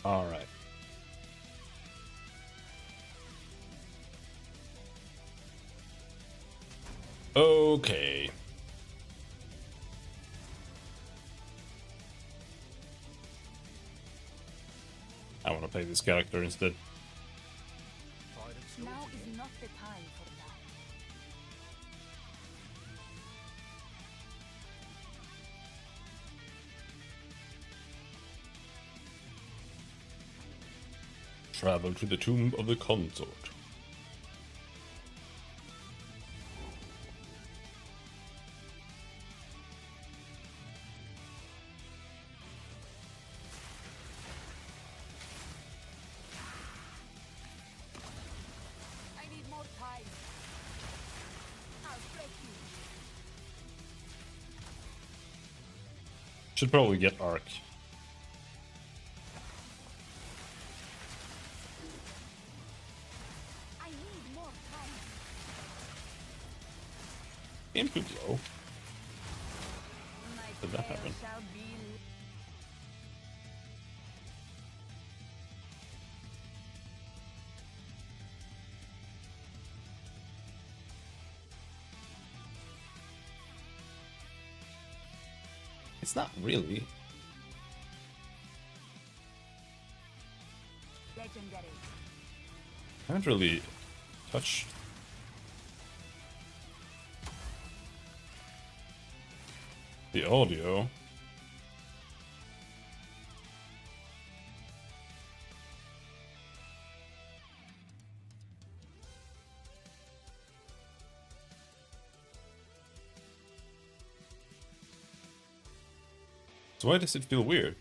All right. Okay. I want to play this character instead. Now is not the time for that. Travel to the tomb of the consort. I need more time. I'll break you. Should probably get Arc. I need more time. Game too low. My Did that tale happen? shall be. It's not really. Legendary. I haven't really touched the audio. So why does it feel weird?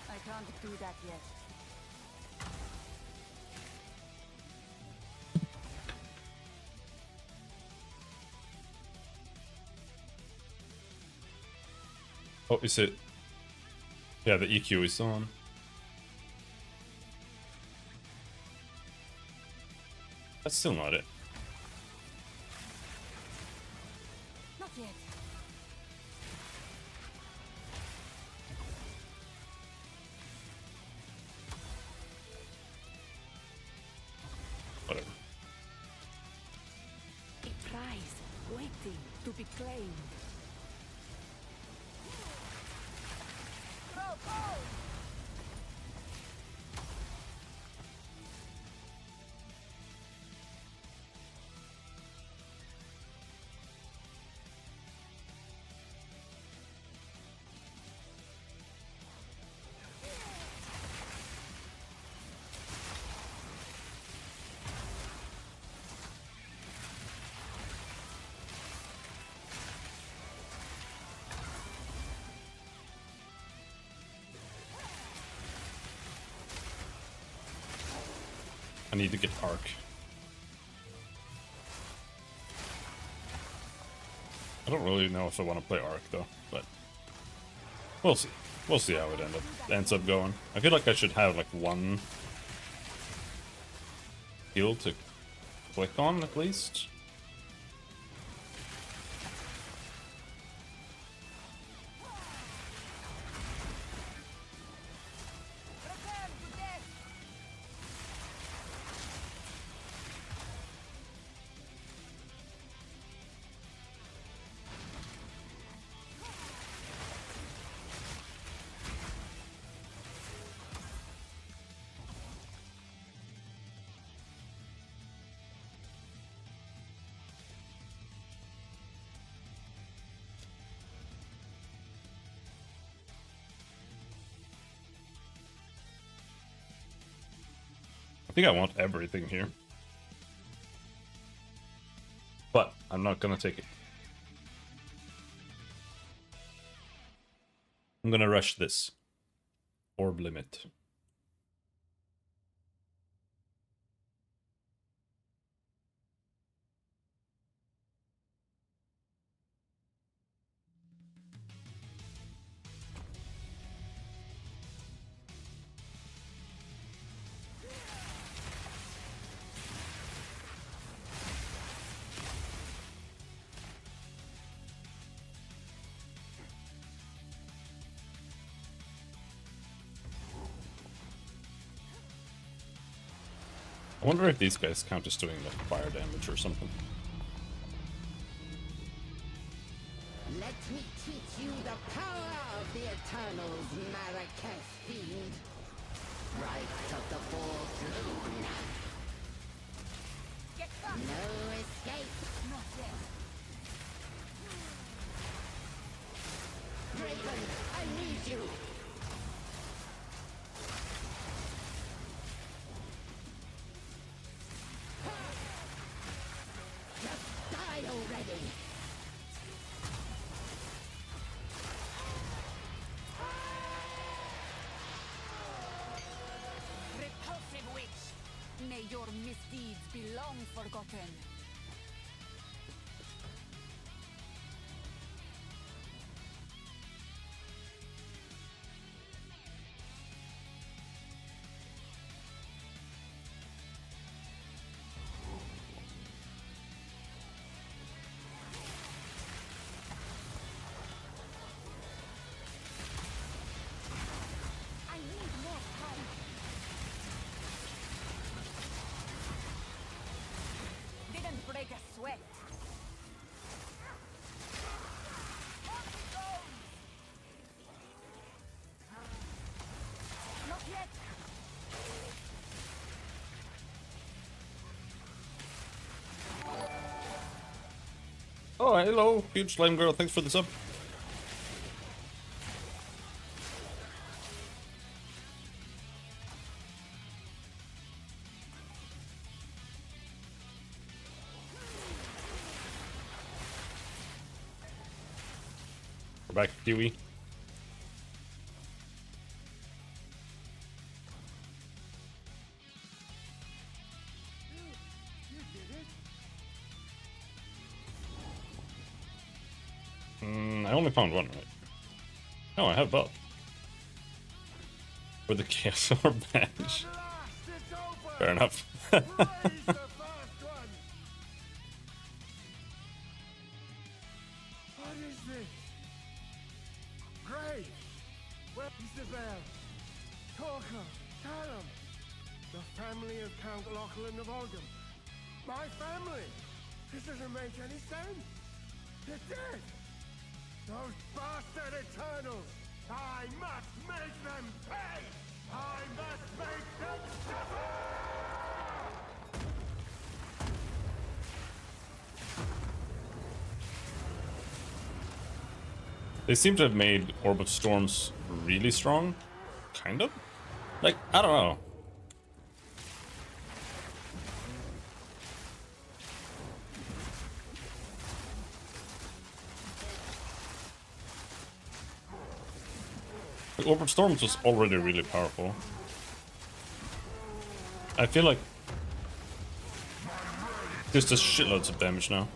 I can't do that yet. Oh, is it? Yeah, the EQ is on. That's still not it. Not yet. Whatever. A prize waiting to be claimed. Go, go! I need to get Arc. I don't really know if I want to play Arc though, but we'll see. We'll see how it ends up going. I feel like I should have like one skill to click on at least. Prepare to death! I think I want everything here. But I'm not gonna take it. I'm gonna rush this. Orb limit. I wonder if these guys count as doing like fire damage or something. Let me teach you the power of the Eternals, Marrakesh fiend. Right of the Four Throne. Get back! No escape. Not yet. Draven, I need you. Just die already. Repulsive witch! May your misdeeds be long forgotten. I need more time. Didn't break a sweat. Not yet. Oh, hello, huge slime girl. Thanks for the sub. We're back, Kiwi. I only found one, right? No, I have both. For the Chaos Orb badge. Fair enough. What is this? Great! Where Isabel? Torquil, Callum, the family of Count Lachlan of Oldham. My family! This doesn't make any sense! They're dead! Those bastard Eternals! I must make them pay! I must make them suffer! They seem to have made Orb of Storms really strong. Kind of? Like, I don't know. The Orb of Storms was already really powerful. I feel like there's just shitloads of damage now.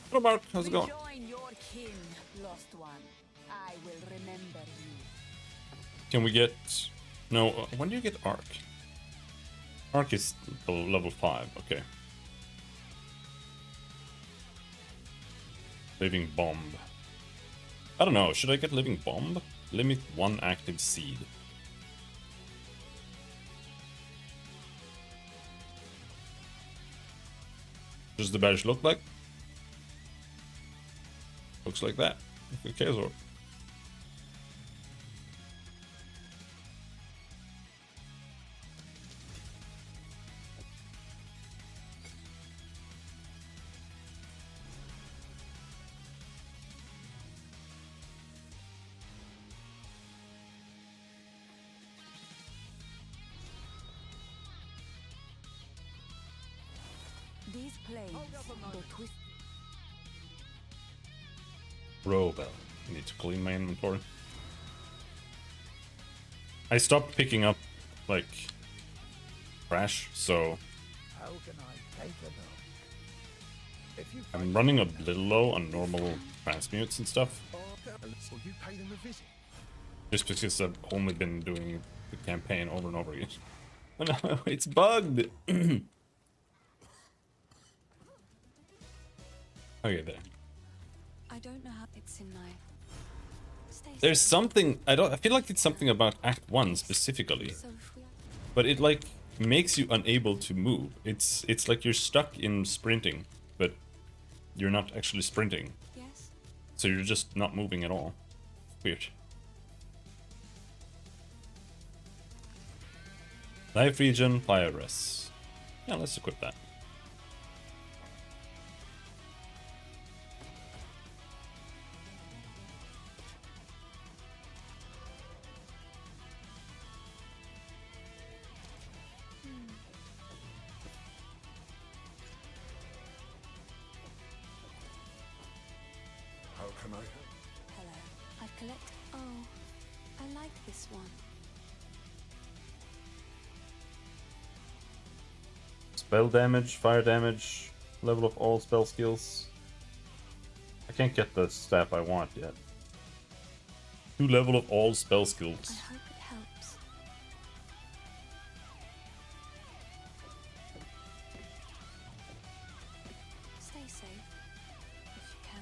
Hello, Mark. How's it going? Rejoin your kin, lost one. I will remember you. Can we get... No, when do you get Arc? Arc is level 5, okay. Living Bomb. I don't know, should I get Living Bomb? Limit 1 active seed. Does the badge look like? Looks like that. Okay, so. These plagues, they twist. Robel. I need to clean my inventory. I stopped picking up, like, trash, so How can I take it though? If you I'm running a little low on normal transmutes and stuff. will you pay them a visit? Just because I've only been doing the campaign over and over again. Oh no, it's bugged! Okay, there. I don't know how it's in my. Stay There's safe. something, I feel like it's something about Act 1 specifically. So if we but it like makes you unable to move. It's like you're stuck in sprinting, but you're not actually sprinting. Yes? So you're just not moving at all. Weird. Life regen, fire res. Yeah, let's equip that. How can I help? Hello. I collect. Oh, I like this one. Spell damage, fire damage, level of all spell skills. I can't get the staff I want yet. 2 level of all spell I skills. hope it helps. Stay safe if you can.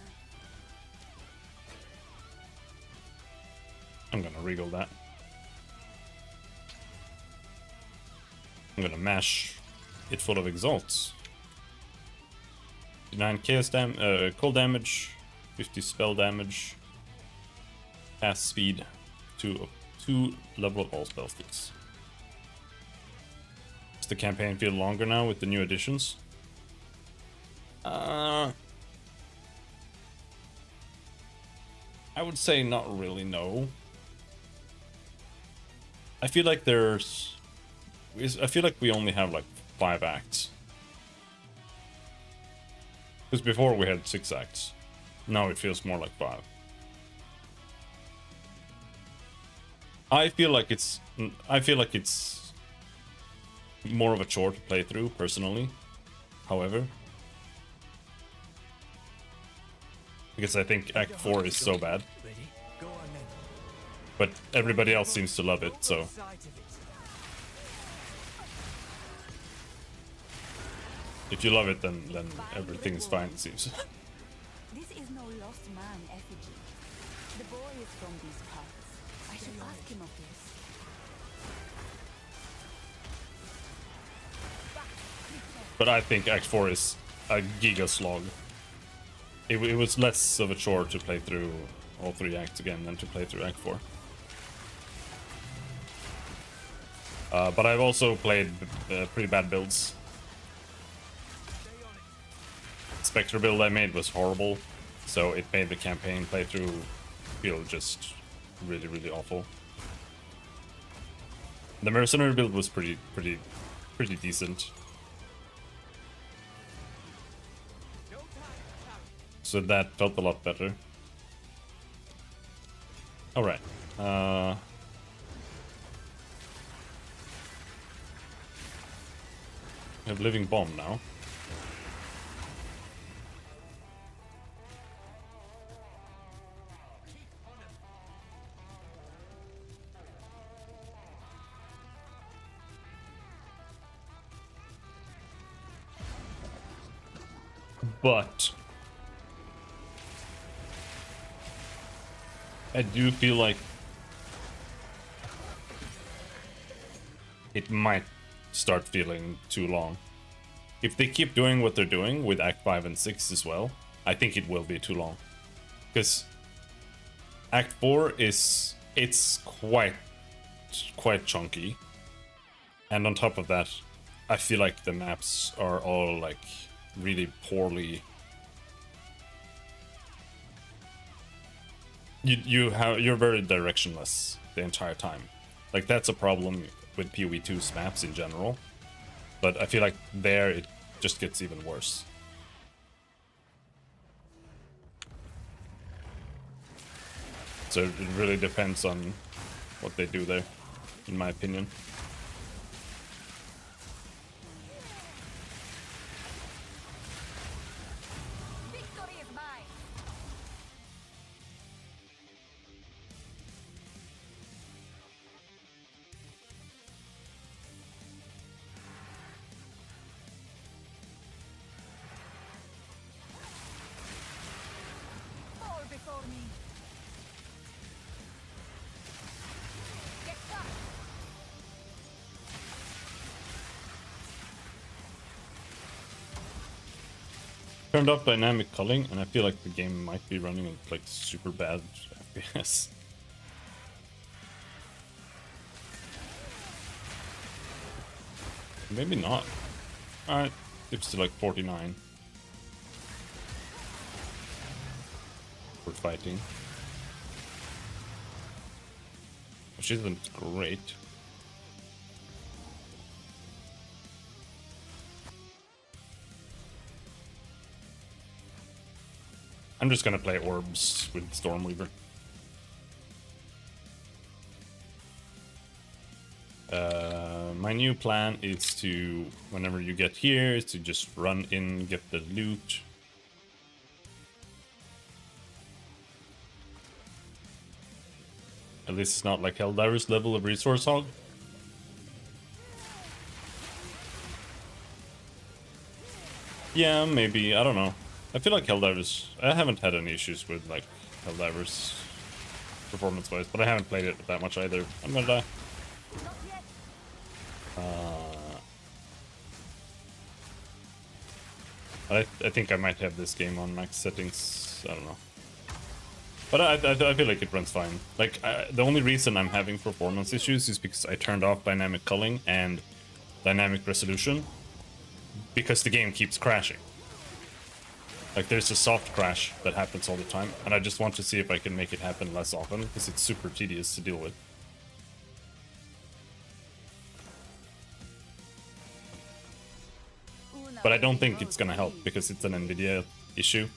I'm gonna regal that. I'm gonna mash it full of exalts. 9 chaos cold damage, 50 spell damage, cast speed, 2 level of all spell skills. Does the campaign feel longer now with the new additions? I would say not really, no. I feel like I feel like we only have like 5 acts. Because before we had 6 acts. Now it feels more like 5. I feel like it's more of a chore to play through personally. However, because I think Act 4 is so bad. Ready? Go on then. But everybody else seems to love it, so if you love it, then everything is fine, it seems. This is no lost man effigy. The boy is from these parts. I should ask him of this. But I think Act 4 is a giga slog. It was less of a chore to play through all 3 acts again than to play through Act 4. But I've also played pretty bad builds. Spectre build I made was horrible, so it made the campaign playthrough feel just really, really awful. The mercenary build was pretty decent. So that felt a lot better. Alright. I have Living Bomb now. But I do feel like it might start feeling too long. If they keep doing what they're doing with Act 5 and 6 as well, I think it will be too long. Because Act 4 it's quite chunky. And on top of that, I feel like the maps are all like really poorly. You're very directionless the entire time. Like that's a problem with PoE2's maps in general. But I feel like there it just gets even worse. So it really depends on what they do there, in my opinion. Victory is mine. Fall before me. Get up. Turned off dynamic culling, and I feel like the game might be running at like super bad FPS. Maybe not. Alright, dips to like 49. We're fighting. Which isn't great. I'm just gonna play orbs with Stormweaver. My new plan is to, whenever you get here, is to just run in, get the loot. At least it's not like Helldiver's level of resource hog. Yeah, maybe, I don't know. I feel like Helldivers, I haven't had any issues with like Helldivers performance-wise, but I haven't played it that much either. I'm gonna die. I think I might have this game on max settings. I don't know, but I feel like it runs fine. Like the only reason I'm having performance issues is because I turned off dynamic culling and dynamic resolution because the game keeps crashing. Like there's a soft crash that happens all the time, and I just want to see if I can make it happen less often because it's super tedious to deal with. But I don't think it's gonna help because it's an Nvidia issue.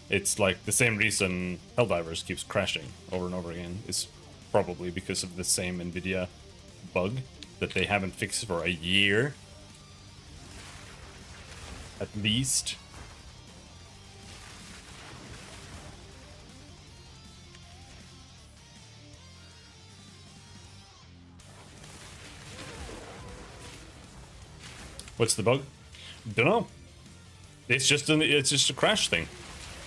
It's like the same reason Helldivers keeps crashing over and over again is probably because of the same Nvidia bug that they haven't fixed for a year. At least. What's the bug? Don't know. It's just a crash thing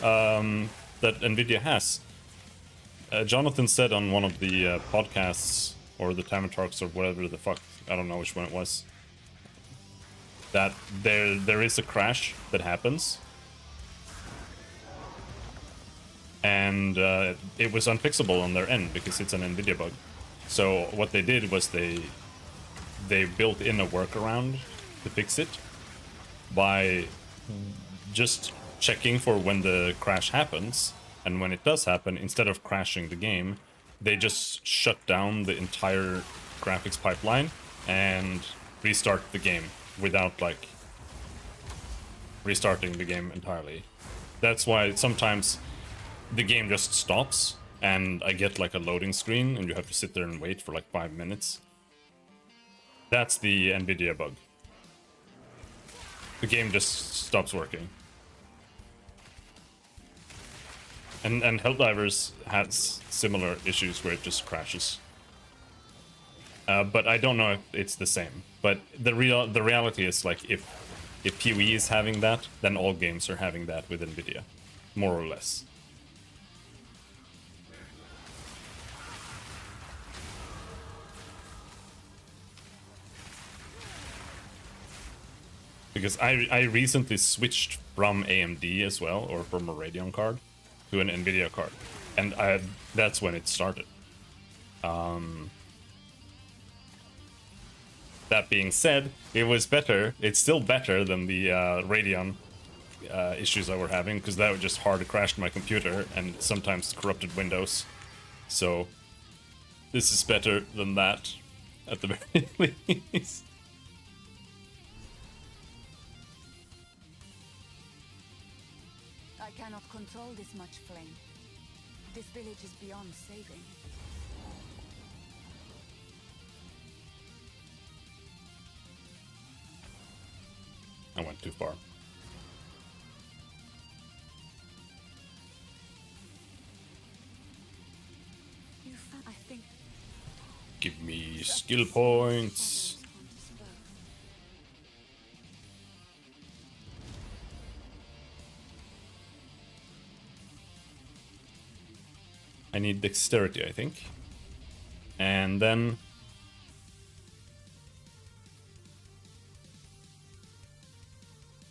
that Nvidia has. Jonathan said on one of the podcasts or the Time Talks or whatever the fuck, I don't know which one it was, that there is a crash that happens, and it was unfixable on their end because it's an Nvidia bug. So what they did was they built in a workaround to fix it by just checking for when the crash happens, and when it does happen, instead of crashing the game, they just shut down the entire graphics pipeline and restart the game without like restarting the game entirely. That's why sometimes the game just stops and I get like a loading screen and you have to sit there and wait for like 5 minutes. That's the Nvidia bug. The game just stops working. And Helldivers has similar issues where it just crashes. But I don't know if it's the same. But the reality is like if PoE is having that, then all games are having that with Nvidia, more or less. Because I recently switched from AMD as well, or from a Radeon card, to an Nvidia card, and that's when it started. That being said, it was better. It's still better than the Radeon issues I were having, because that would just hard crashed my computer and sometimes corrupted Windows. So this is better than that, at the very least. I cannot control this much flame. This village is beyond saving. I went too far. I think. Give me skill points. I need dexterity, I think. And then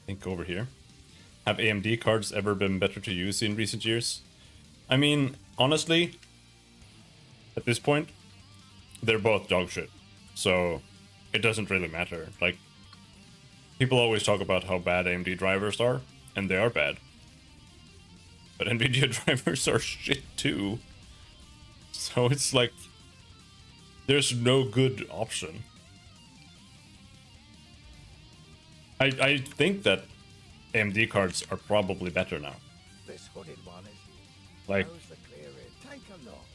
I think over here. Have AMD cards ever been better to use in recent years? I mean, honestly, at this point, they're both dog shit. So it doesn't really matter. Like, people always talk about how bad AMD drivers are, and they are bad. But Nvidia drivers are shit too. So it's like, there's no good option. I think that AMD cards are probably better now. This hooded one is. Like, How's the clearing? Take a look.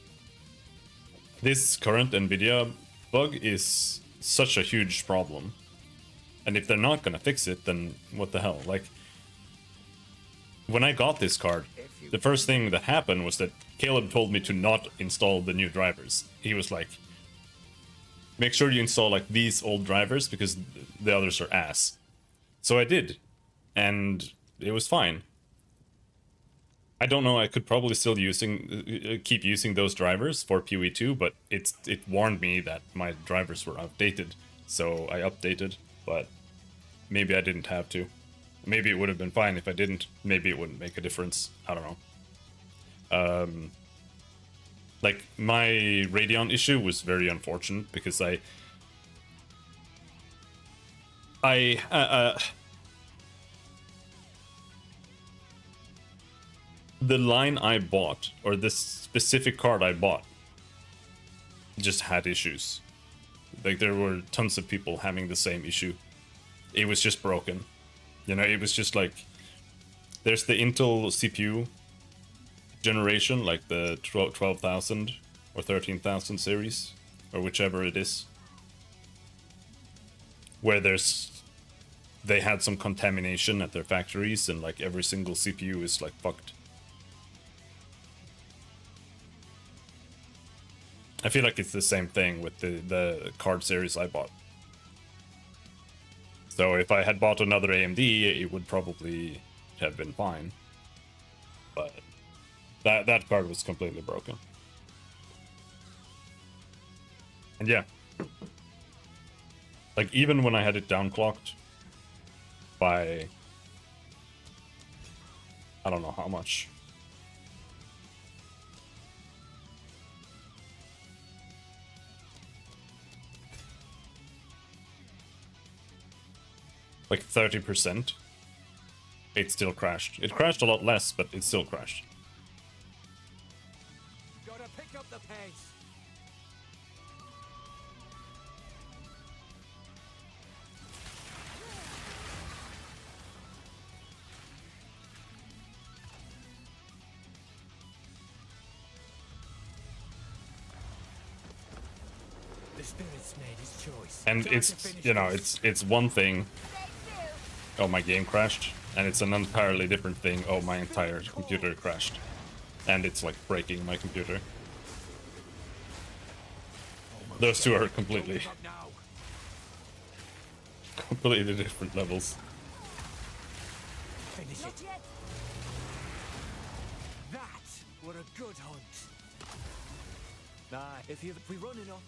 this current Nvidia bug is such a huge problem. And if they're not gonna fix it, then what the hell? Like, when I got this card, the first thing that happened was that Caleb told me to not install the new drivers. He was like, make sure you install like these old drivers because the others are ass. So I did, and it was fine. I don't know, I could probably still keep using those drivers for PoE2, but it warned me that my drivers were outdated, so I updated, but maybe I didn't have to. Maybe it would have been fine if I didn't. Maybe it wouldn't make a difference. I don't know. Like, my Radeon issue was very unfortunate because the line I bought, or this specific card I bought, just had issues. Like, there were tons of people having the same issue. It was just broken. You know, it was just like, there's the Intel CPU generation, like the 12,000 or 13,000 series, or whichever it is, where they had some contamination at their factories, and like every single CPU is like fucked. I feel like it's the same thing with the card series I bought. So if I had bought another AMD, it would probably have been fine. But that card was completely broken. And yeah. Like, even when I had it downclocked by, I don't know how much. Like 30%, it still crashed. It crashed a lot less, but it still crashed. Gotta pick up the pace. The spirit's made his choice. And it's, you know, it's one thing, oh, my game crashed, and it's an entirely different thing, oh, my entire computer crashed. And it's like breaking my computer. Those two are completely different levels. Finish it. That were a good hunt. Nah, if we run enough.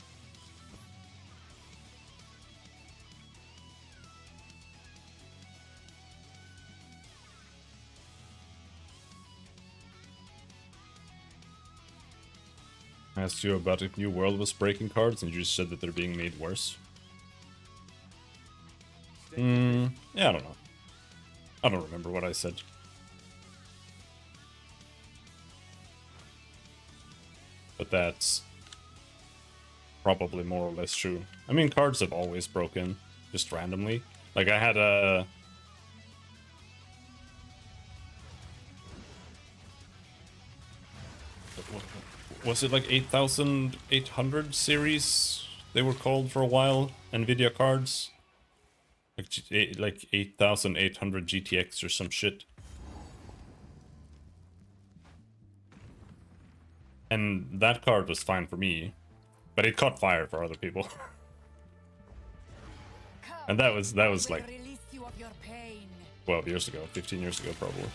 I asked you about if New World was breaking cards, and you just said that they're being made worse. Yeah, I don't know. I don't remember what I said. But that's probably more or less true. I mean, cards have always broken, just randomly. Like, I had a... Was it like 8800 series they were called for a while? Nvidia cards? Like 8800 GTX or some shit. And that card was fine for me, but it caught fire for other people. And that was like 12 years ago, 15 years ago probably.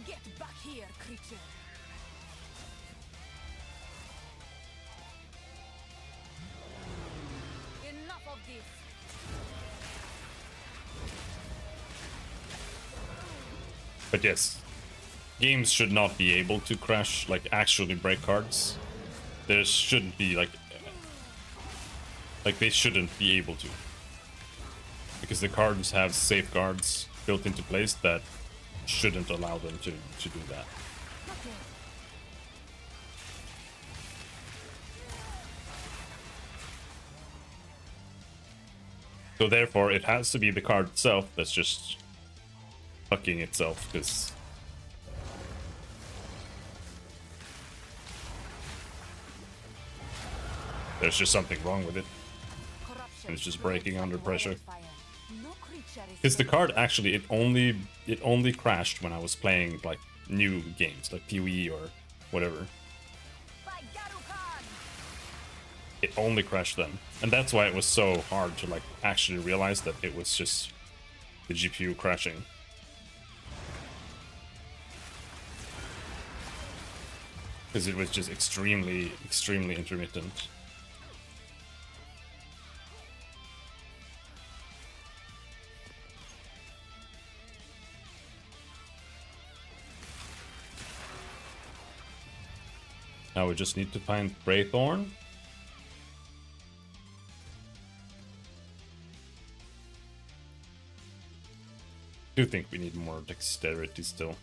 Get back here, creature. this. But yes, games should not be able to crash, like actually break cards. There shouldn't be like they shouldn't be able to. Because the cards have safeguards built into place that shouldn't allow them to do that. So therefore, it has to be the card itself that's just fucking itself, because there's just something wrong with it. And it's just breaking under pressure. Because the card actually, it only crashed when I was playing like new games, like PoE or whatever. It only crashed then. And that's why it was so hard to like actually realize that it was just the GPU crashing. Because it was just extremely intermittent. Now we just need to find Greythorn. I do think we need more dexterity still.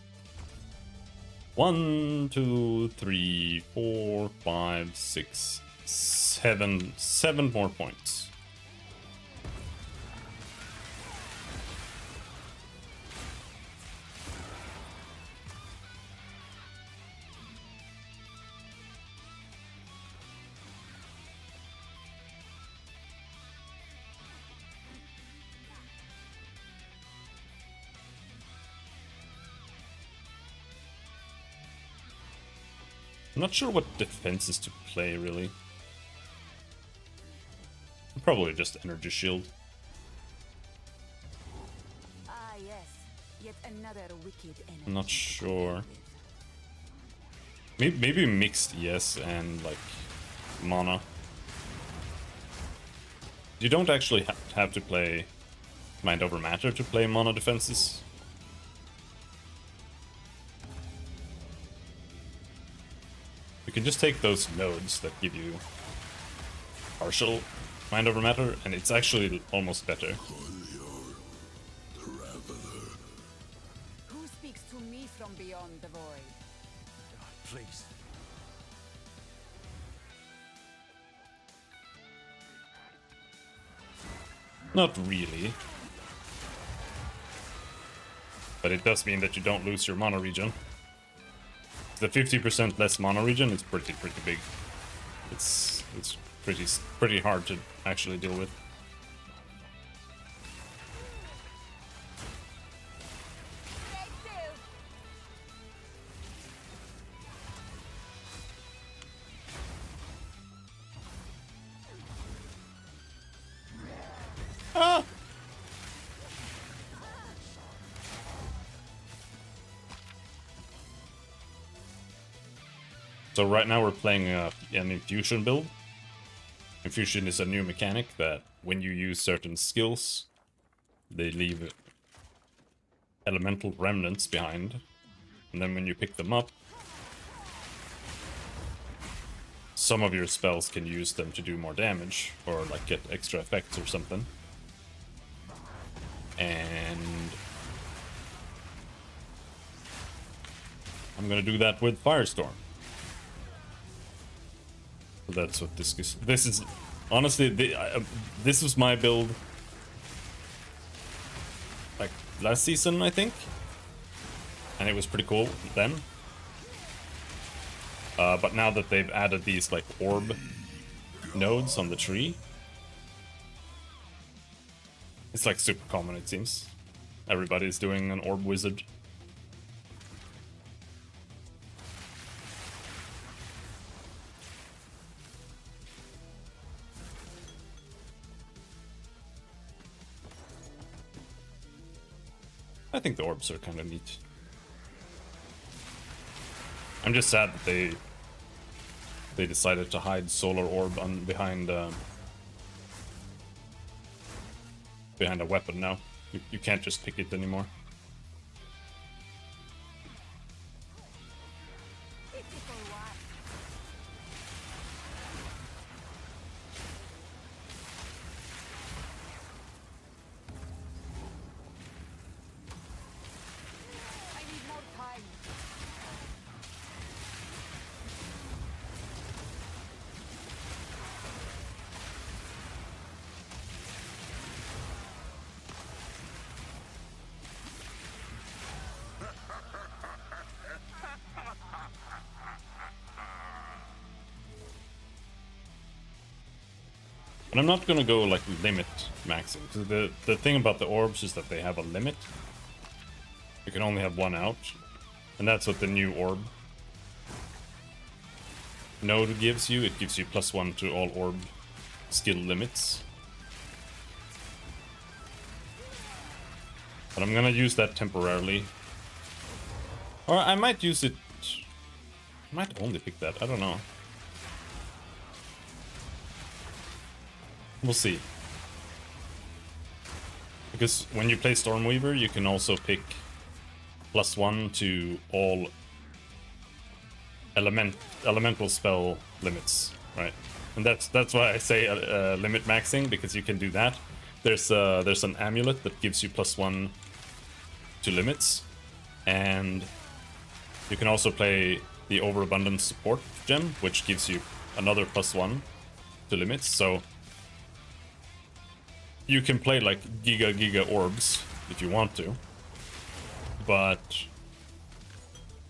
1, 2, 3, 4, 5, 6, 7. 7 more points. I'm not sure what defenses to play, really. Probably just Energy Shield. Ah, yes. Yet another wicked enemy. I'm not sure. Maybe mixed ES and, like, mana. You don't actually have to play Mind Over Matter to play mana defenses. You can just take those nodes that give you partial Mind Over Matter, and it's actually almost better. Who speaks to me from beyond the void? Please. Not really. But it does mean that you don't lose your mana regen. The 50% less mana regen is pretty big. It's pretty hard to actually deal with. Ah! So right now we're playing an Infusion build. Infusion is a new mechanic that when you use certain skills, they leave elemental remnants behind. And then when you pick them up, some of your spells can use them to do more damage or like get extra effects or something. And I'm gonna do that with Firestorm. So that's what this is. This is honestly this was my build like last season, I think, and it was pretty cool then. But now that they've added these like orb nodes on the tree, it's like super common, it seems. Everybody's doing an orb wizard. I think the orbs are kind of neat. I'm just sad that they decided to hide Solar Orb behind behind a weapon now. You can't just pick it anymore. I need more time. And I'm not gonna go like limit maxing. So the thing about the orbs is that they have a limit. You can only have one out. And that's what the new orb node gives you. It gives you +1 to all orb skill limits. But I'm gonna use that temporarily. Or I might use it... I might only pick that, I don't know. We'll see. Because when you play Stormweaver, you can also pick +1 to all elemental spell limits, right? And that's why I say limit maxing, because you can do that. There's an amulet that gives you +1 to limits, and you can also play the overabundant support gem, which gives you another +1 to limits. So you can play like giga orbs if you want to, but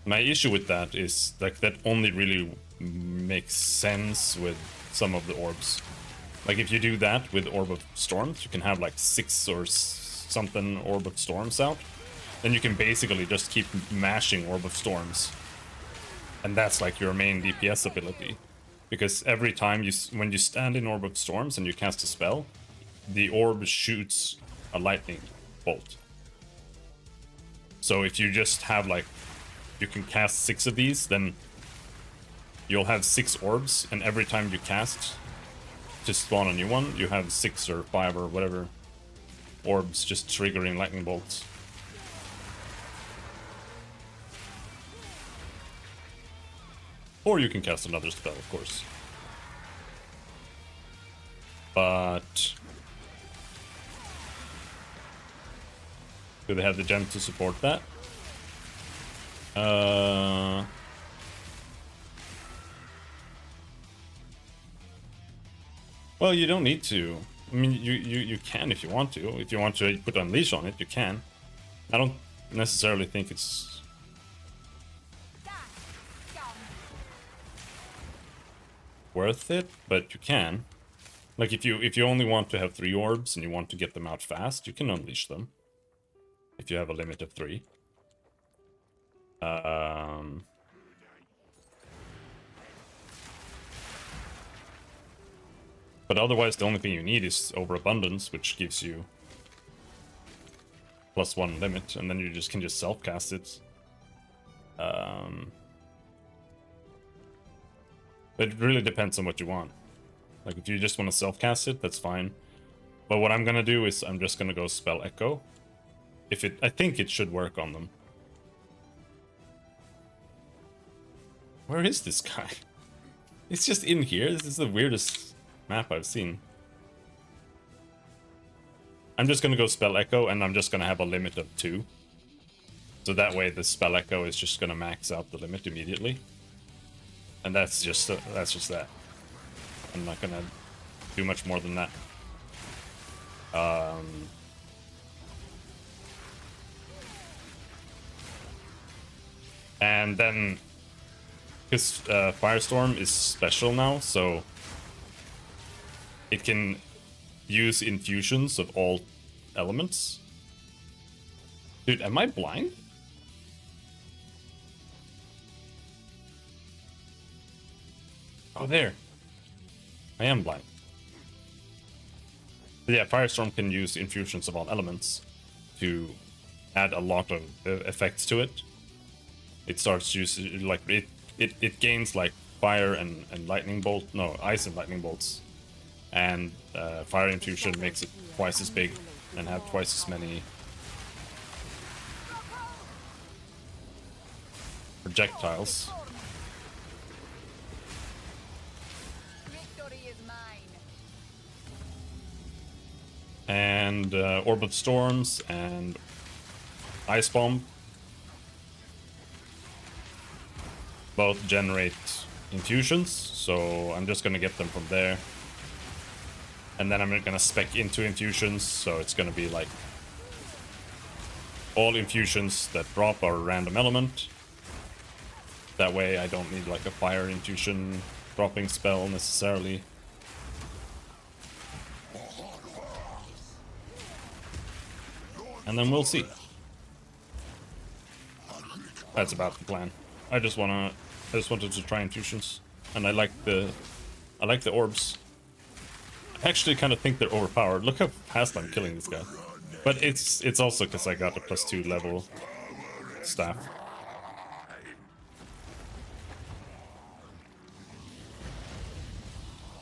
my issue with that is like that only really makes sense with some of the orbs. Like if you do that with Orb of Storms, you can have like 6 or something Orb of Storms out. Then you can basically just keep mashing Orb of Storms. And that's like your main DPS ability. Because every time when you stand in Orb of Storms and you cast a spell, the orb shoots a lightning bolt. So if you just have like, you can cast 6 of these, then you'll have 6 orbs, and every time you cast to spawn a new one, you have 6 or 5 or whatever orbs just triggering lightning bolts. Or you can cast another spell, of course. But do they have the gem to support that? Well, you don't need to. I mean, you can if you want to. If you want to put Unleash on it, you can. I don't necessarily think it's worth it, but you can. Like if you only want to have 3 orbs and you want to get them out fast, you can unleash them. If you have a limit of 3. But otherwise, the only thing you need is Overabundance, which gives you +1 limit, and then you can just self-cast it. It really depends on what you want. Like, if you just want to self-cast it, that's fine. But what I'm gonna do is I'm just gonna go Spell Echo. I think it should work on them. Where is this guy? It's just in here. This is the weirdest map I've seen. I'm just gonna go Spell Echo, and I'm just gonna have a limit of 2. So that way the Spell Echo is just gonna max out the limit immediately. And that's just that. I'm not gonna do much more than that. And then, because Firestorm is special now, so it can use infusions of all elements. Dude, am I blind? Oh, there. I am blind. But yeah, Firestorm can use infusions of all elements to add a lot of effects to it. It starts using, like, it gains, like, fire and lightning bolt, no, ice and lightning bolts. And fire infusion makes it twice as big. and have twice as many projectiles. Victory is mine. And Orb of Storms and Ice Bomb both generate infusions, so I'm just gonna get them from there. And then I'm gonna spec into infusions, so it's gonna be like all infusions that drop are a random element. That way I don't need like a fire infusion dropping spell necessarily. And then we'll see. That's about the plan. I just wanted to try infusions, and I like the orbs. I actually kind of think they're overpowered. Look how fast I'm killing this guy. But it's also because I got a +2 level staff.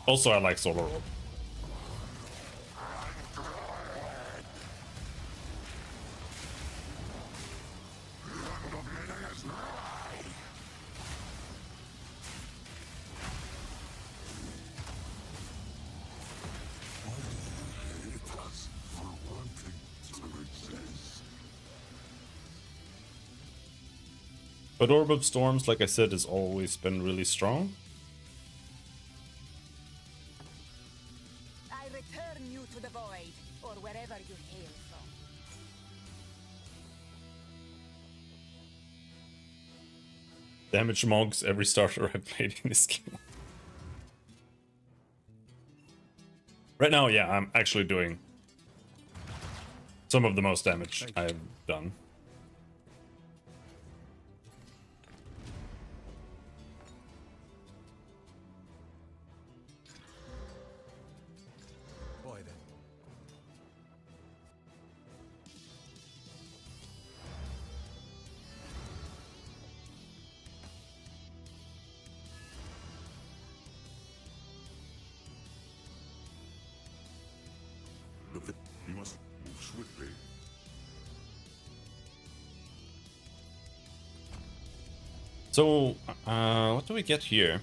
Also, I like Solar Orb. But Orb of Storms, like I said, has always been really strong. I return you to the void, or wherever you hail from. Damage mogs every starter I've played in this game. Right now, yeah, I'm actually doing some of the most damage I've done. Boy then. You must move swiftly. So, what do we get here?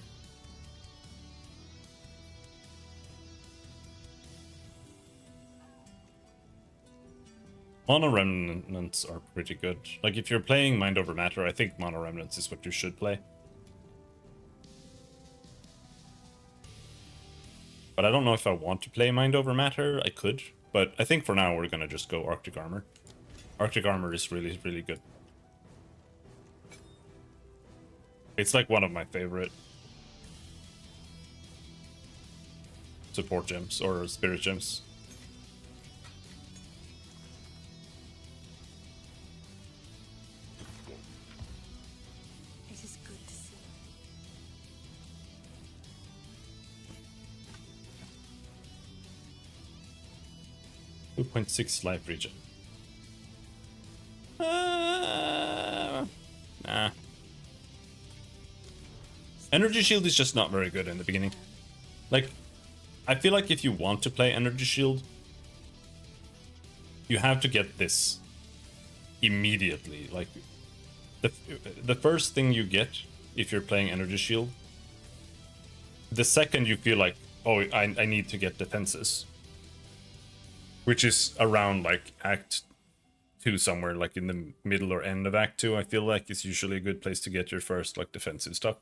Mono Remnants are pretty good. Like, if you're playing Mind Over Matter, I think Mono Remnants is what you should play. But I don't know if I want to play Mind Over Matter. I could, but I think for now we're gonna just go Arctic Armor. Arctic Armor is really, really good. It's like one of my favorite support gems or spirit gems. It is good to see. 2.6 life regen. Nah. Energy Shield is just not very good in the beginning. Like, I feel like if you want to play Energy Shield, you have to get this immediately. Like, the first thing you get if you're playing Energy Shield, the second you feel like, oh, I need to get defenses, which is around like Act 2 somewhere, like in the middle or end of Act 2, I feel like is usually a good place to get your first like defensive stuff.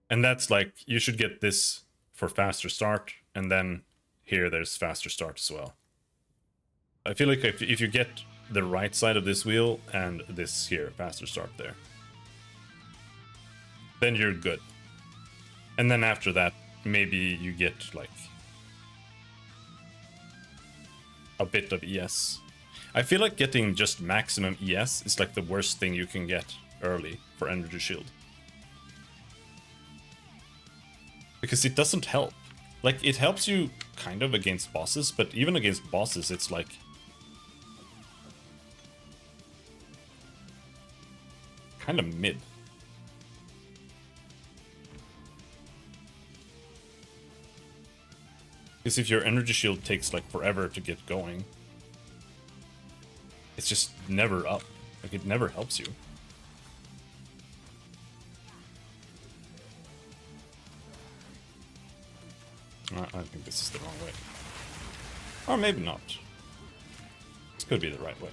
And that's like, you should get this for faster start, and then here there's faster start as well. I feel like if you get the right side of this wheel and this here, faster start there, then you're good. And then after that, maybe you get like a bit of ES. I feel like getting just maximum ES is like the worst thing you can get early for Energy Shield. Because it doesn't help. Like, it helps you kind of against bosses, but even against bosses, it's like kind of mid. Because if your Energy Shield takes like forever to get going, it's just never up. Like, it never helps you. I think this is the wrong way. Or maybe not. This could be the right way.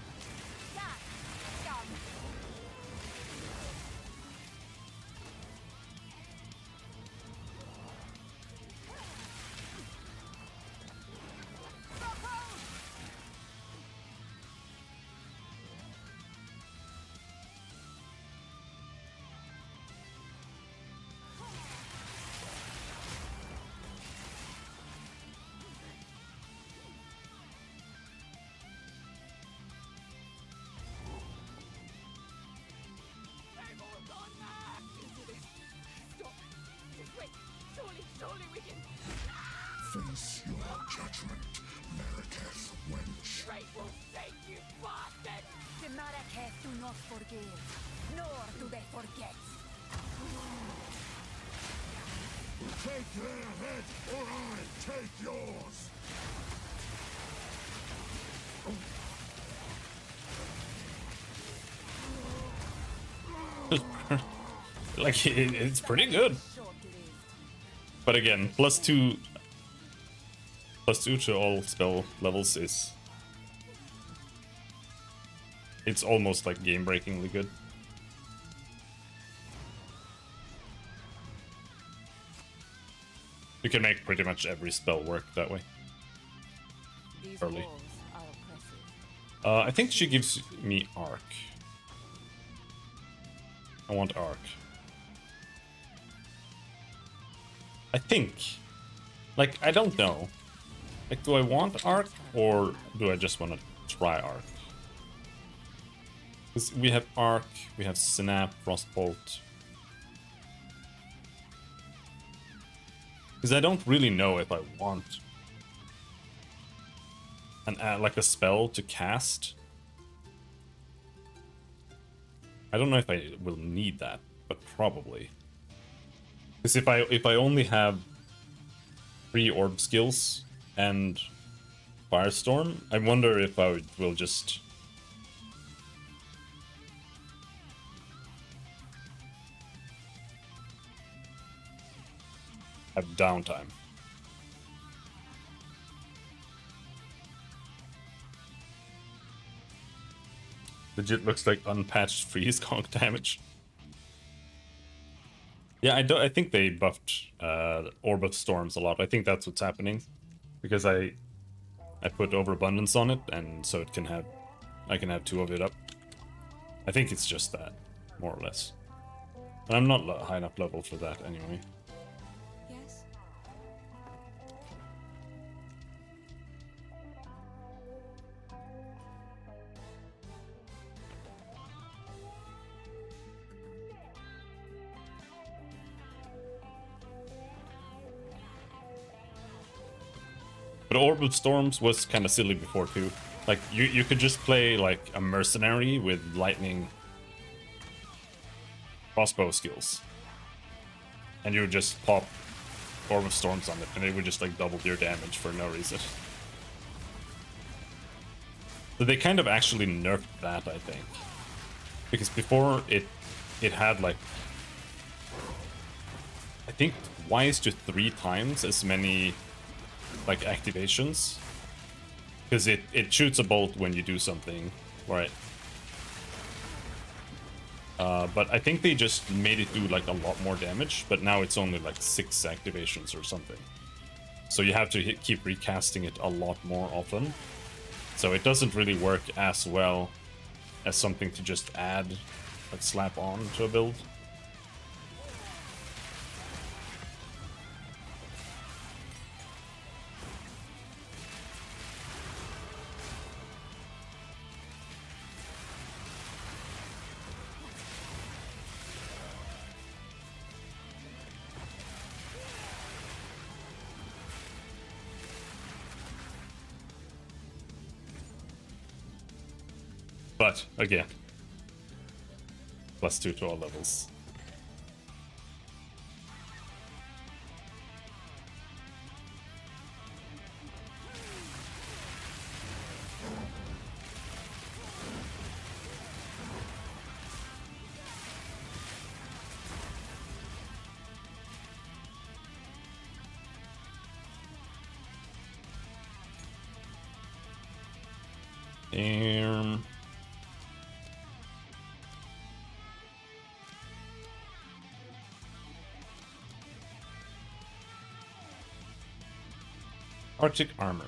Face your judgment, Marraketh wench. The Marraketh do not forgive, nor do they forget. Take their head, or I take yours. Like, it's pretty good. But again, +2 to all spell levels is... It's almost like game-breakingly good. You can make pretty much every spell work that way. These Early. walls are oppressive. I think she gives me Arc. I want Arc. I think. Like, I don't know. Like, do I want Arc, or do I just want to try Arc? Because we have Arc, we have Snap, Frostbolt. Because I don't really know if I want like a spell to cast. I don't know if I will need that, but probably. Because if I only have 3 orb skills and Firestorm, I wonder if I will just have downtime. Legit looks like unpatched freeze conk damage. Yeah, I think they buffed Orb of Storms a lot. I think that's what's happening. Because I put Overabundance on it, and so it can have... I can have 2 of it up. I think it's just that, more or less. And I'm not high enough level for that anyway. Yes? But Orb of Storms was kind of silly before too. Like, you could just play like a mercenary with lightning crossbow skills. And you would just pop Orb of Storms on it, and it would just like double your damage for no reason. So they kind of actually nerfed that, I think. Because before it had like, I think twice to 3 times as many like activations, because it shoots a bolt when you do something, right? But I think they just made it do like a lot more damage, but now it's only like 6 activations or something. So you have to keep recasting it a lot more often. So it doesn't really work as well as something to just add, like slap on to a build. But, again, +2 to all levels. Um, Arctic armor.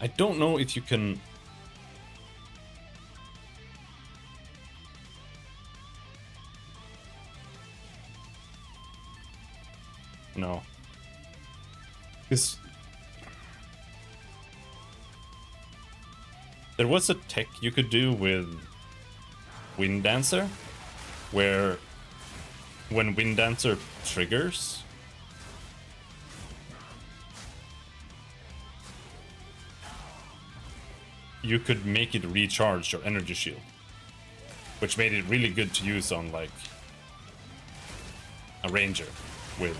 I don't know if you can... No. Because... There was a tech you could do with Wind Dancer, where when Wind Dancer triggers, you could make it recharge your energy shield, which made it really good to use on like a ranger with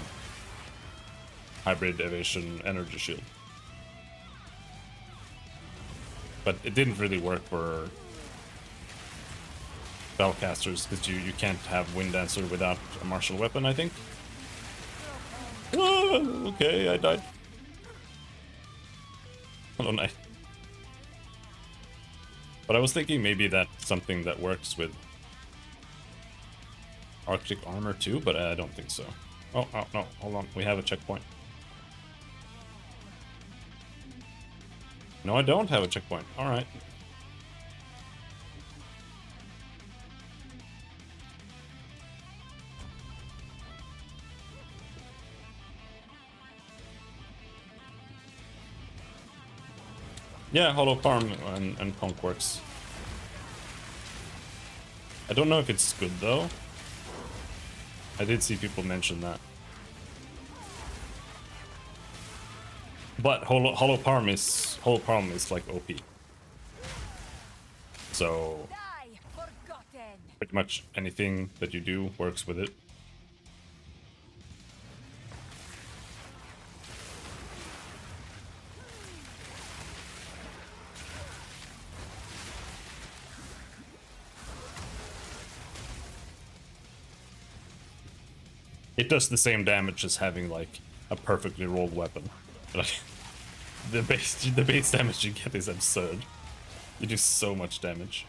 hybrid evasion energy shield. But it didn't really work for spellcasters because you can't have Wind Dancer without a martial weapon, I think. Oh, okay, I died. Hello, night. But I was thinking maybe that's something that works with Arctic armor too, but I don't think so. Oh, no, hold on. We have a checkpoint. No, I don't have a checkpoint. Alright. Yeah, Hollow Farm and Conk works. I don't know if it's good though. I did see people mention that. But Hollow Palm is like OP. So Die, forgotten. pretty much anything that you do works with it. It does the same damage as having like a perfectly rolled weapon. Like the base damage you get is absurd. You do so much damage.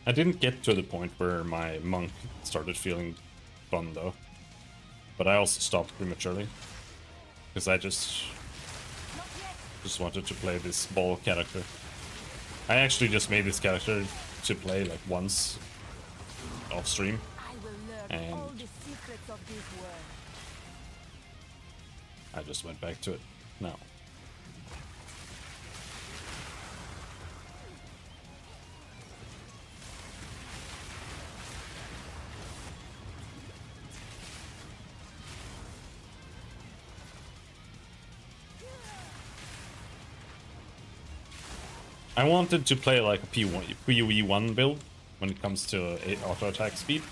I didn't get to the point where my monk started feeling fun though. But I also stopped prematurely. Because I just wanted to play this ball character. I actually just made this character to play like once off stream. I will learn And all the secrets of this world. I just went back to it now. I wanted to play like a PoE1 build when it comes to auto attack speed,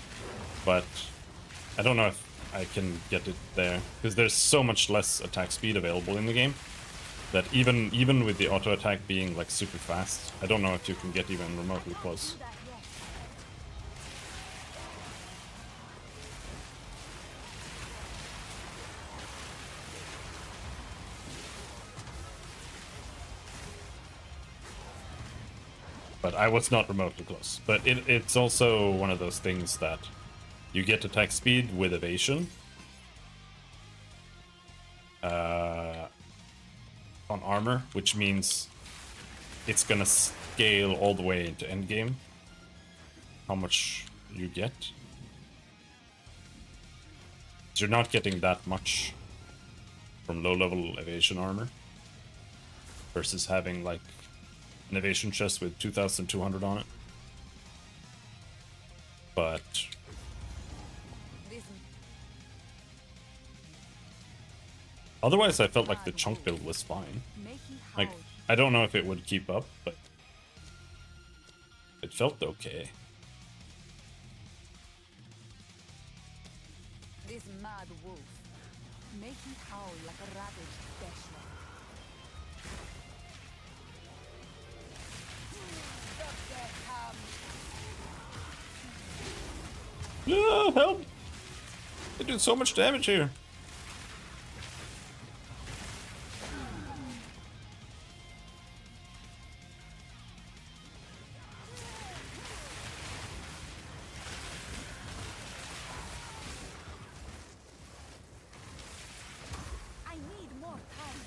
but I don't know if I can get it there because there's so much less attack speed available in the game that even with the auto attack being like super fast, I don't know if you can get even remotely close. But I was not remotely close. But it's also one of those things that you get attack speed with evasion on armor, which means it's gonna scale all the way into endgame how much you get. You're not getting that much from low-level evasion armor. versus having like an evasion chest with 2,200 on it. But This otherwise, I felt like the chunk build was fine. make he Like, howl. I don't know if it would keep up, but it felt okay. This mad wolf, make he howl like a ravaged Deshla. Ah, help! They do so much damage here. I need more time.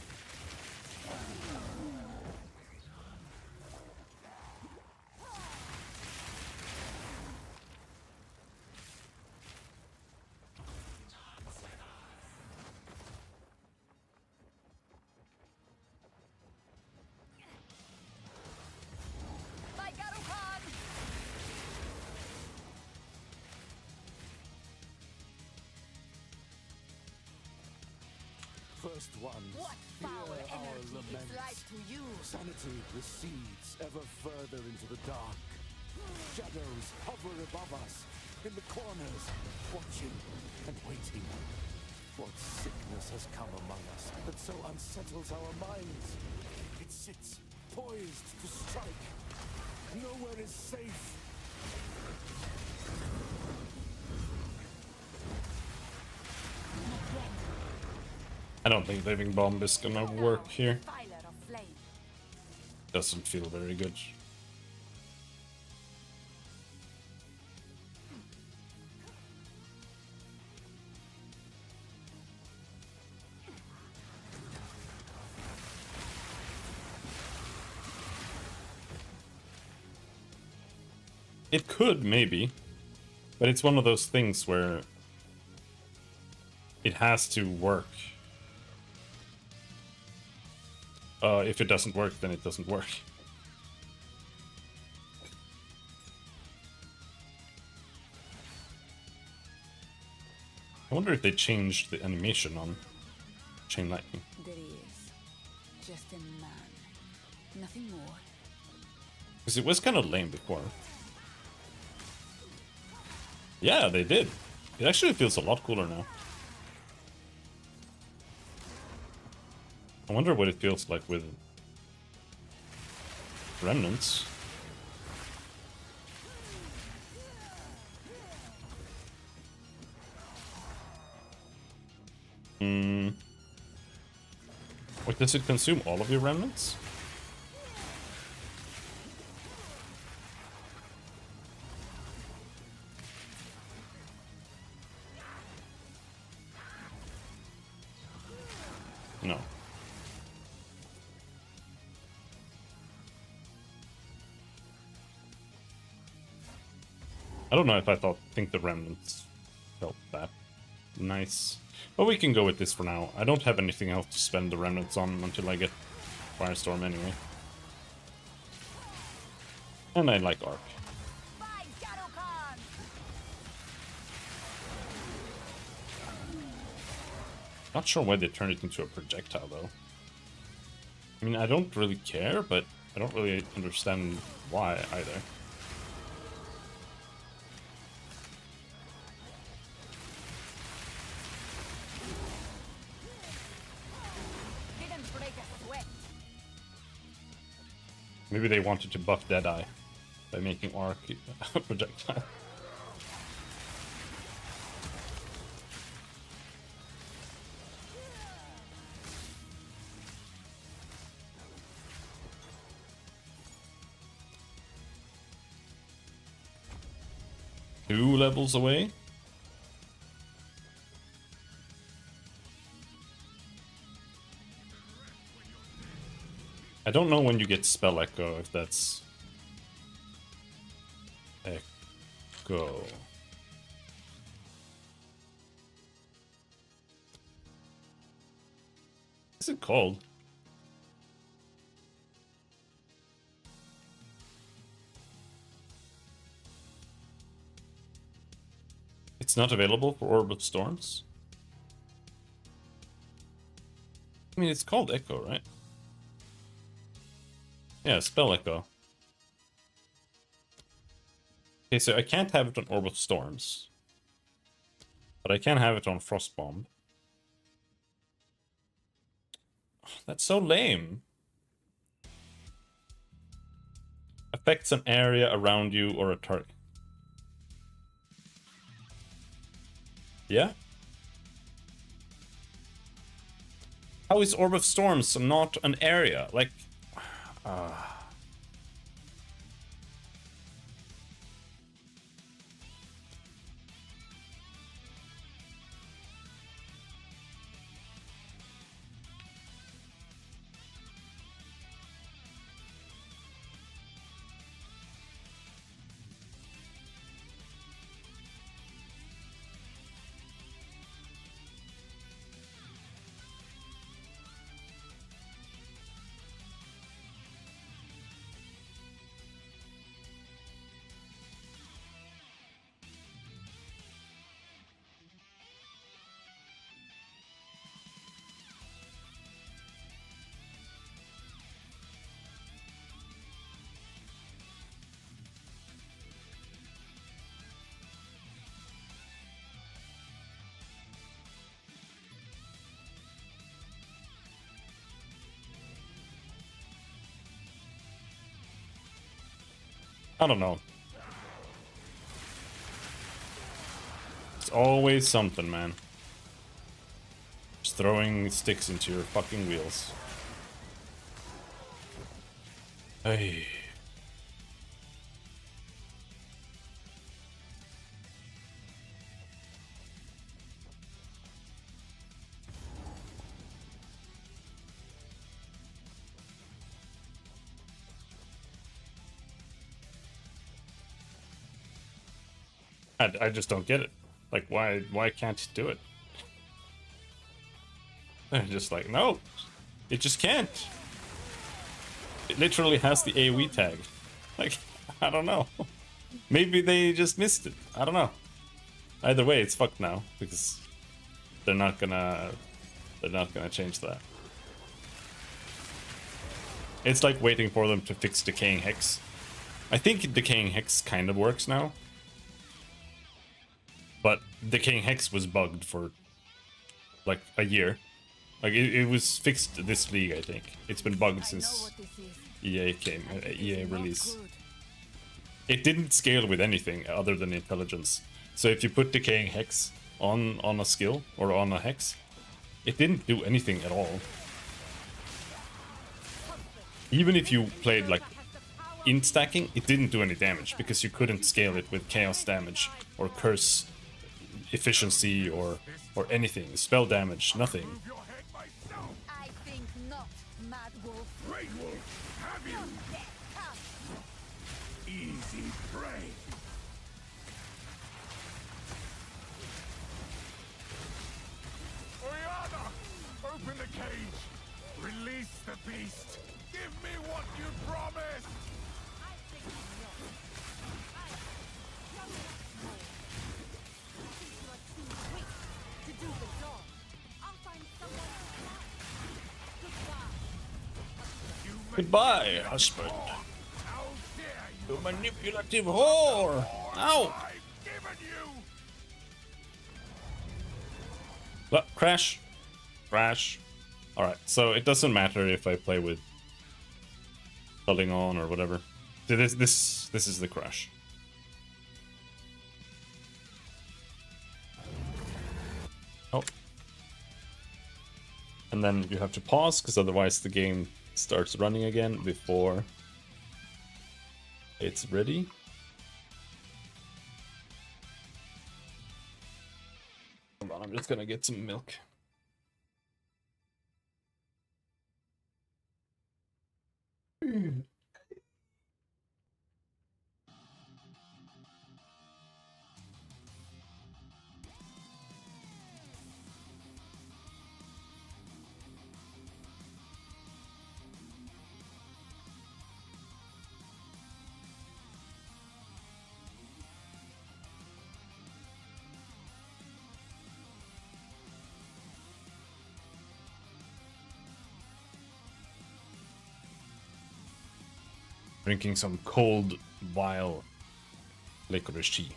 By Garukan! First ones, What foul hear our energy gives laments. life to you? Sanity recedes ever further into the dark. Shadows hover above us, in the corners, watching and waiting. What sickness has come among us that so unsettles our minds? It sits, poised to strike. Nowhere is safe. I don't think Living Bomb is gonna work here. Filer of flame. Doesn't feel very good. It could, maybe. But it's one of those things where it has to work. If it doesn't work, then it doesn't work. I wonder if they changed the animation on Chain Lightning. There he is. Just a man. Nothing more. Because it was kind of lame before. Yeah, they did. It actually feels a lot cooler now. I wonder what it feels like with remnants. Wait, does it consume all of your remnants? No. I don't know if I think the remnants felt that nice. But we can go with this for now. I don't have anything else to spend the remnants on until I get Firestorm anyway. And I like Arc. By Garukan! Not sure why they turned it into a projectile though. I mean, I don't really care, but I don't really understand why either. Didn't break a sweat. Maybe they wanted to buff Deadeye by making Arc a projectile. Two levels away? I don't know when you get Spell Echo, if that's... Echo... What's it called? It's not available for Orb of Storms? I mean, it's called Echo, right? Yeah, Spell Echo. Okay, so I can't have it on Orb of Storms. But I can have it on Frostbomb. Oh, that's so lame. Affects an area around you or a target. Yeah? How is Orb of Storms not an area? Like... I don't know. It's always something, man. Just throwing sticks into your fucking wheels. Hey. I just don't get it. Like, why can't it do it? They're just like, no, it just can't. It literally has the AoE tag. Like, I don't know. Maybe they just missed it. I don't know. Either way, it's fucked now because they're not gonna change that. It's like waiting for them to fix Decaying Hex. I think Decaying Hex kind of works now. But Decaying Hex was bugged for like a year. Like it was fixed this league, I think. It's been bugged since EA release. It didn't scale with anything other than intelligence. So if you put Decaying Hex on a skill or on a hex, it didn't do anything at all. Even if you played like int stacking, it didn't do any damage because you couldn't scale it with chaos damage or curse efficiency or anything. Spell damage, nothing. I think not, Mad Wolf. Great Wolf, have you? Easy prey. Oriana, open the cage. Release the beast. Give me what you promised. I think not. You are too weak to do the job. I'll find someone else. Goodbye. Goodbye, husband. How dare you? You manipulative whore! Ow! I've given you. Look, crash. Crash. Alright, so it doesn't matter if I play with holding on or whatever. This is the crash. Oh. And then you have to pause, because otherwise the game starts running again before it's ready. Hold on, I'm just gonna get some milk. Drinking some cold, vile licorice tea.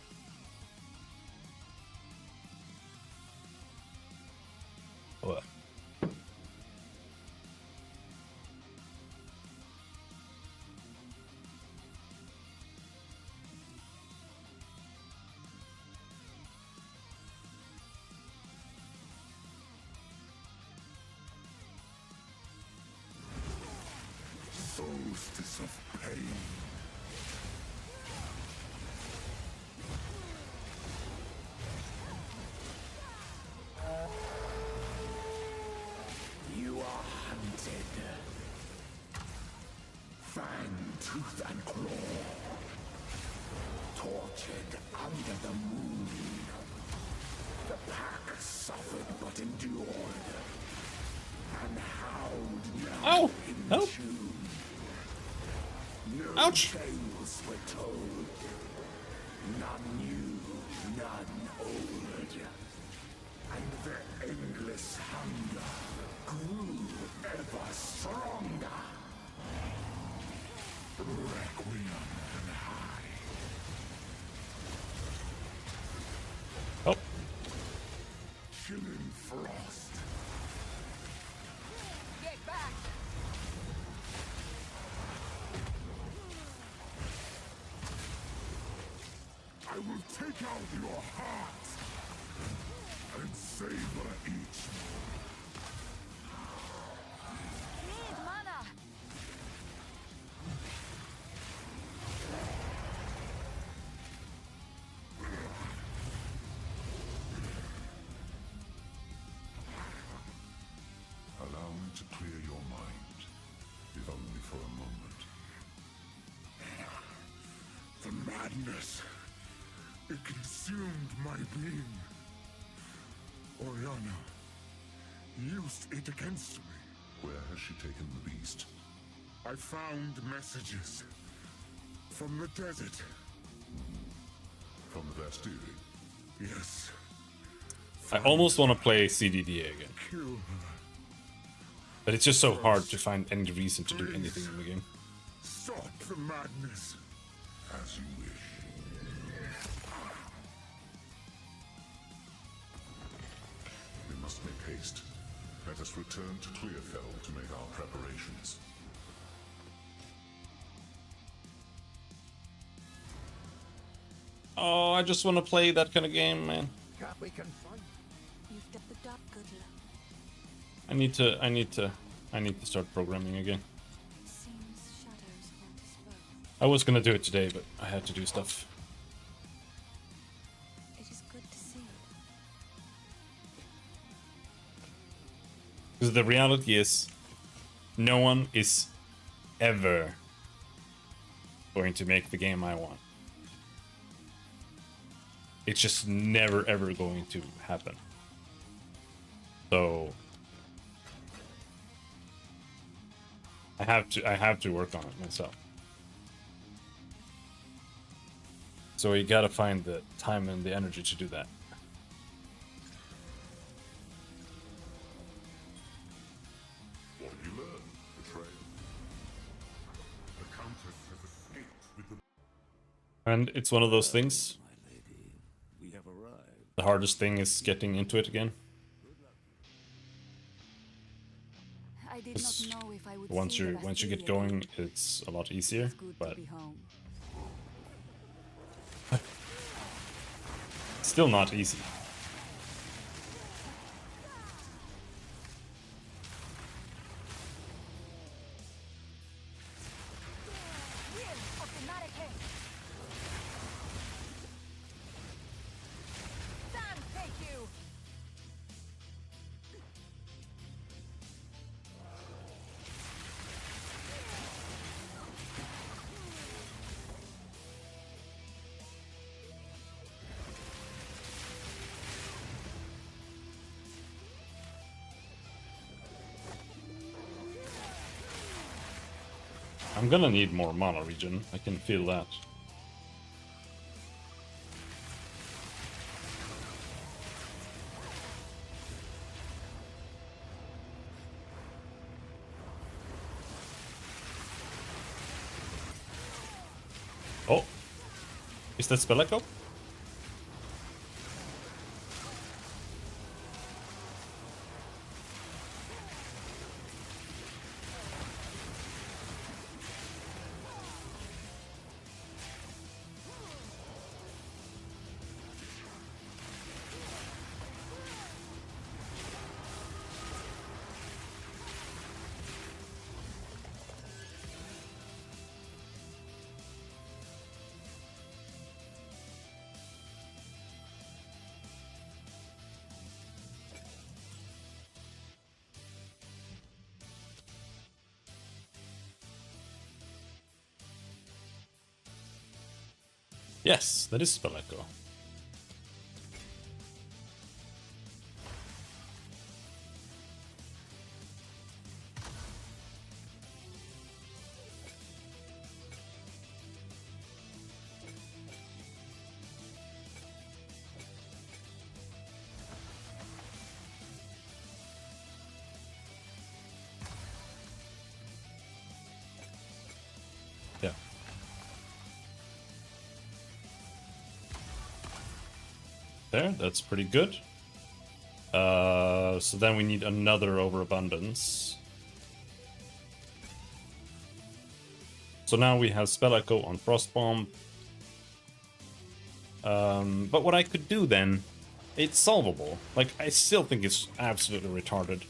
Ugh. Solstice of pain. You are hunted. Fang, tooth, and claw. Tortured under the moon. The pack suffered but endured. And howled now Ow! in Help! tune. No Ouch! tales were told. None new, none old. And their endless hunger grew ever stronger. Requiem and high. Oh, Chilling frost. Get back! I will take out your heart and savor each. Need mana! Allow me to clear your mind, if only for a moment. The madness, it consumed my being. Oriana used it against me. Where has she taken the beast? I found messages from the desert. From the Bastille? Yes. I almost want to play CDDA again, Kill her. but it's just so hard to find any reason to do anything in the game. Stop the madness. As you wish. We must make haste. Let us return to Clearfell to make our preparations. Oh, I just want to play that kind of game, man. We can find. You've done the dark good luck. I need to start programming again. Seems shadows haunt us both. I was gonna do it today, but I had to do stuff. It is good to see. Because the reality is, no one is ever going to make the game I want. It's just never ever going to happen. So I have to work on it myself. So you gotta find the time and the energy to do that. What have you learned? Betrayal. The Countess has escaped with the... And it's one of those things. My lady, we have arrived. The hardest thing is getting into it again. I did Because not know if I would once see the you get Bastille going, again. it's a lot easier. It's good But to be home. still not easy. Will of the Marrakech! Sam, take you! I'm gonna need more mana regen. I can feel that. Oh, is that spell echo? Yes, that is spell echo. Yeah. There, that's pretty good. So then we need another overabundance. So now we have Spell Echo on Frostbomb. But what I could do then, it's solvable. Like, I still think it's absolutely retarded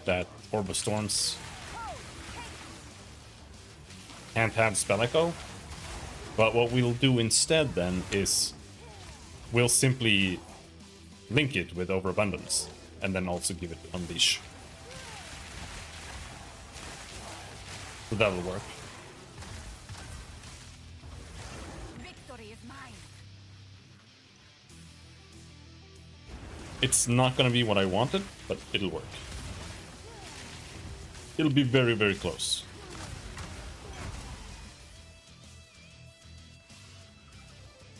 that Orb of Storms can't have Spell Echo. But what we'll do instead then is we'll simply link it with Overabundance and then also give it Unleash. So that'll work. Victory is mine. It's not gonna be what I wanted, but it'll work. It'll be very, very close.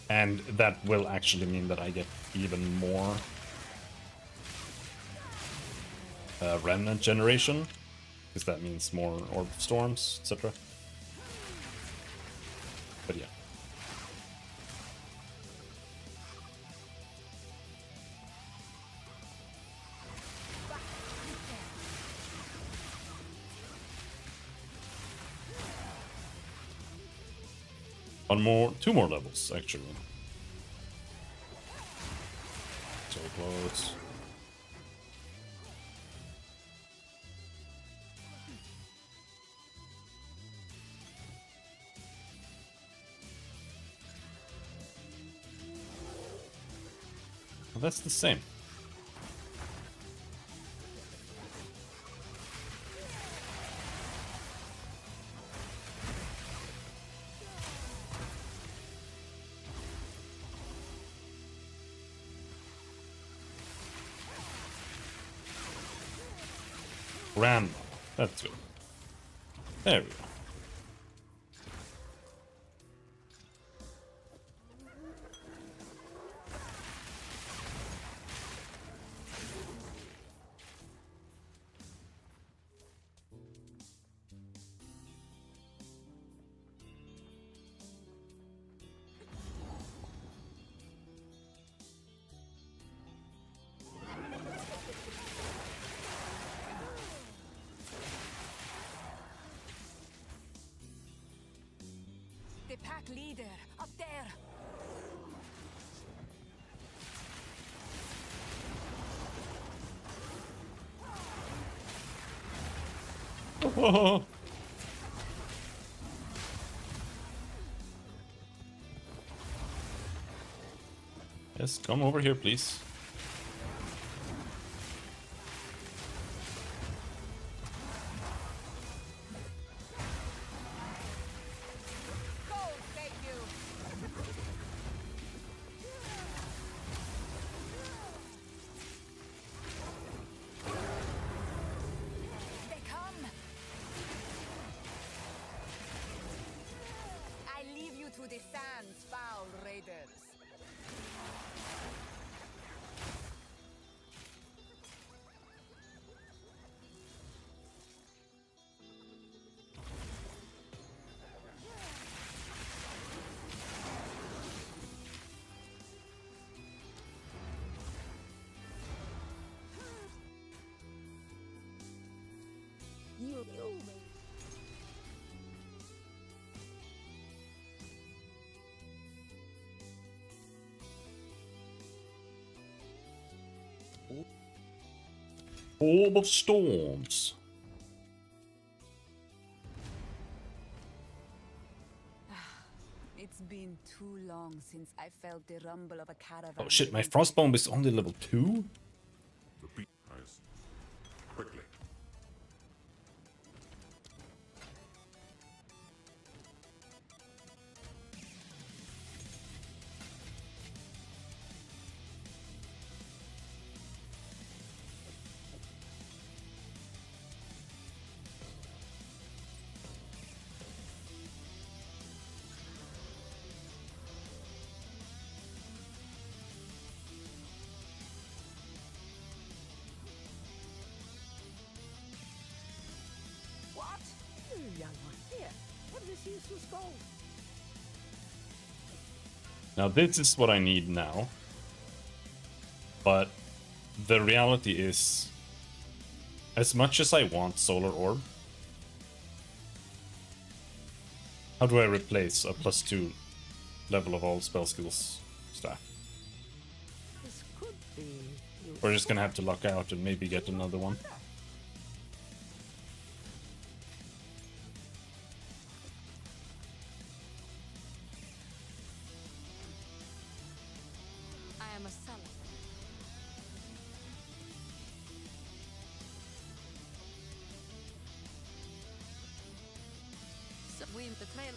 And that will actually mean that I get even more remnant generation, because that means more Orb of Storms, etc. But yeah. Two more levels, actually. So close. Well, that's the same. Grandma. That's good. There we go. The pack leader up there. Oh. Yes, come over here, please. Go, thank you. They come. I leave you to the sands, foul raiders. You Orb of Storms. It's been too long since I felt the rumble of a caravan. Oh shit, my moving Frostbomb is only level 2? The beat eyes. Quickly. what? You young one. Here. What is this useless gold? Now this is what I need now. But the reality is, as much as I want Solar Orb, how do I replace a +2 level of all spell skills staff? This could be. We're just gonna have to luck out and maybe get another one. I am a seller. So we in the trail.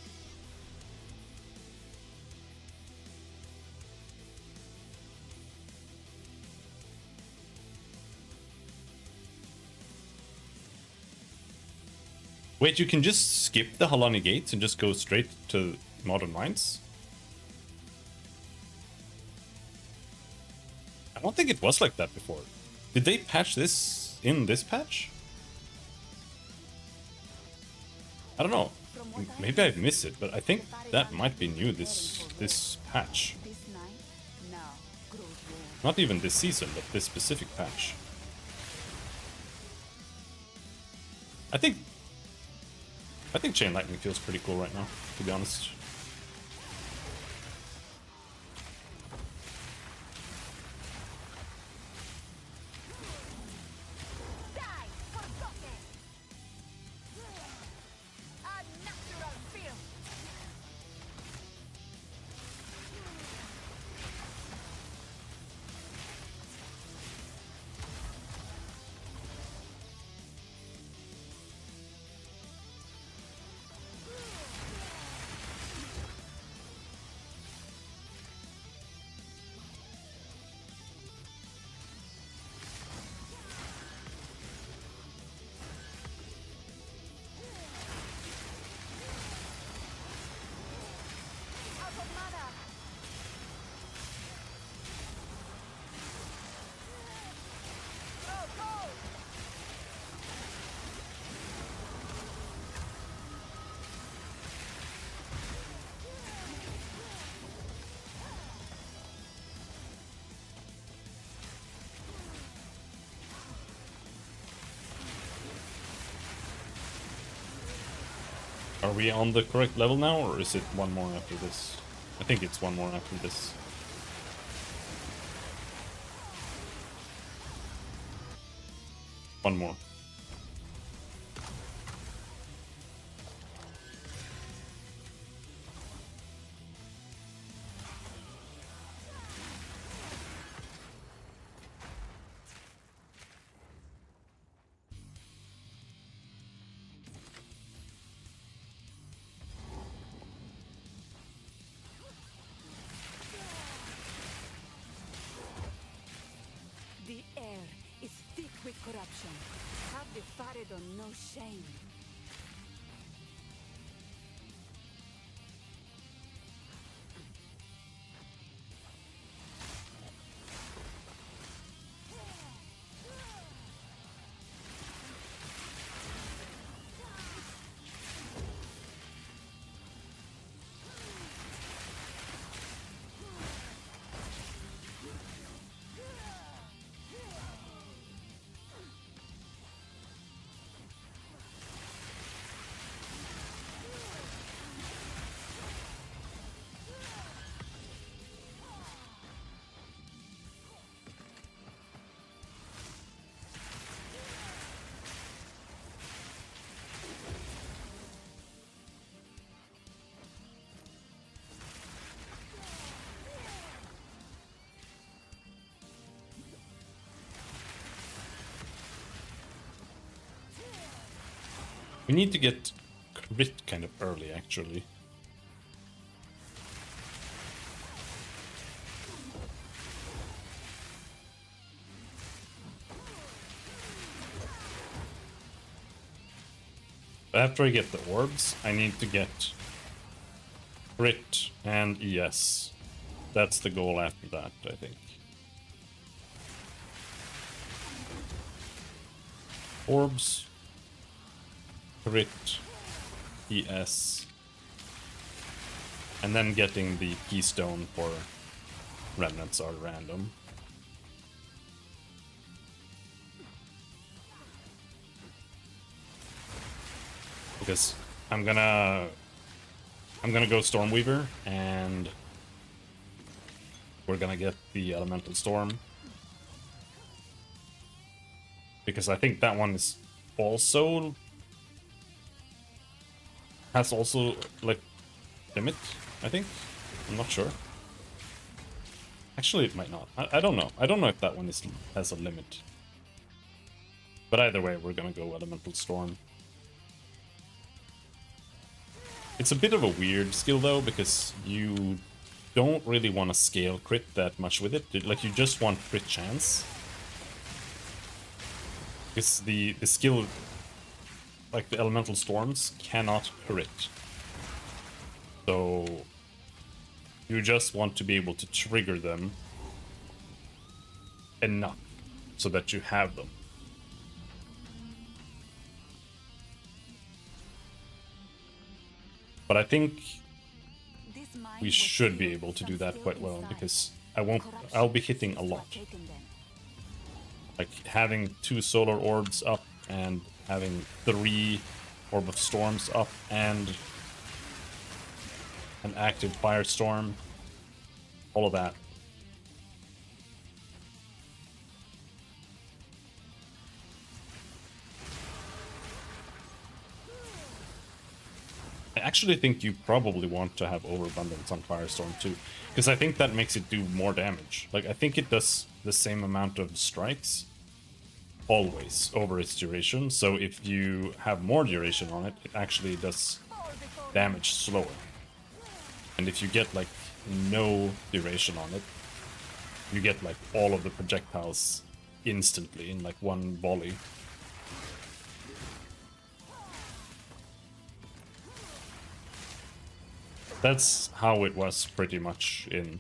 Wait, you can just skip the Halani Gates and just go straight to Modern Mines? I don't think it was like that before. Did they patch this in this patch? I don't know. Maybe I've missed it, but I think that might be new this patch. This night now grows warm. Not even this season, but this specific patch. I think Chain Lightning feels pretty cool right now, to be honest. Die, forgotten. A natural fear. Out of mana. Go, go. Are we on the correct level now, or is it one more after this? I think it's one more after this. One more. The air is thick with corruption. Have the Faradon no shame. We need to get crit kind of early, actually. After I get the orbs, I need to get crit and ES. That's the goal after that, I think. Orbs, crit, ES, and then getting the keystone for remnants are random. Because I'm gonna go Stormweaver, and we're gonna get the Elemental Storm. Because I think that one is also has also like limit, I think. I'm not sure. Actually, it might not. I don't know. I don't know if that one has a limit. But either way, we're gonna go Elemental Storm. It's a bit of a weird skill though, because you don't really want to scale crit that much with it. Like, you just want crit chance. Because the skill, like the Elemental Storms, cannot crit. So you just want to be able to trigger them enough so that you have them. But I think we should be able to do that quite well, because I'll be hitting a lot. Like, having 2 Solar Orbs up and having 3 Orb of Storms up and an active Firestorm, all of that. I actually think you probably want to have Overabundance on Firestorm too, because I think that makes it do more damage. Like, I think it does the same amount of strikes always over its duration, so if you have more duration on it, it actually does damage slower. And if you get like no duration on it, you get like all of the projectiles instantly in like one volley. That's how it was pretty much in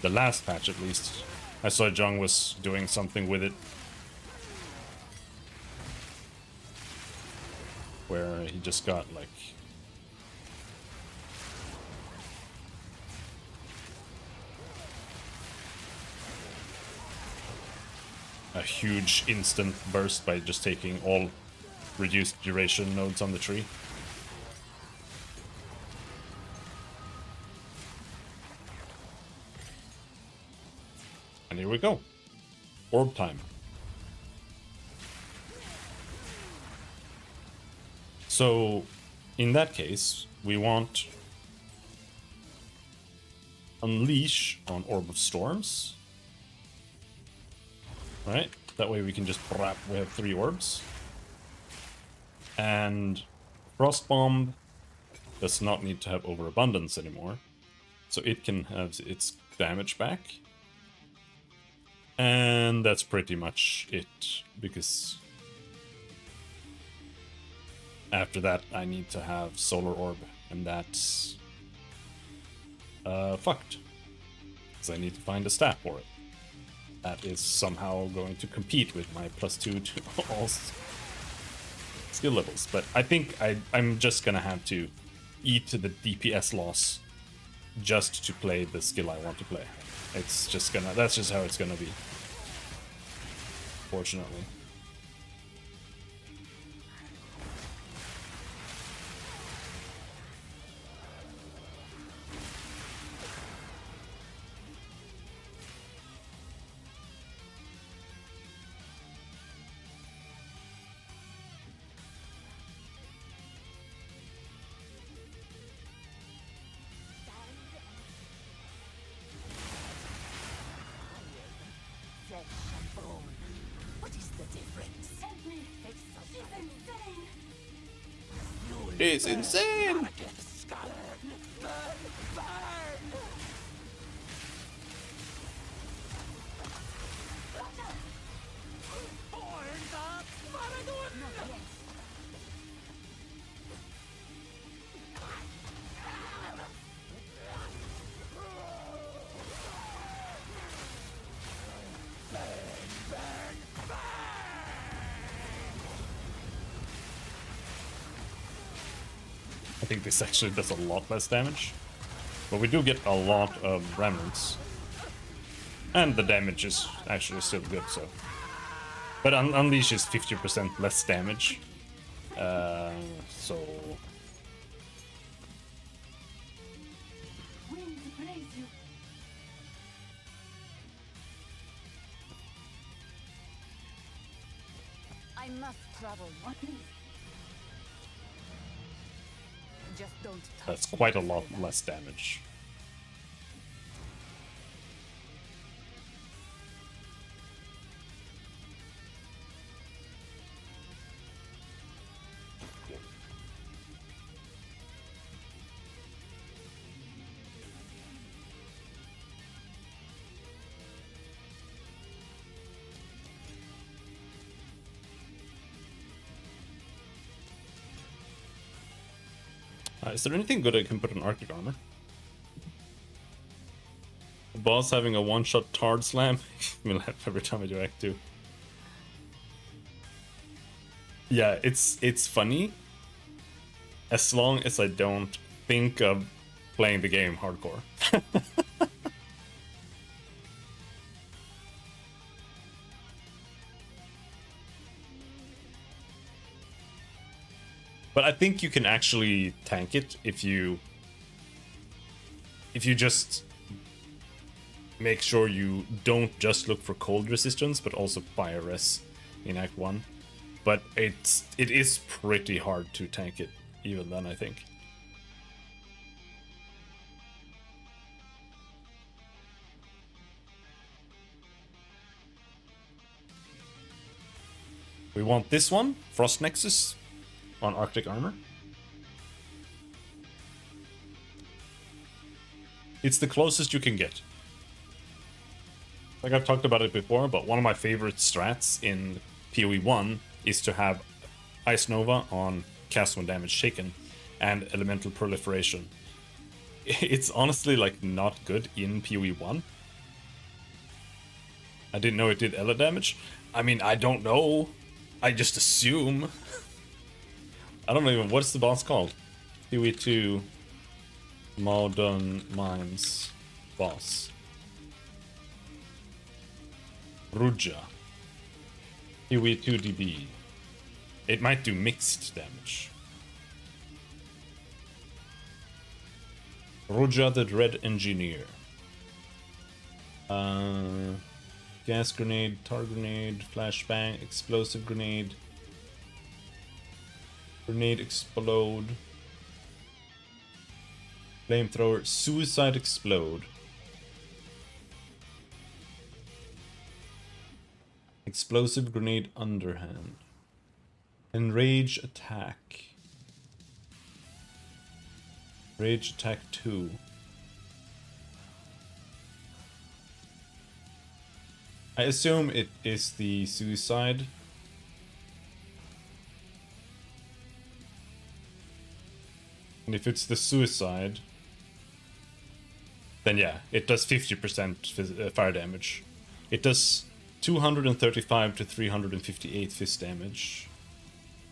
the last patch, at least. I saw Jung was doing something with it, where he just got like a huge instant burst by just taking all reduced duration nodes on the tree. And here we go. Orb time. So, in that case, we want Unleash on Orb of Storms. Right? That way we can just we have 3 orbs. And Frostbomb does not need to have Overabundance anymore. So it can have its damage back. And that's pretty much it, because after that I need to have Solar Orb, and that's fucked, because I need to find a stat for it that is somehow going to compete with my +2 to all skill levels. But I think I'm just gonna have to eat the DPS loss just to play the skill I want to play. It's just gonna, that's just how it's gonna be, fortunately. What is the difference? Every face is insane. It's insane! I think this actually does a lot less damage. But we do get a lot of remnants. And the damage is actually still good, so. But Unleash is 50% less damage. So... I must travel. Just don't touch That's quite a lot less damage. Is there anything good I can put in Arctic armor? The boss having a one-shot tard slam? We'll have every time I do Act 2. Yeah, it's funny. As long as I don't think of playing the game hardcore. But I think you can actually tank it if you just make sure you don't just look for cold resistance, but also fire res in Act 1. But it is pretty hard to tank it even then, I think. We want this one, Frost Nexus, on Arctic armor. It's the closest you can get. Like I've talked about it before, but one of my favorite strats in PoE 1 is to have Ice Nova on cast when damage taken and Elemental Proliferation. It's honestly like not good in PoE 1. I didn't know it did Ela damage. I mean, I don't know. I just assume. I don't even, what's the boss called? PoE 2 Modern Mines boss. Ruja. PoE 2 DB. It might do mixed damage. Ruja the Dread Engineer. Gas grenade, tar grenade, flashbang, explosive grenade. Grenade explode. Flamethrower, suicide explode. Explosive grenade underhand. Enrage attack. Rage attack 2. I assume it is the suicide. And if it's the suicide, then yeah, it does 50% fire damage. It does 235 to 358 fist damage,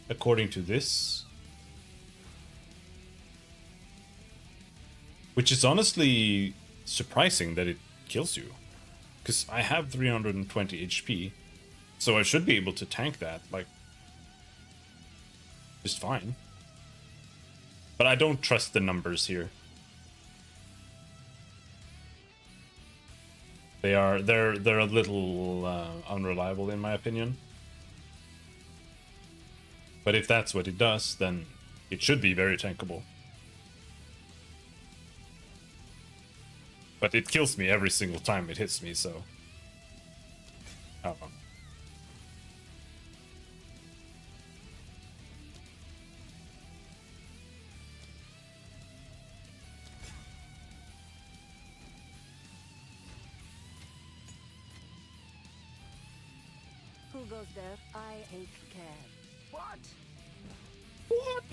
according to this. Which is honestly surprising that it kills you. Because I have 320 HP, so I should be able to tank that, like, just fine. But I don't trust the numbers here. They're a little unreliable in my opinion. But if that's what it does, then it should be very tankable. But it kills me every single time it hits me, so I don't know. goes there, I take care. What? What?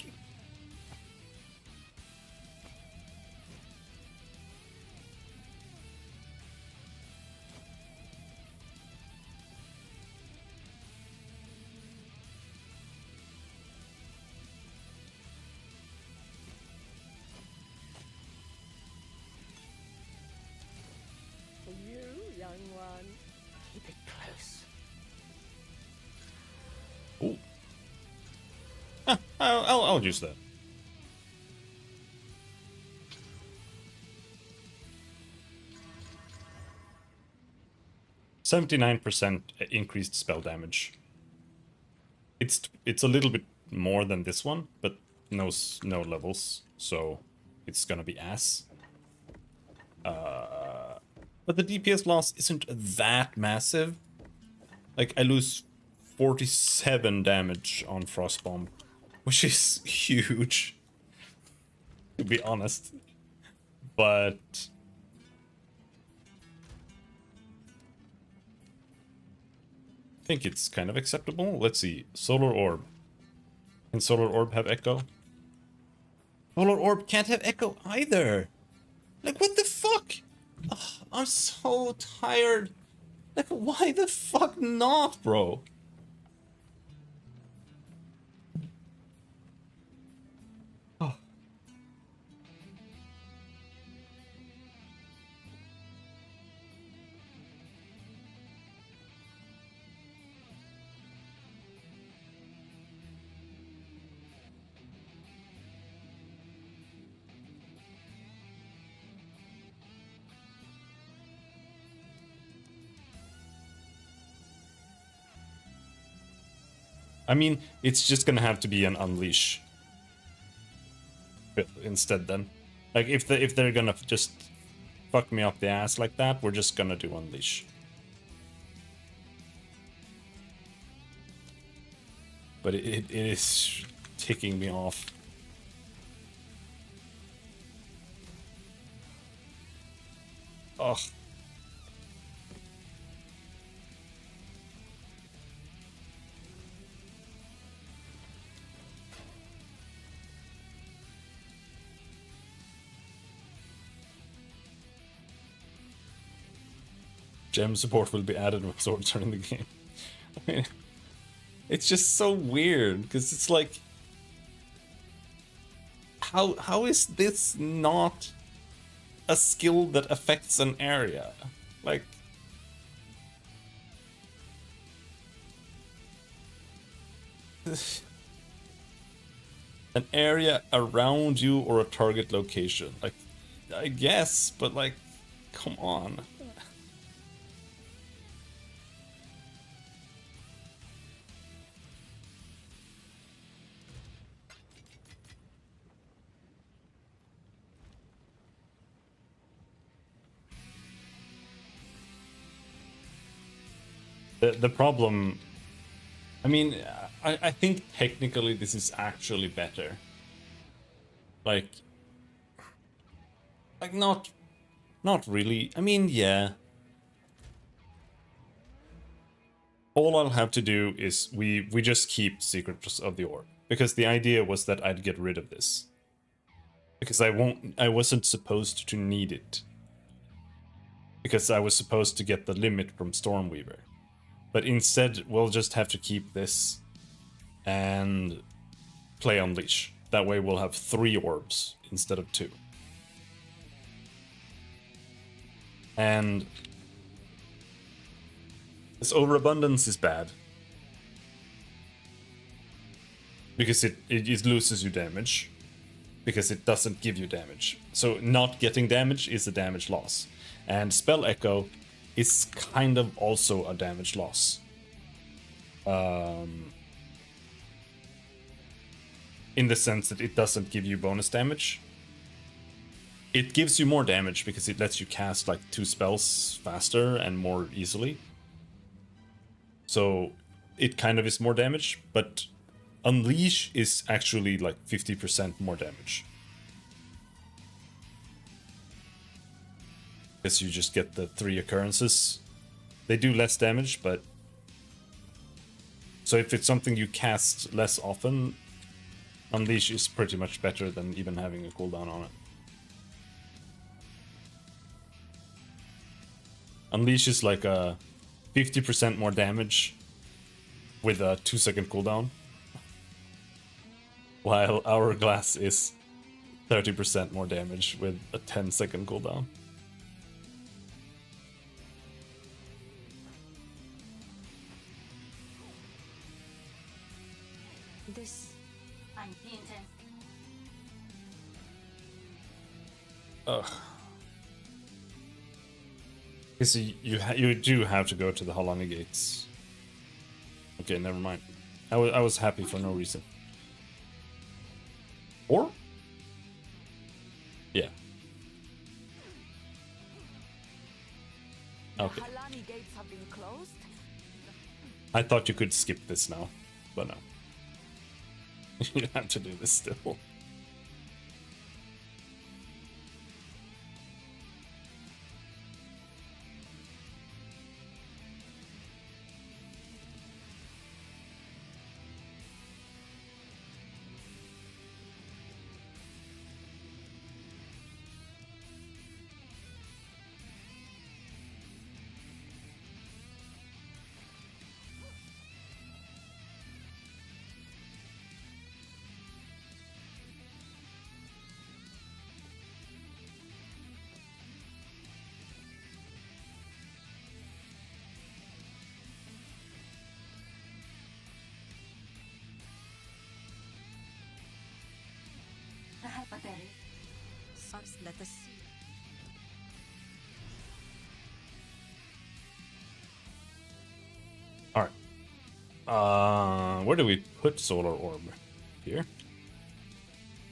For you, young one. Keep it close. Ooh. I'll use that. %79% increased spell damage. It's a little bit more than this one, but no levels, so it's gonna be ass. But the DPS loss isn't that massive. Like, I lose 47 damage on Frostbomb, which is huge, to be honest. But I think it's kind of acceptable. Let's see. Solar Orb. Can Solar Orb have Echo? Solar Orb can't have Echo either! Like, what the fuck? Ugh, I'm so tired. Like, why the fuck not, bro? Oh. I mean, it's just gonna have to be an Unleash instead then. Like, if they're gonna just fuck me up the ass like that, we're just gonna do Unleash. But it is ticking me off. Ugh. Gem support will be added when swords are in the game. I mean, it's just so weird, because it's like, how is this not a skill that affects an area? Like, an area around you or a target location. Like, I guess, but like, come on. The problem, I mean, I think technically this is actually better. Like not really. I mean, yeah. All I'll have to do is we just keep Secrets of the Orb, because the idea was that I'd get rid of this. Because I wasn't supposed to need it. Because I was supposed to get the limit from Stormweaver. But instead, we'll just have to keep this and play Unleash. That way we'll have 3 orbs instead of 2. And this overabundance is bad. Because it loses you damage. Because it doesn't give you damage. So not getting damage is a damage loss. And Spell Echo is kind of also a damage loss. In the sense that it doesn't give you bonus damage. It gives you more damage because it lets you cast like 2 spells faster and more easily. So it kind of is more damage, but Unleash is actually like 50% more damage. Because you just get the 3 occurrences. They do less damage, but So if it's something you cast less often, Unleash is pretty much better than even having a cooldown on it. Unleash is like a 50% more damage with a 2-second cooldown, while Hourglass is 30% more damage with a 10-second cooldown. This. I'm the intent. Ugh. Because you do have to go to the Halani gates. Okay, never mind. I was happy for no reason. Or? Yeah. Okay. The Halani gates have been closed. I thought you could skip this now, but no. You have to do this still. I have a berry. First, let us see. Alright. Where do we put Solar Orb? Here?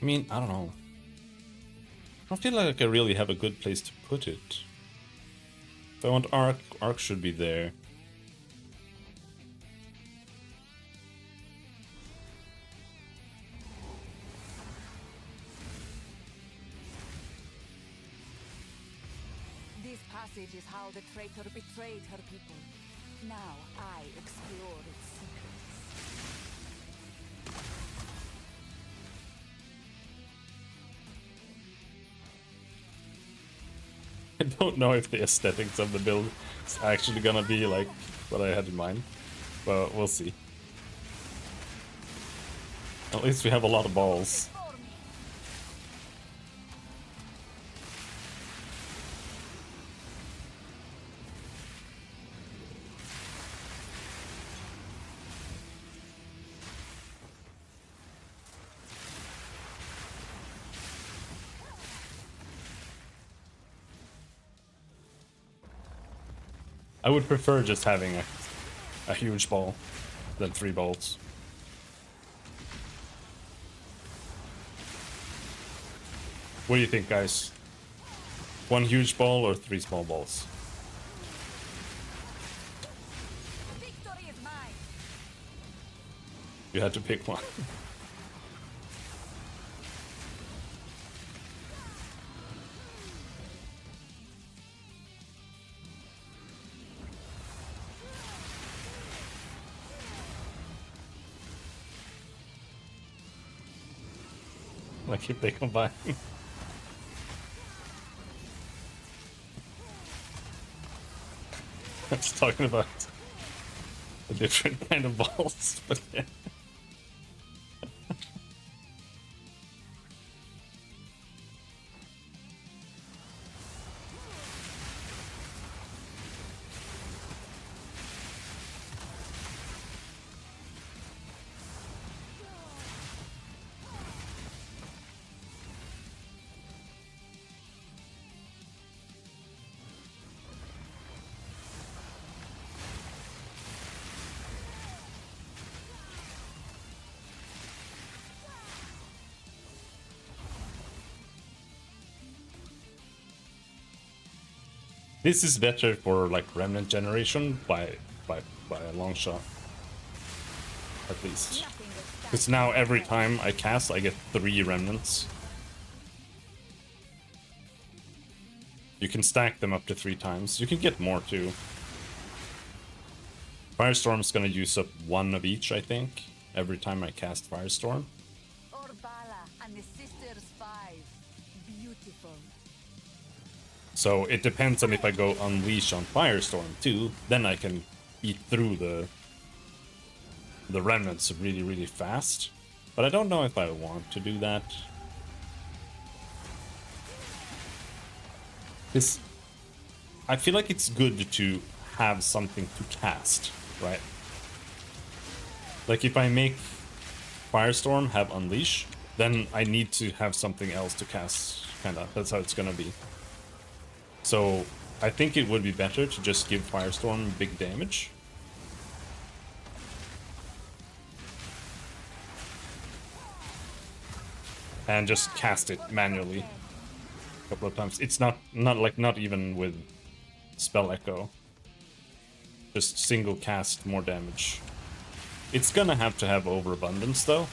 I mean, I don't know. I don't feel like I really have a good place to put it. If I want Arc, Arc should be there. This passage is how the traitor betrayed her people. Now I explore its secrets. I don't know if the aesthetics of the build is actually gonna be like what I had in mind, but we'll see. At least we have a lot of balls. For me. I would prefer just having a huge ball than 3 balls. What do you think, guys? 1 huge ball or 3 small balls? Victory is mine. You had to pick one. Like if they combine. I was talking about a different kind of balls, but yeah. This is better for like remnant generation by a long shot. At least. Because now every time I cast I get 3 remnants. You can stack them up to 3 times. You can get more too. Firestorm's gonna use up one of each, I think, every time I cast Firestorm. Orbala and the Sisters 5. Beautiful. So it depends on if I go Unleash on Firestorm too, then I can eat through the remnants really, really fast. But I don't know if I want to do that. I feel like it's good to have something to cast, right? Like if I make Firestorm have Unleash, then I need to have something else to cast, kinda. That's how it's gonna be. So I think it would be better to just give Firestorm big damage. And just cast it manually a couple of times. It's not even with Spell Echo. Just single cast more damage. It's gonna have to have overabundance though.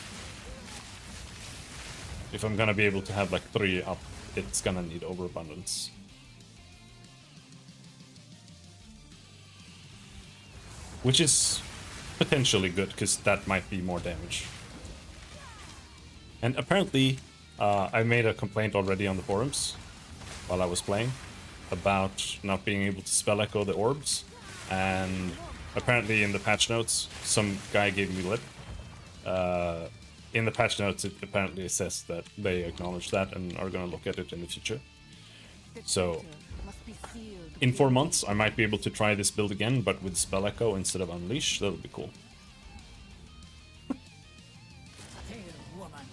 If I'm gonna be able to have like 3 up, it's gonna need overabundance. Which is potentially good, because that might be more damage. And apparently, I made a complaint already on the forums while I was playing about not being able to spell echo the orbs. And apparently in the patch notes, some guy gave me lip. In the patch notes, it apparently says that they acknowledge that and are going to look at it in the future. So, in 4 months, I might be able to try this build again, but with Spell Echo instead of Unleash. That'll be cool. Fair woman,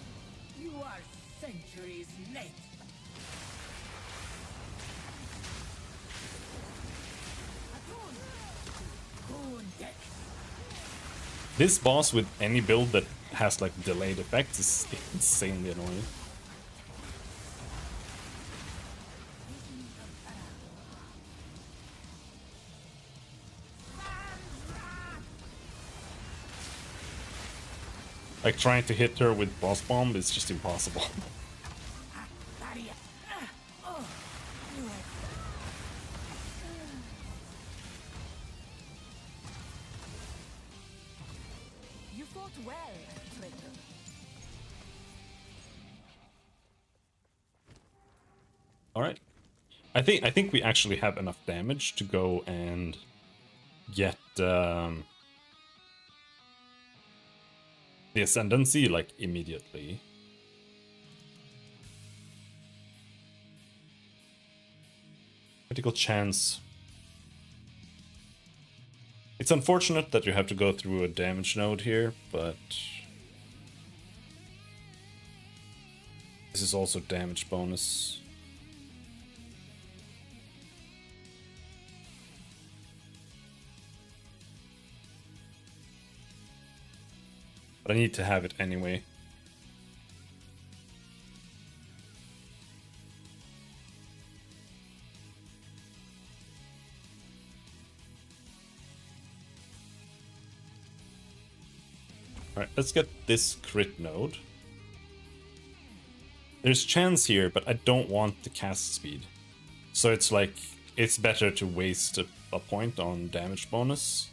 you are centuries late. This boss with any build that has like delayed effects is insanely annoying. Like trying to hit her with boss bomb is just impossible. You fought well, traitor. All right, I think we actually have enough damage to go and get the Ascendancy like immediately. Critical chance. It's unfortunate that you have to go through a damage node here, but this is also damage bonus. But I need to have it anyway. Alright, let's get this crit node. There's chance here, but I don't want the cast speed. So it's like, it's better to waste a point on damage bonus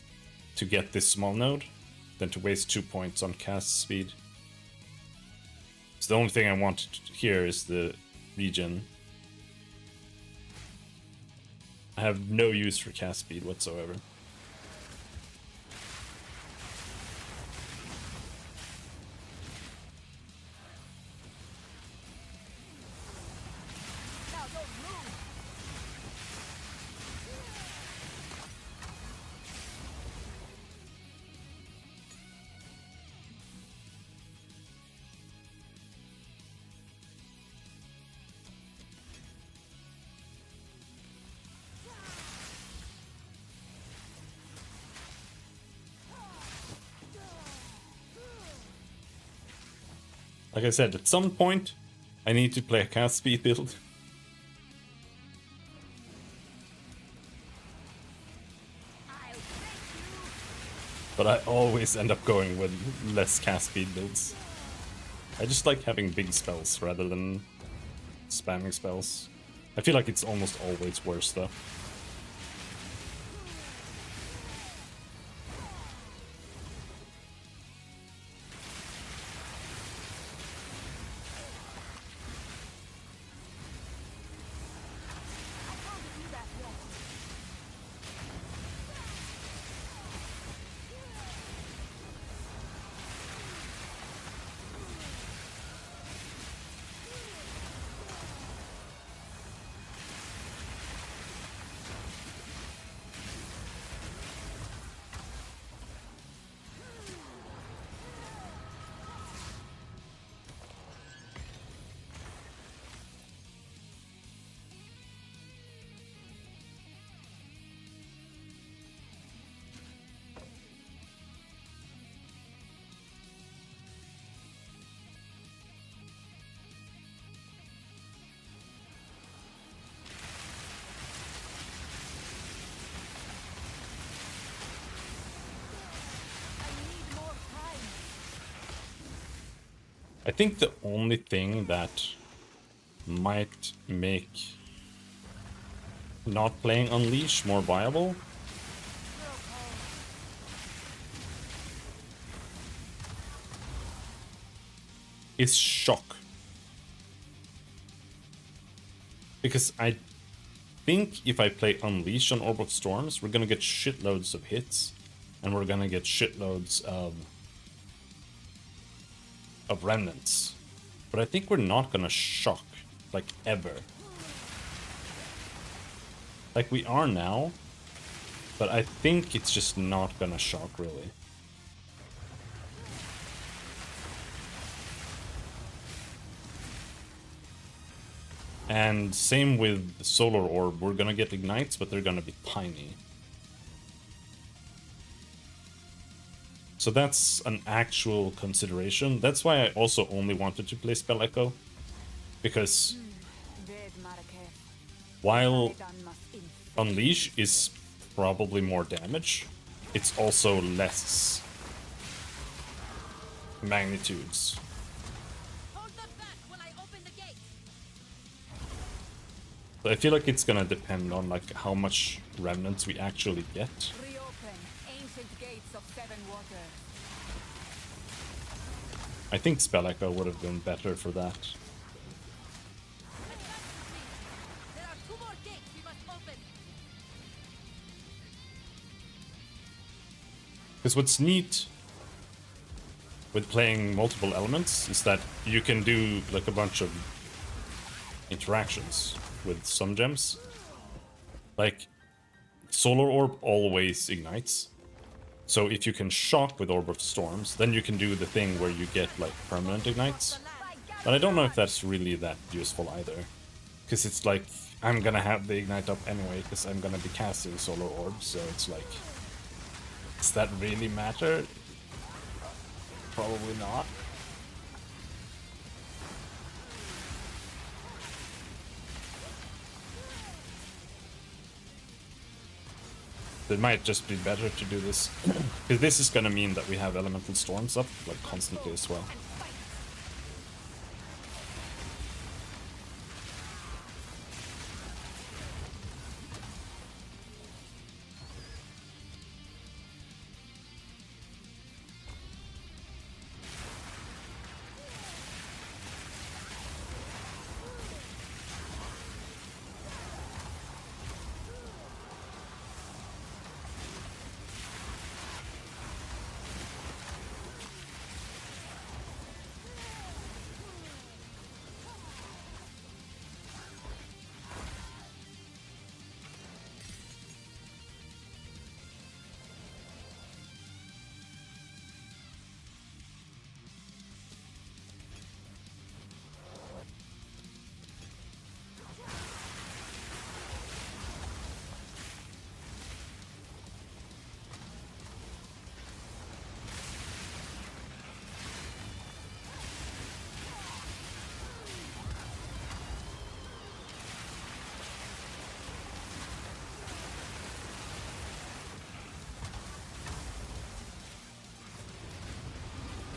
to get this small node than to waste 2 points on cast speed. So the only thing I want here is the regen. I have no use for cast speed whatsoever. Like I said, at some point, I need to play a cast speed build. But I always end up going with less cast speed builds. I just like having big spells rather than spamming spells. I feel like it's almost always worse though. I think the only thing that might make not playing Unleash more viable is Shock. Because I think if I play Unleash on Orb of Storms, we're gonna get shitloads of hits, and we're gonna get shitloads of remnants. But I think we're not gonna shock, like, ever. Like we are now, but I think it's just not gonna shock, really. And same with the Solar Orb, we're gonna get ignites, but they're gonna be tiny. So that's an actual consideration. That's why I also only wanted to play Spell Echo. Because while Unleash is probably more damage, it's also less magnitudes. So I feel like it's gonna depend on like how much remnants we actually get. Reopen ancient gates of seven waters. I think Spell Echo would have been better for that. There are two more gates we must open. Because what's neat with playing multiple elements is that you can do like a bunch of interactions with some gems. Like Solar Orb always ignites. So if you can shock with Orb of Storms, then you can do the thing where you get like permanent ignites. But I don't know if that's really that useful either. Because it's like, I'm gonna have the ignite up anyway, because I'm gonna be casting Solar Orb, so it's like, does that really matter? Probably not. It might just be better to do this, because this is gonna mean that we have Elemental Storms up, like, constantly as well.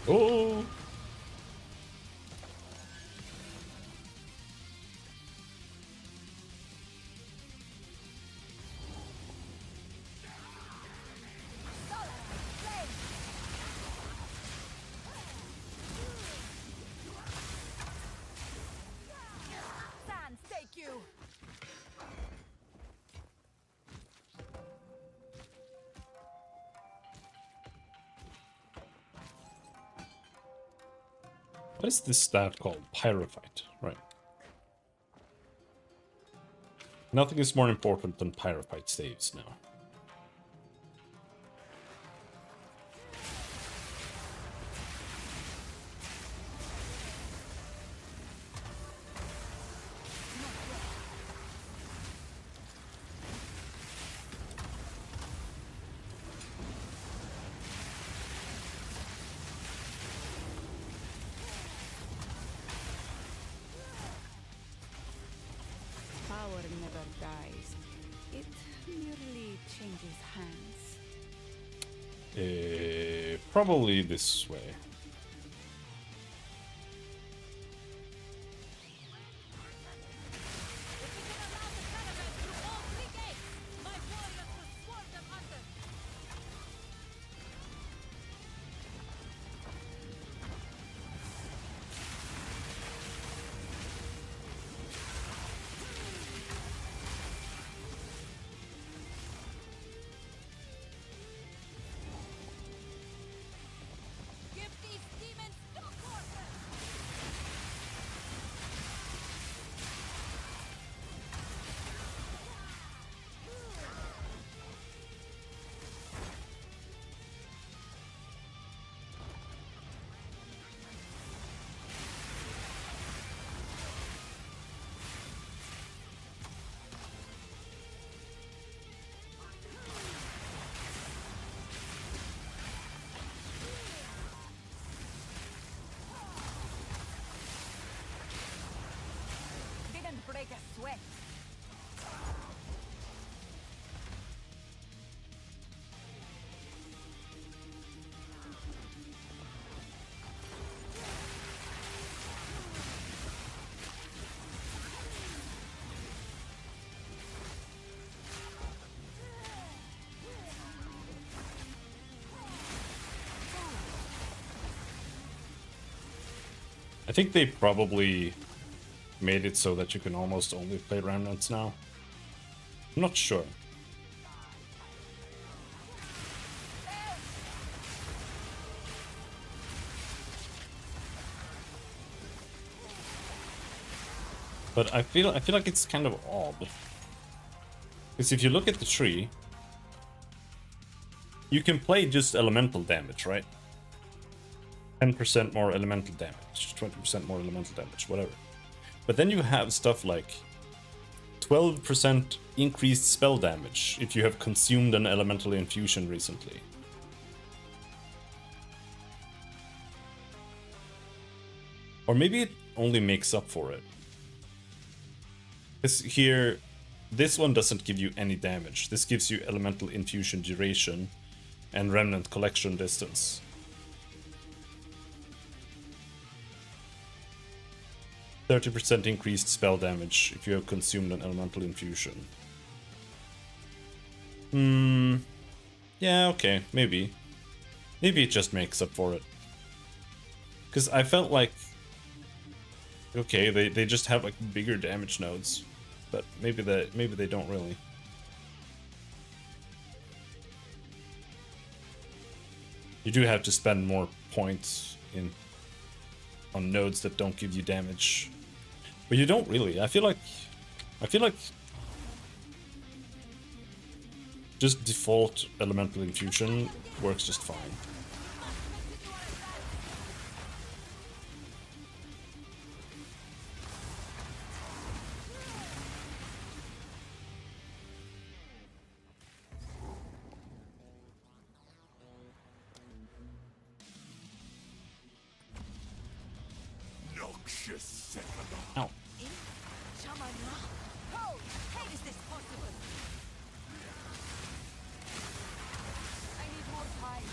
Oh! Sands, take you. What is this stat called? Pyrophyte, right. Nothing is more important than Pyrophyte saves now. Power never dies. It merely changes hands. Probably this way. I think they probably made it so that you can almost only play remnants now. I'm not sure. But I feel like it's kind of odd. Because if you look at the tree, you can play just elemental damage, right? 10% more elemental damage, 20% more elemental damage, whatever. But then you have stuff like 12% increased spell damage if you have consumed an elemental infusion recently. Or maybe it only makes up for it. Because here, this one doesn't give you any damage. This gives you elemental infusion duration and remnant collection distance. %30 increased spell damage if you have consumed an elemental infusion. Yeah, okay, maybe. Maybe it just makes up for it. Because I felt like... Okay, they just have like bigger damage nodes. But maybe they don't really. You do have to spend more points on nodes that don't give you damage. But you don't really. I feel like just default elemental infusion works just fine. Ow. How is this possible? I need more time.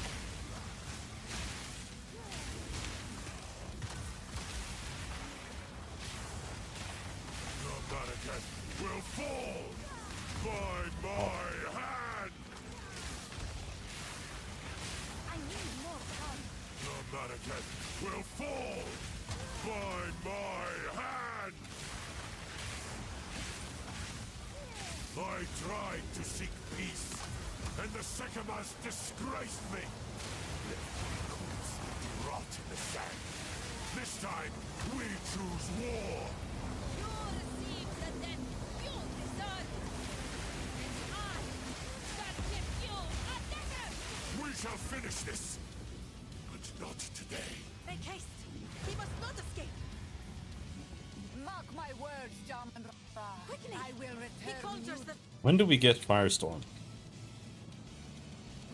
The Vatican will fall by my hand! I need more time. The Vatican will fall by my hand! I tried to seek peace, and the Sekimas disgraced me. Let my corpse rot in the sand. This time, we choose war. You receive the death you deserve. And I shall give you a dagger. We shall finish this, but not today. Make haste. He must not escape. Mark my words, Jarman. Quickly. I will return. He conjures the When do we get Firestorm?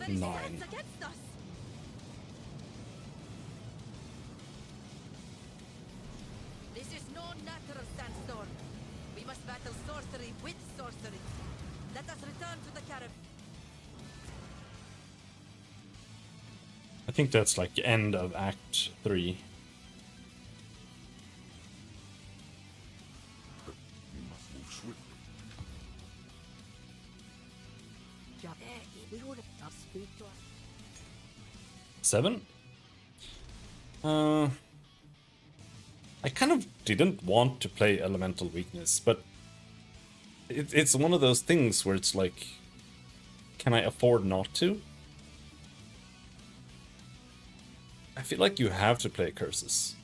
very 9. stands against us. This is no natural sandstorm. We must battle sorcery with sorcery. Let us return to the caravan. I think that's like end of Act 3. We must move swiftly. 7? I kind of didn't want to play Elemental Weakness, but it's one of those things where it's like, can I afford not to? I feel like you have to play Curses.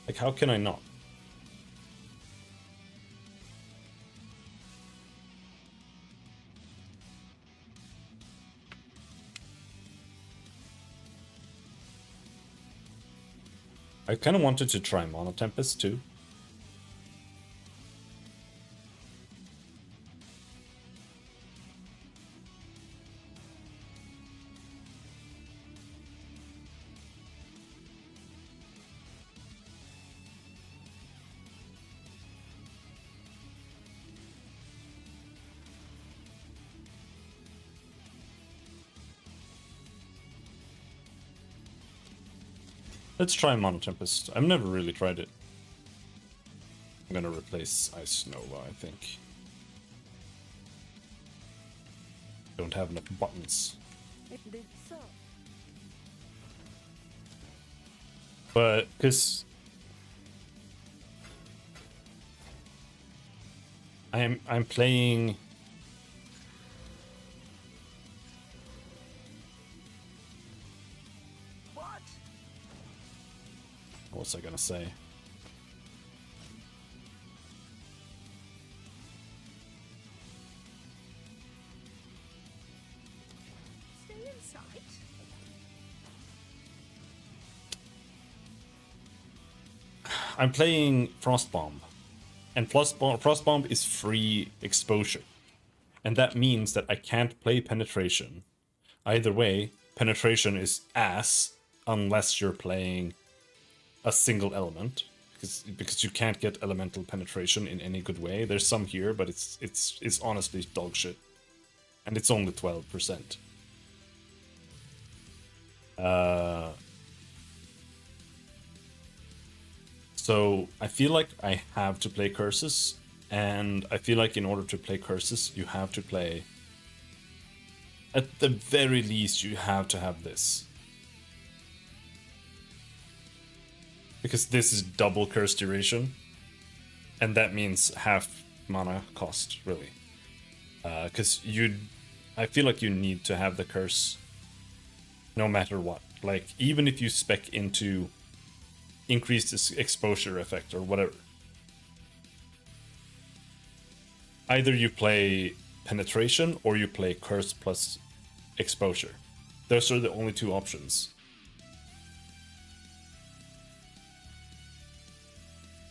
Like, how can I not? I kind of wanted to try Mono Tempest too. Let's try Mono Tempest. I've never really tried it. I'm gonna replace Ice Nova, I think. Don't have enough buttons. It did so. But because I'm playing. What? What was I gonna say? Stay in sight. I'm playing Frostbomb, and Frostbomb is free exposure, and that means that I can't play penetration. Either way, penetration is ass unless you're playing a single element, because you can't get elemental penetration in any good way. There's some here, but it's honestly dog shit, and it's only 12%. So I feel like I have to play curses, and I feel like in order to play curses, you have to play. At the very least, you have to have this. Because this is double curse duration, and that means half mana cost, really. Because I feel like you need to have the curse no matter what. Like, even if you spec into increased exposure effect or whatever. Either you play penetration or you play curse plus exposure. Those are the only two options.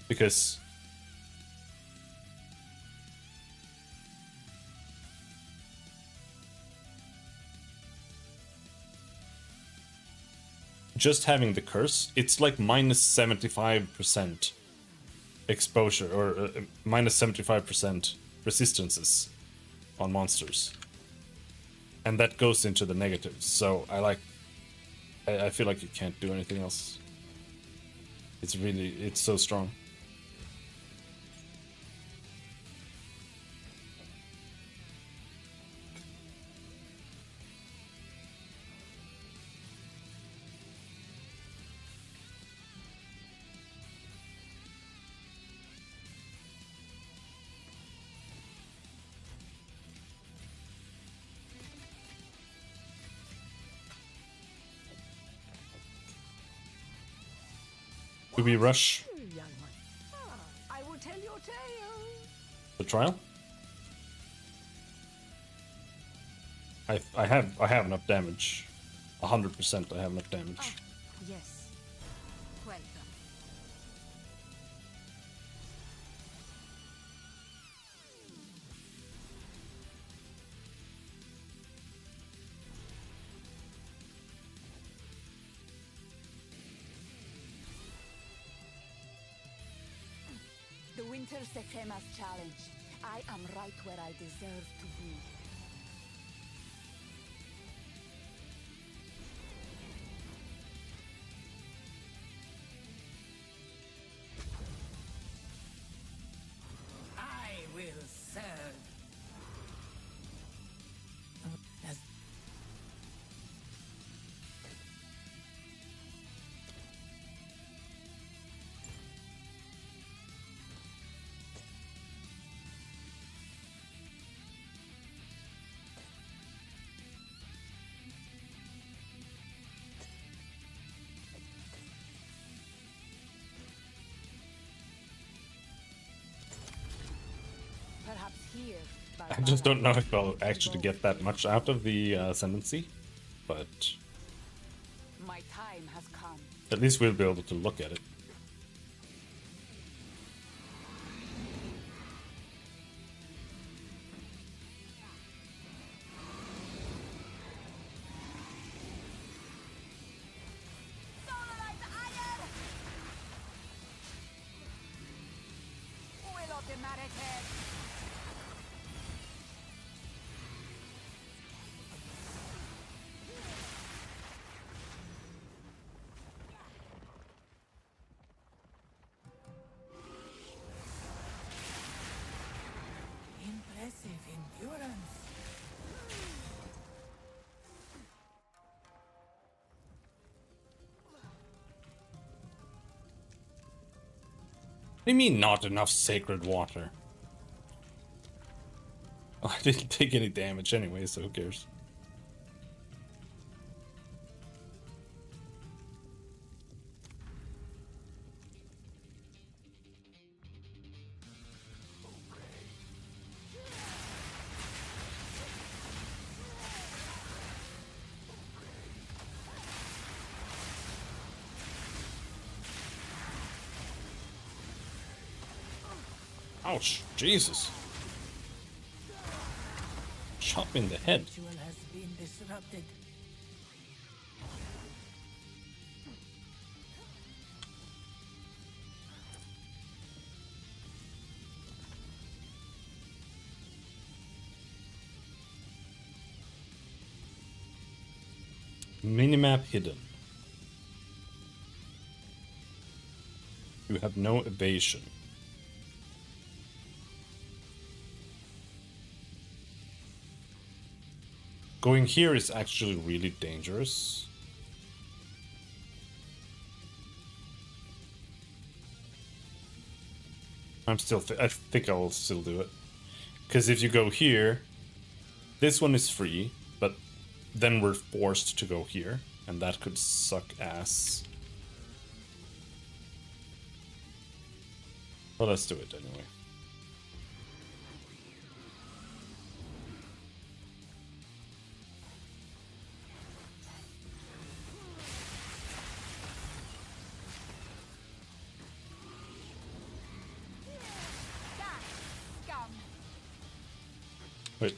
Because just having the curse, it's like minus 75% exposure, or minus 75% resistances on monsters. And that goes into the negatives, so I feel like you can't do anything else. It's so strong. Do we rush Young one. I will tell your tale. the trial? I have enough damage. 100% I have enough damage. Yes. Welcome. The Winter Sekhema's challenge. I am right where I deserve to be. I will serve. As Perhaps here. I just don't know if I'll actually get that much out of the ascendancy, but My time has come. at least we'll be able to look at it. impressive endurance. do you mean not enough sacred water? Oh, I didn't take any damage anyway, so who cares? Ouch, Jesus. Shot me in the head. Ritual has been disrupted. Minimap hidden. You have no evasion. Going here is actually really dangerous. I think I'll still do it. Because if you go here, this one is free, but then we're forced to go here, and that could suck ass. Well, let's do it anyway. Wait.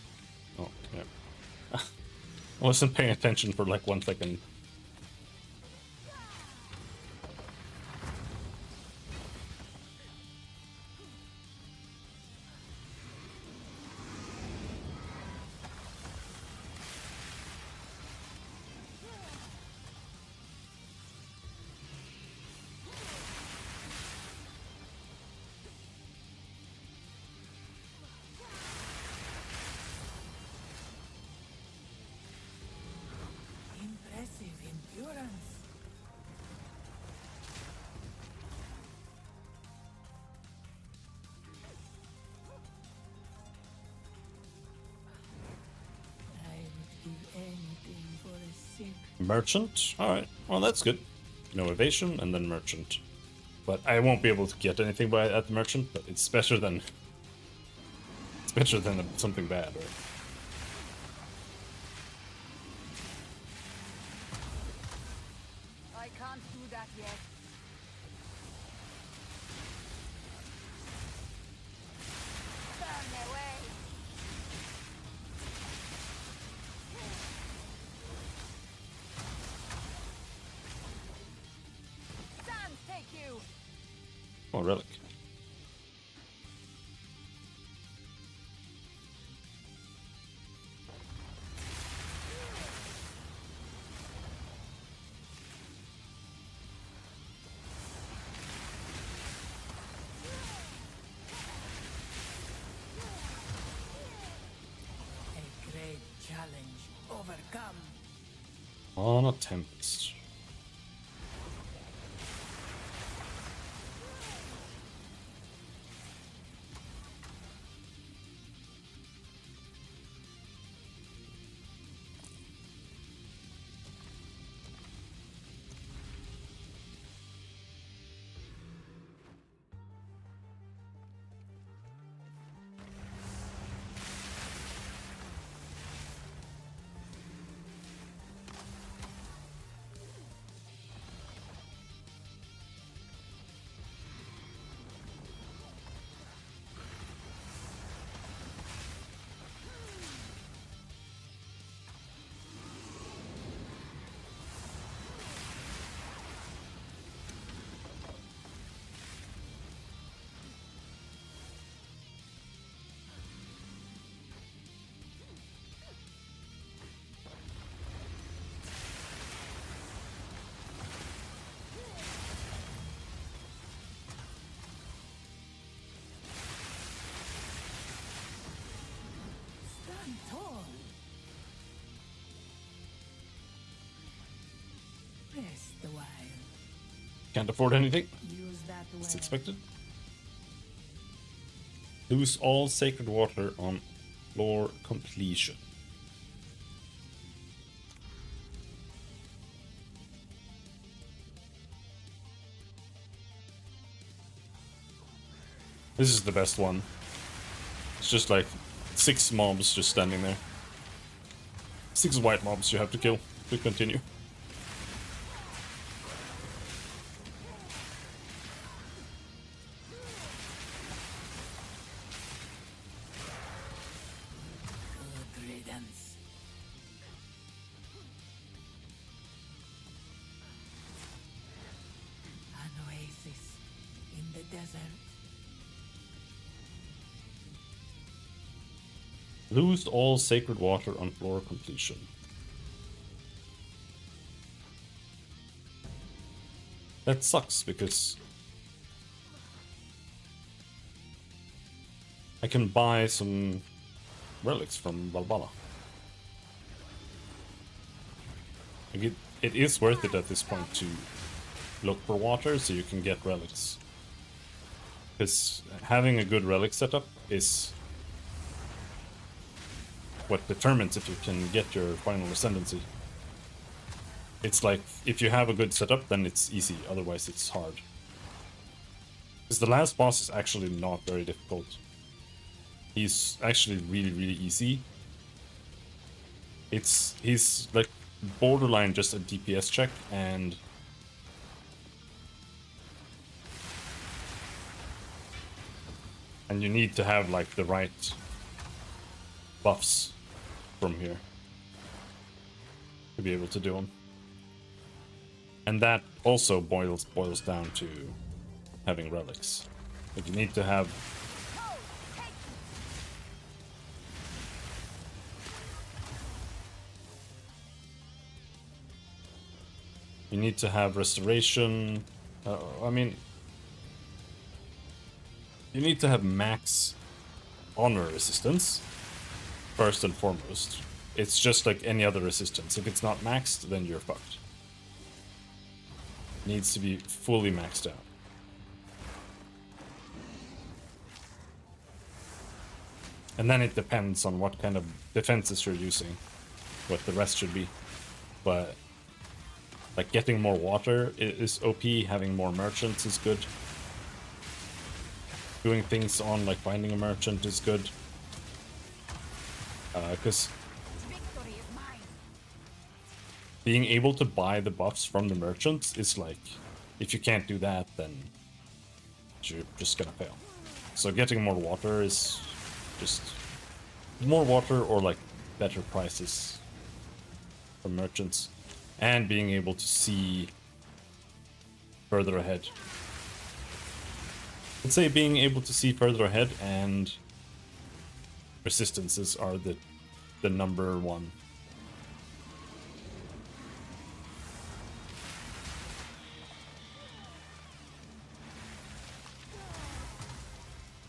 Oh, yeah. I wasn't paying attention for like 1 second. Impressive endurance. I would give anything for a sip. Merchant? Alright, well that's good. No evasion, and then merchant. But I won't be able to get anything at the merchant, but it's better than... It's better than something bad, right? I can't do that yet. Burn away. Sun take you. Oh, relic. A great challenge overcome. On a Tempest. Stand tall. Rest a while. Can't afford anything. Use that It's well. expected. Lose all sacred water on floor completion. This is the best one. It's just like 6 mobs just standing there. 6 white mobs you have to kill to continue. Good riddance. An oasis in the desert. Lose all sacred water on floor completion. That sucks because I can buy some relics from Valhalla. Like it is worth it at this point to look for water so you can get relics. Because having a good relic setup is what determines if you can get your final ascendancy. It's like, if you have a good setup, then it's easy, otherwise it's hard. Because the last boss is actually not very difficult. He's actually really, really easy. He's like borderline just a DPS check, and you need to have like the right buffs from here to be able to do them. And that also boils down to having relics. But you need to have restoration. I mean, you need to have max honor resistance first and foremost. It's just like any other resistance. If it's not maxed, then you're fucked. It needs to be fully maxed out. And then it depends on what kind of defenses you're using, what the rest should be. But like getting more water is OP, having more merchants is good. Doing things on like finding a merchant is good. Because being able to buy the buffs from the merchants is like, if you can't do that, then you're just gonna fail. So getting more water is just more water or like better prices from merchants, and being able to see further ahead. I'd say being able to see further ahead and resistances are the number one.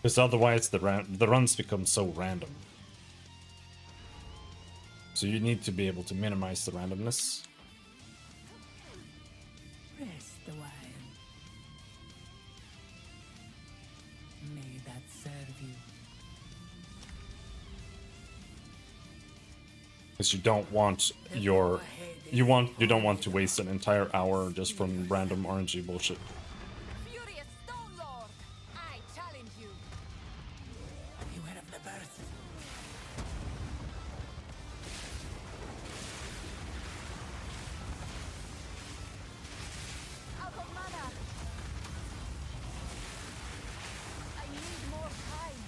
Because otherwise the runs become so random. So you need to be able to minimize the randomness. Rest a while. May that serve you. Because you don't want your you don't want to waste an entire hour just from random RNG bullshit. Furious Stone Lord, I challenge you. Beware of the burst. Out of mana. I need more time.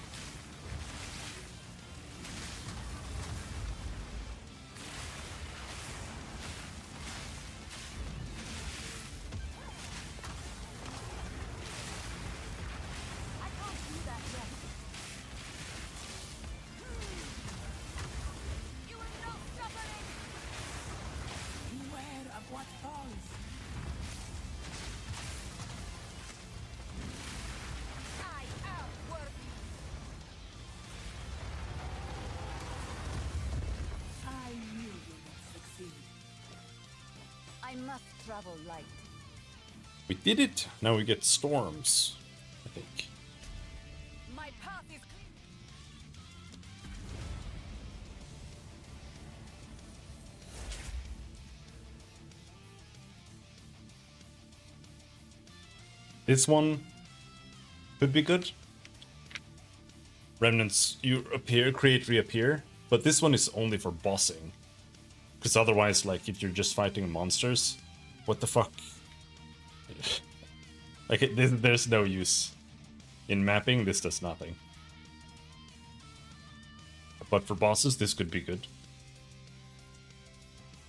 I can't do that yet. You will not suffering. Beware of what falls. I am worthy. I knew you would succeed. I must travel light. We did it! Now we get storms, I think. My path is clear. This one could be good. Remnants, you appear, create, reappear. But this one is only for bossing. Because otherwise, like, if you're just fighting monsters, what the fuck? Like, there's no use. In mapping, this does nothing. But for bosses, this could be good.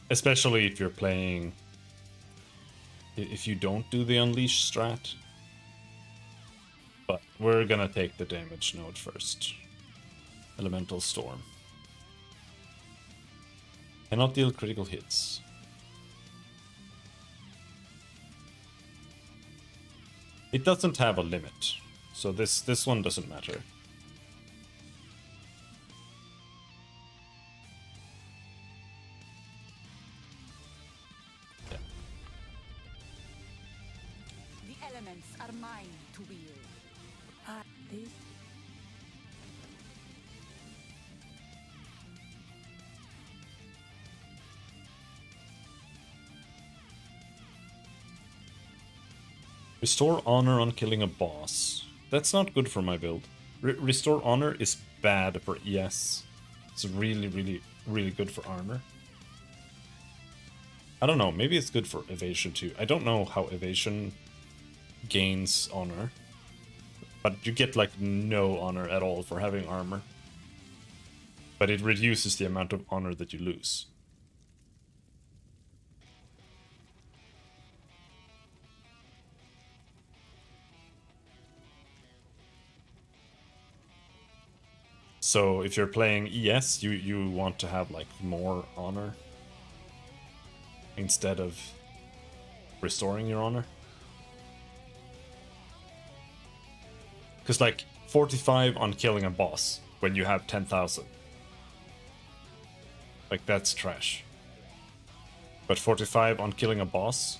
Especially if you're playing... If you don't do the Unleash strat. But we're gonna take the damage node first. Elemental Storm. Cannot deal critical hits. It doesn't have a limit, so this one doesn't matter. Yeah. The elements are mine to wield. This Restore honor on killing a boss. That's not good for my build. Restore honor is bad for ES. It's really, really, really good for armor. I don't know, maybe it's good for evasion too. I don't know how evasion gains honor. But you get like no honor at all for having armor. But it reduces the amount of honor that you lose. So if you're playing ES, you want to have like more honor instead of restoring your honor. Because like 45 on killing a boss when you have 10,000. Like that's trash. But 45 on killing a boss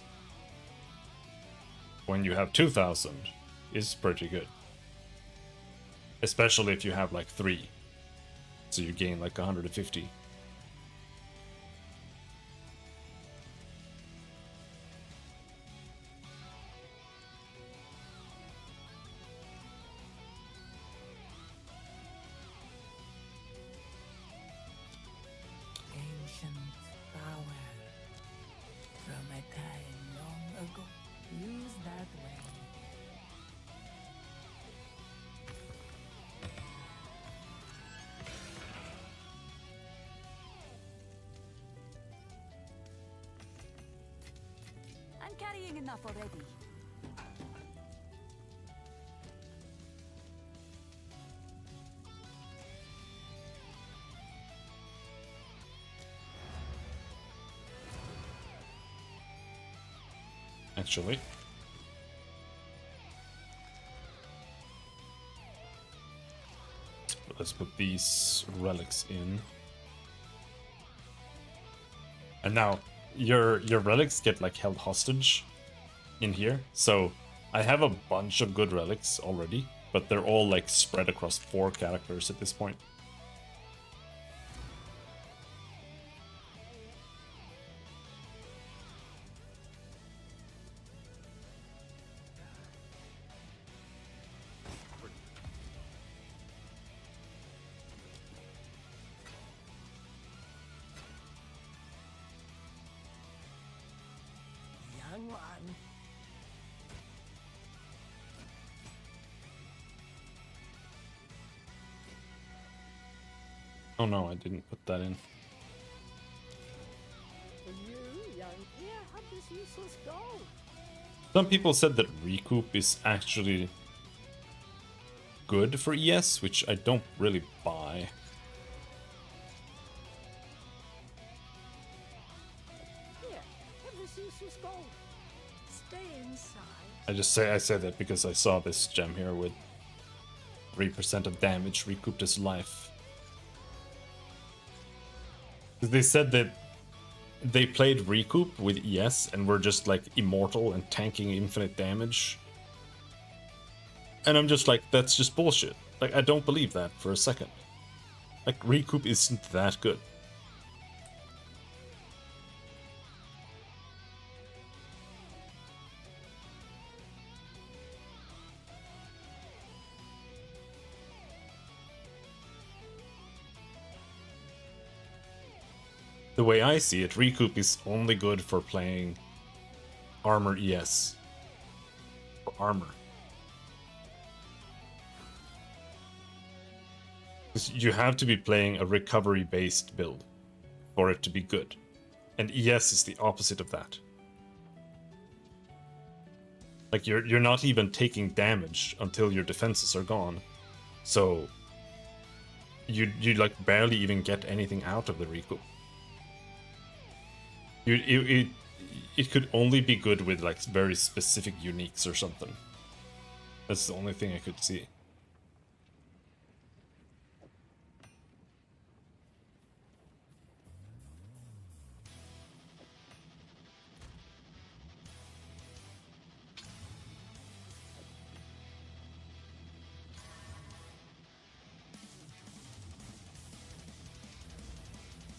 when you have 2,000 is pretty good. Especially if you have like 3. So you gain like 150. ancient power from a time long ago. Use that way. I'm carrying enough already. Actually. Let's put these relics in. And now your relics get like held hostage in here. So I have a bunch of good relics already, but they're all like spread across 4 characters at this point. Young one. Oh no, I didn't put that in. You, young, yeah, have this useless go. Some people said that recoup is actually good for ES, which I don't really buy. Here, have this useless go. Stay inside. I said that because I saw this gem here with 3% of damage recouped as life. They said that they played recoup with ES and were just like immortal and tanking infinite damage. And I'm just like, that's just bullshit. Like, I don't believe that for a second. Like, recoup isn't that good. The way I see it, Recoup is only good for playing Armor ES. For armor. 'Cause you have to be playing a recovery-based build for it to be good. And ES is the opposite of that. Like you're not even taking damage until your defenses are gone. So you like barely even get anything out of the recoup. It could only be good with like very specific uniques or something. That's the only thing I could see.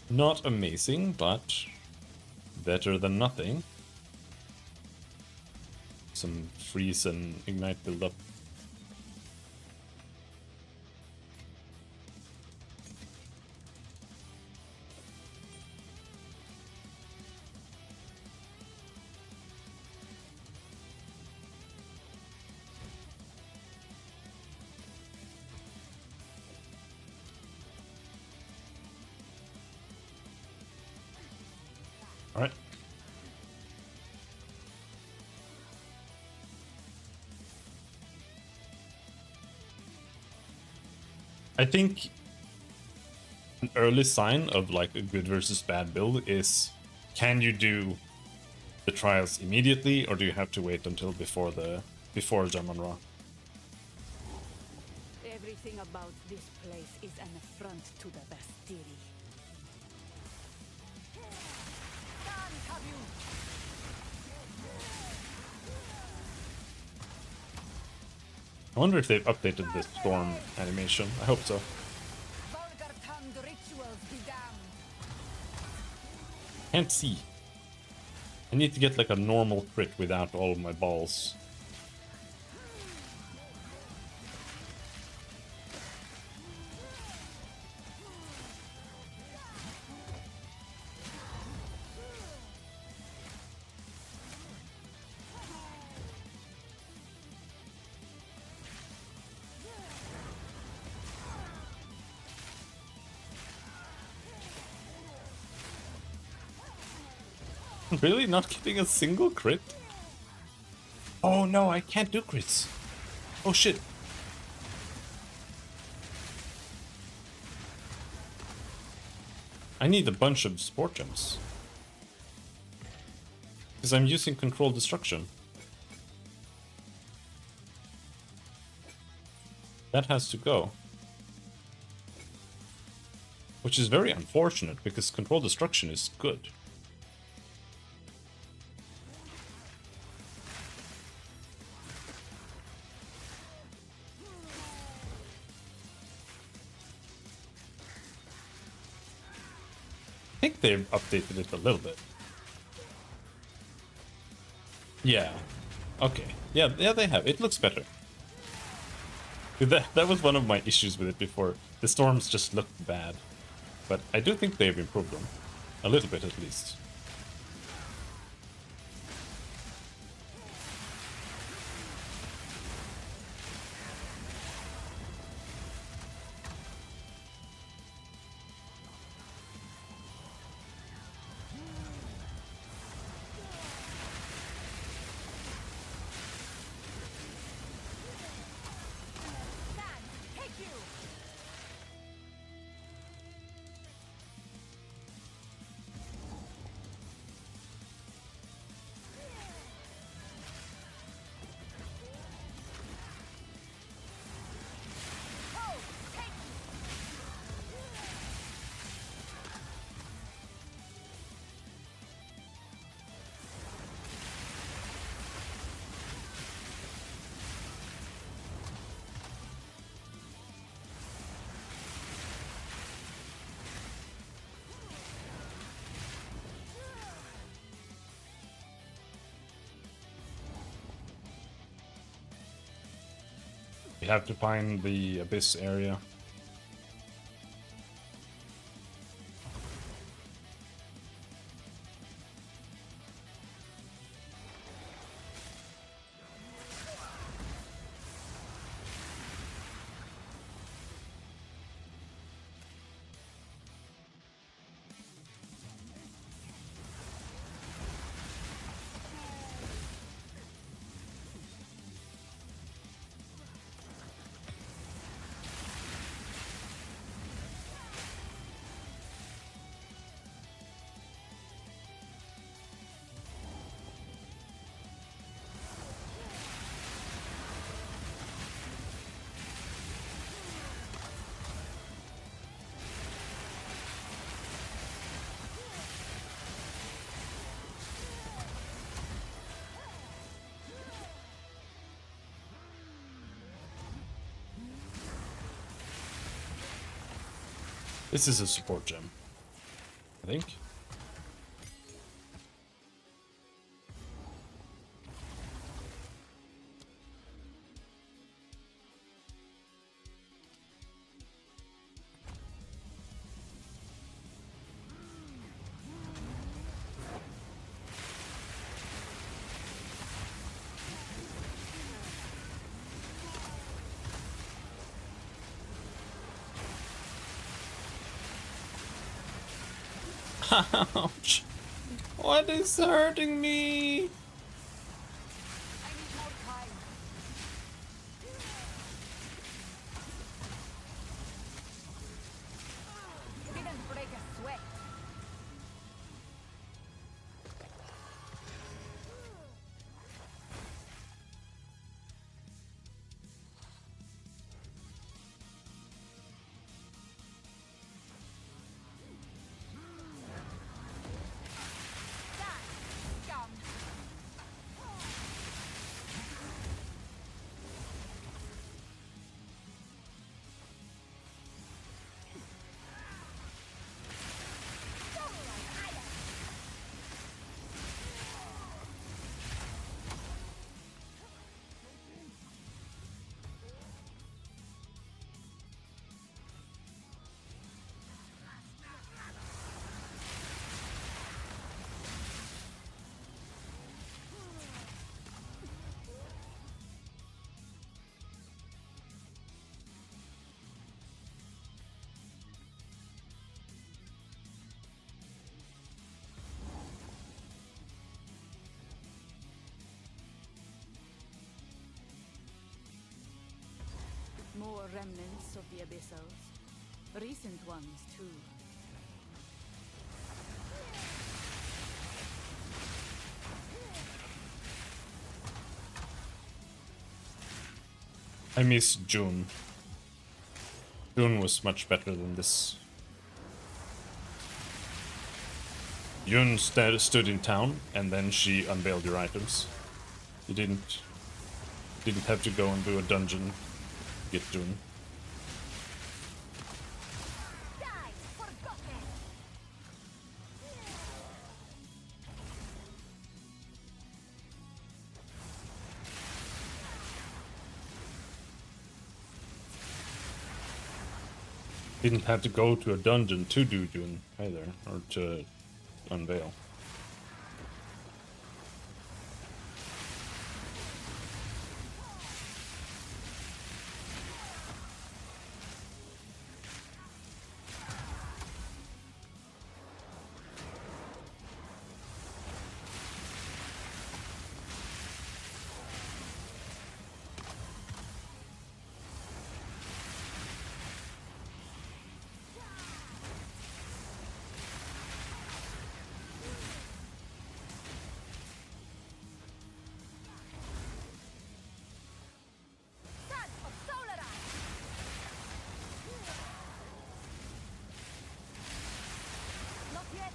Not amazing, but better than nothing. Some freeze and ignite build up. All right. I think an early sign of like a good versus bad build is, can you do the trials immediately, or do you have to wait until before Jamon Ra? Everything about this place is an affront to the Bastille. Can't have you! I wonder if they've updated the storm animation. I hope so. Vulgar-tongued rituals be damned. Can't see. I need to get like a normal crit without all of my balls. Really? Not getting a single crit? Oh no, I can't do crits. Oh shit. I need a bunch of sport gems. Because I'm using controlled destruction. That has to go. Which is very unfortunate, because controlled destruction is good. I think they've updated it a little bit. Yeah. Okay. Yeah, they have. It looks better. That was one of my issues with it before. The storms just looked bad. But I do think they've improved them. A little bit at least. We have to find the abyss area. This is a support gem, I think. Ouch! What is hurting me? I need more time. Didn't break a sweat. Scum. More remnants of the Abyssals. Recent ones, too. I miss June. June was much better than this. June stood in town and then she unveiled your items. You didn't have to go and do a dungeon to get June. Die, forgotten. Didn't have to go to a dungeon to do June either, or to unveil. Son of Solaran. Not yet.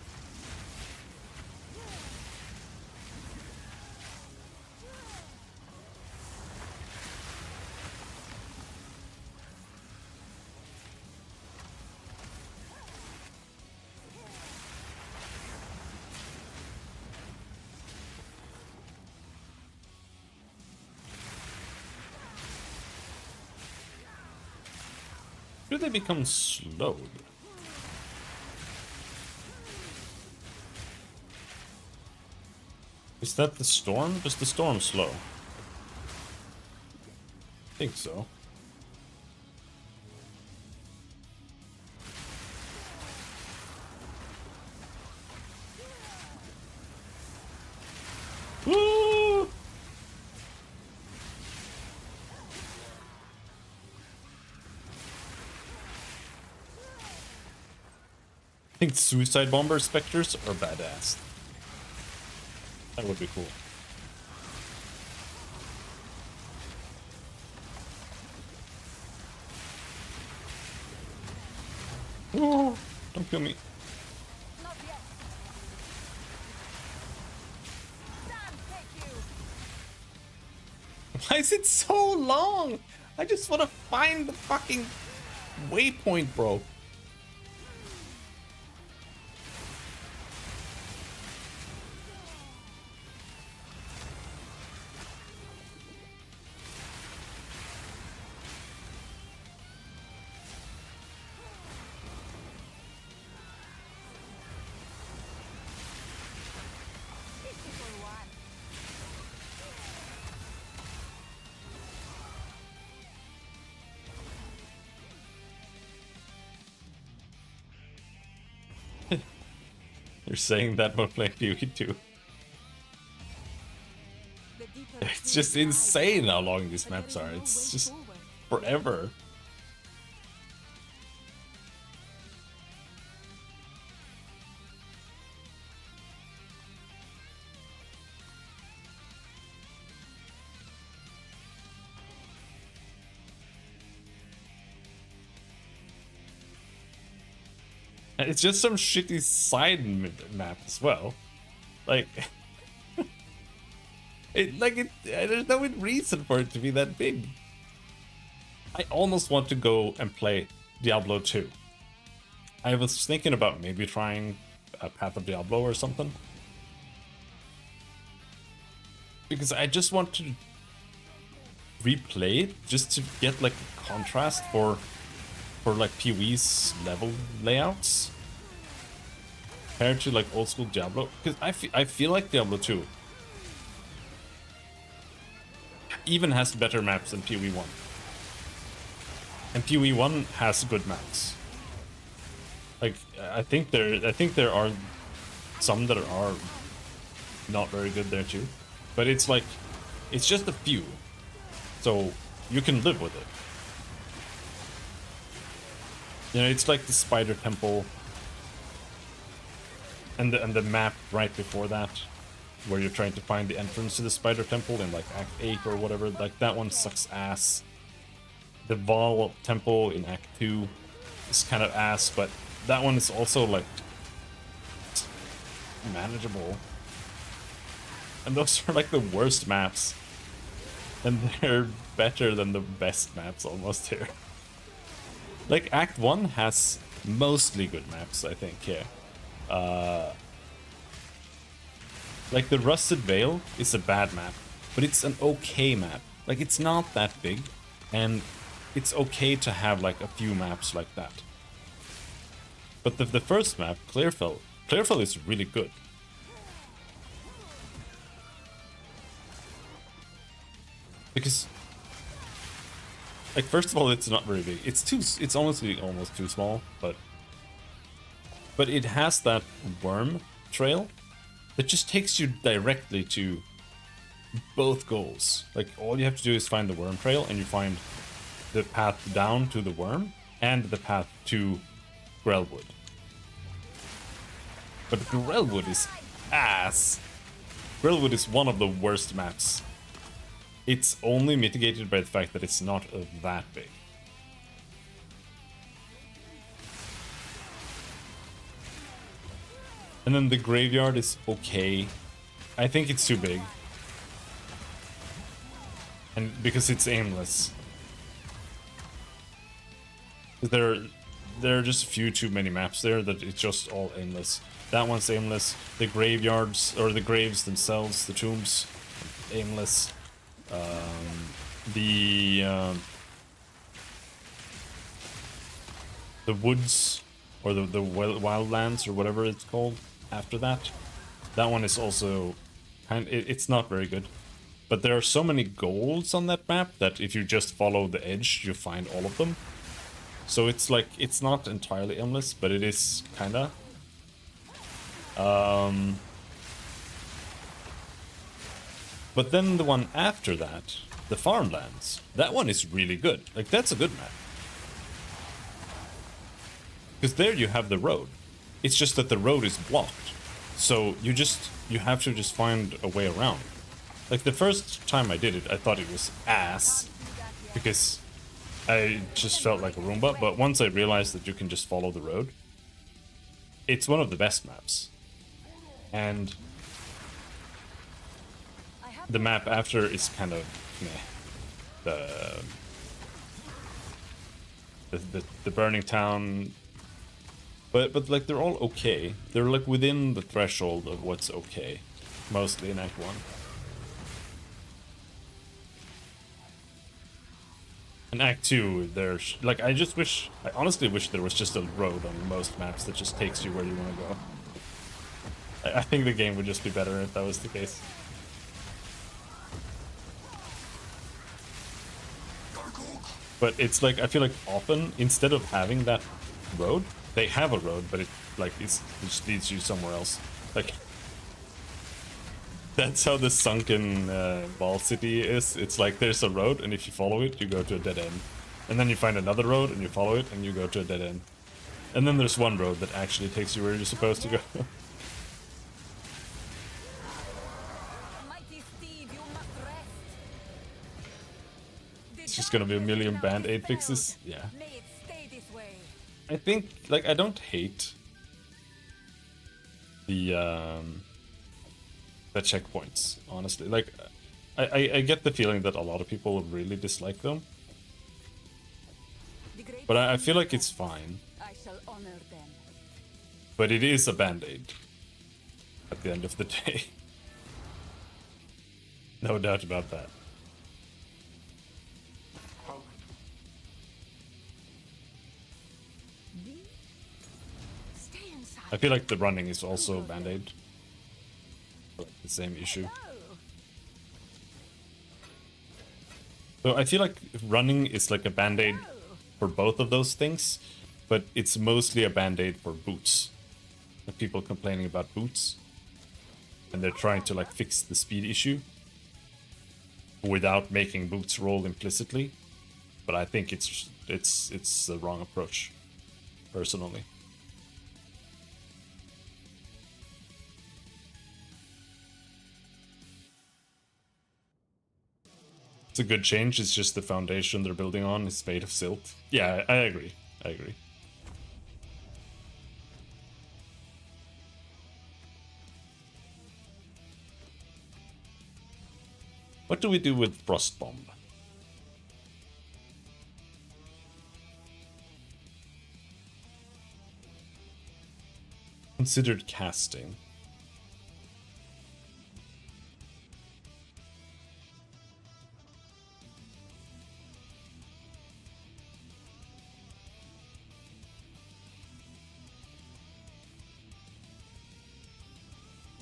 Do they become slowed? Is that the storm? Does the storm slow? I think so. Woo! I think suicide bomber specters are badass. That would be cool. Oh, don't kill me. Not yet. Sam, take you. Why is it so long? I just want to find the fucking waypoint, bro. You're saying that while playing PvE too. The deeper It's just insane how long these maps are. It's just forever. And it's just some shitty side map as well. Like, there's no reason for it to be that big. I almost want to go and play Diablo 2. I was thinking about maybe trying a Path of Diablo or something. Because I just want to replay it just to get like a contrast for like PoE's level layouts compared to like old school Diablo, because I feel like Diablo 2 even has better maps than PoE 1, and PoE 1 has good maps. Like I think there are some that are not very good there too, but it's like it's just a few, so you can live with it. You know, it's like the Spider Temple and the map right before that, where you're trying to find the entrance to the Spider Temple in like Act 8 or whatever. Like that one sucks ass. The Val Temple in Act 2 is kind of ass, but that one is also like manageable. And those are like the worst maps, and they're better than the best maps almost here. Like, Act 1 has mostly good maps, I think, here. Like, the Rusted Vale is a bad map, but it's an okay map. Like, it's not that big, and it's okay to have, like, a few maps like that. But the first map, Clearfell is really good. Because... like, first of all, it's not very big. It's honestly almost too small, but it has that worm trail that just takes you directly to both goals. Like, all you have to do is find the worm trail, and you find the path down to the worm and the path to Grelwood. But Grelwood is ass. Grelwood is one of the worst maps. It's only mitigated by the fact that it's not that big. And then the graveyard is okay. I think it's too big. And because it's aimless. There are just a few too many maps there that it's just all aimless. That one's aimless. The graveyards, or the graves themselves, the tombs, aimless. The woods, or the wildlands, or whatever it's called after that, that one is also it's not very good. But there are so many golds on that map that if you just follow the edge, you find all of them. So it's like, it's not entirely aimless, but it is kinda. But then the one after that, the farmlands, that one is really good. Like, that's a good map. Because there you have the road. It's just that the road is blocked. So you have to just find a way around. Like, the first time I did it, I thought it was ass. Because I just felt like a Roomba. But once I realized that you can just follow the road, it's one of the best maps. And the map after is kind of meh. The burning town, but like they're all okay. They're like within the threshold of what's okay, mostly in Act 1. In Act 2, there's like I honestly wish there was just a road on most maps that just takes you where you want to go. I think the game would just be better if that was the case. But it's like, I feel like often, instead of having that road, they have a road, but Like it just leads you somewhere else. Like that's how the sunken ball city is. It's like there's a road, and if you follow it, you go to a dead end. And then you find another road, and you follow it, and you go to a dead end. And then there's one road that actually takes you where you're supposed to go. Mighty steed, you must rest. It's just gonna be a million band-aid fixes. Yeah. May it stay this way. I think, like, I don't hate the checkpoints, honestly. Like, I get the feeling that a lot of people really dislike them, The great but I feel like it's fine. I shall honor them. But it is a band-aid at the end of the day. No doubt about that. Stay inside. I feel like the running is also a band-aid. The same issue. So I feel like running is like a band-aid for both of those things, but it's mostly a band-aid for boots. Like people complaining about boots, and they're trying to like fix the speed issue without making boots roll implicitly. But I think it's the wrong approach, personally. It's a good change. It's just the foundation they're building on is made of silt. Yeah, I agree. I agree. What do we do with Frost Bomb? Considered casting.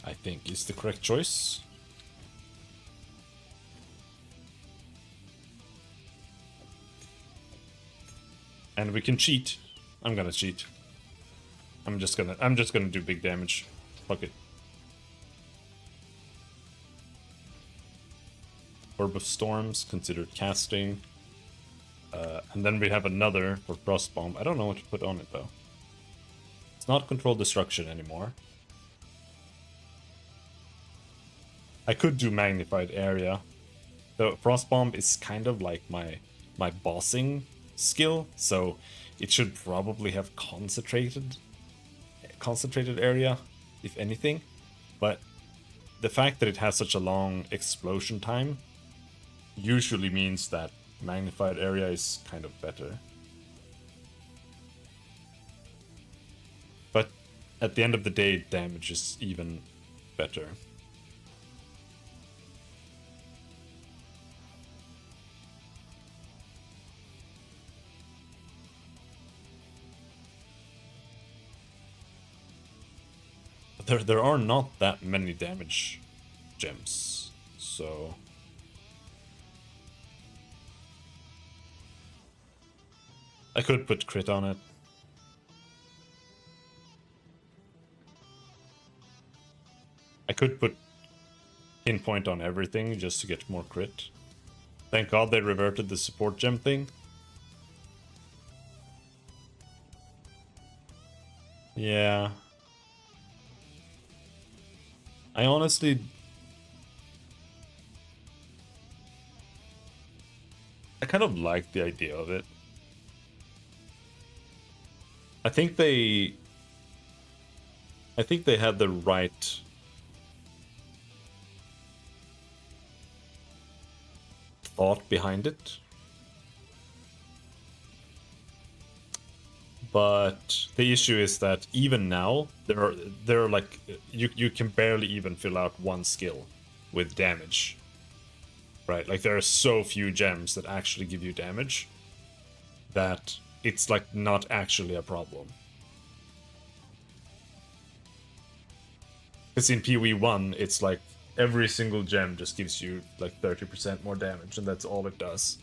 I think is the correct choice. And we can cheat. I'm gonna cheat. I'm just gonna do big damage. Fuck it. Orb of Storms, considered casting. And then we have another for Frost Bomb. I don't know what to put on it though. It's not Controlled Destruction anymore. I could do Magnified Area. The Frost Bomb is kind of like my bossing skill, so it should probably have concentrated area, if anything. But the fact that it has such a long explosion time usually means that Magnified Area is kind of better. But at the end of the day, damage is even better. There are not that many damage gems, so I could put crit on it. I could put pinpoint on everything just to get more crit. Thank God they reverted the support gem thing. Yeah. I honestly... I kind of like the idea of it. I think they had the right thought behind it. But the issue is that even now, there are like you can barely even fill out one skill with damage. Right? Like there are so few gems that actually give you damage that it's like not actually a problem. Because in PoE1, it's like every single gem just gives you like 30% more damage, and that's all it does.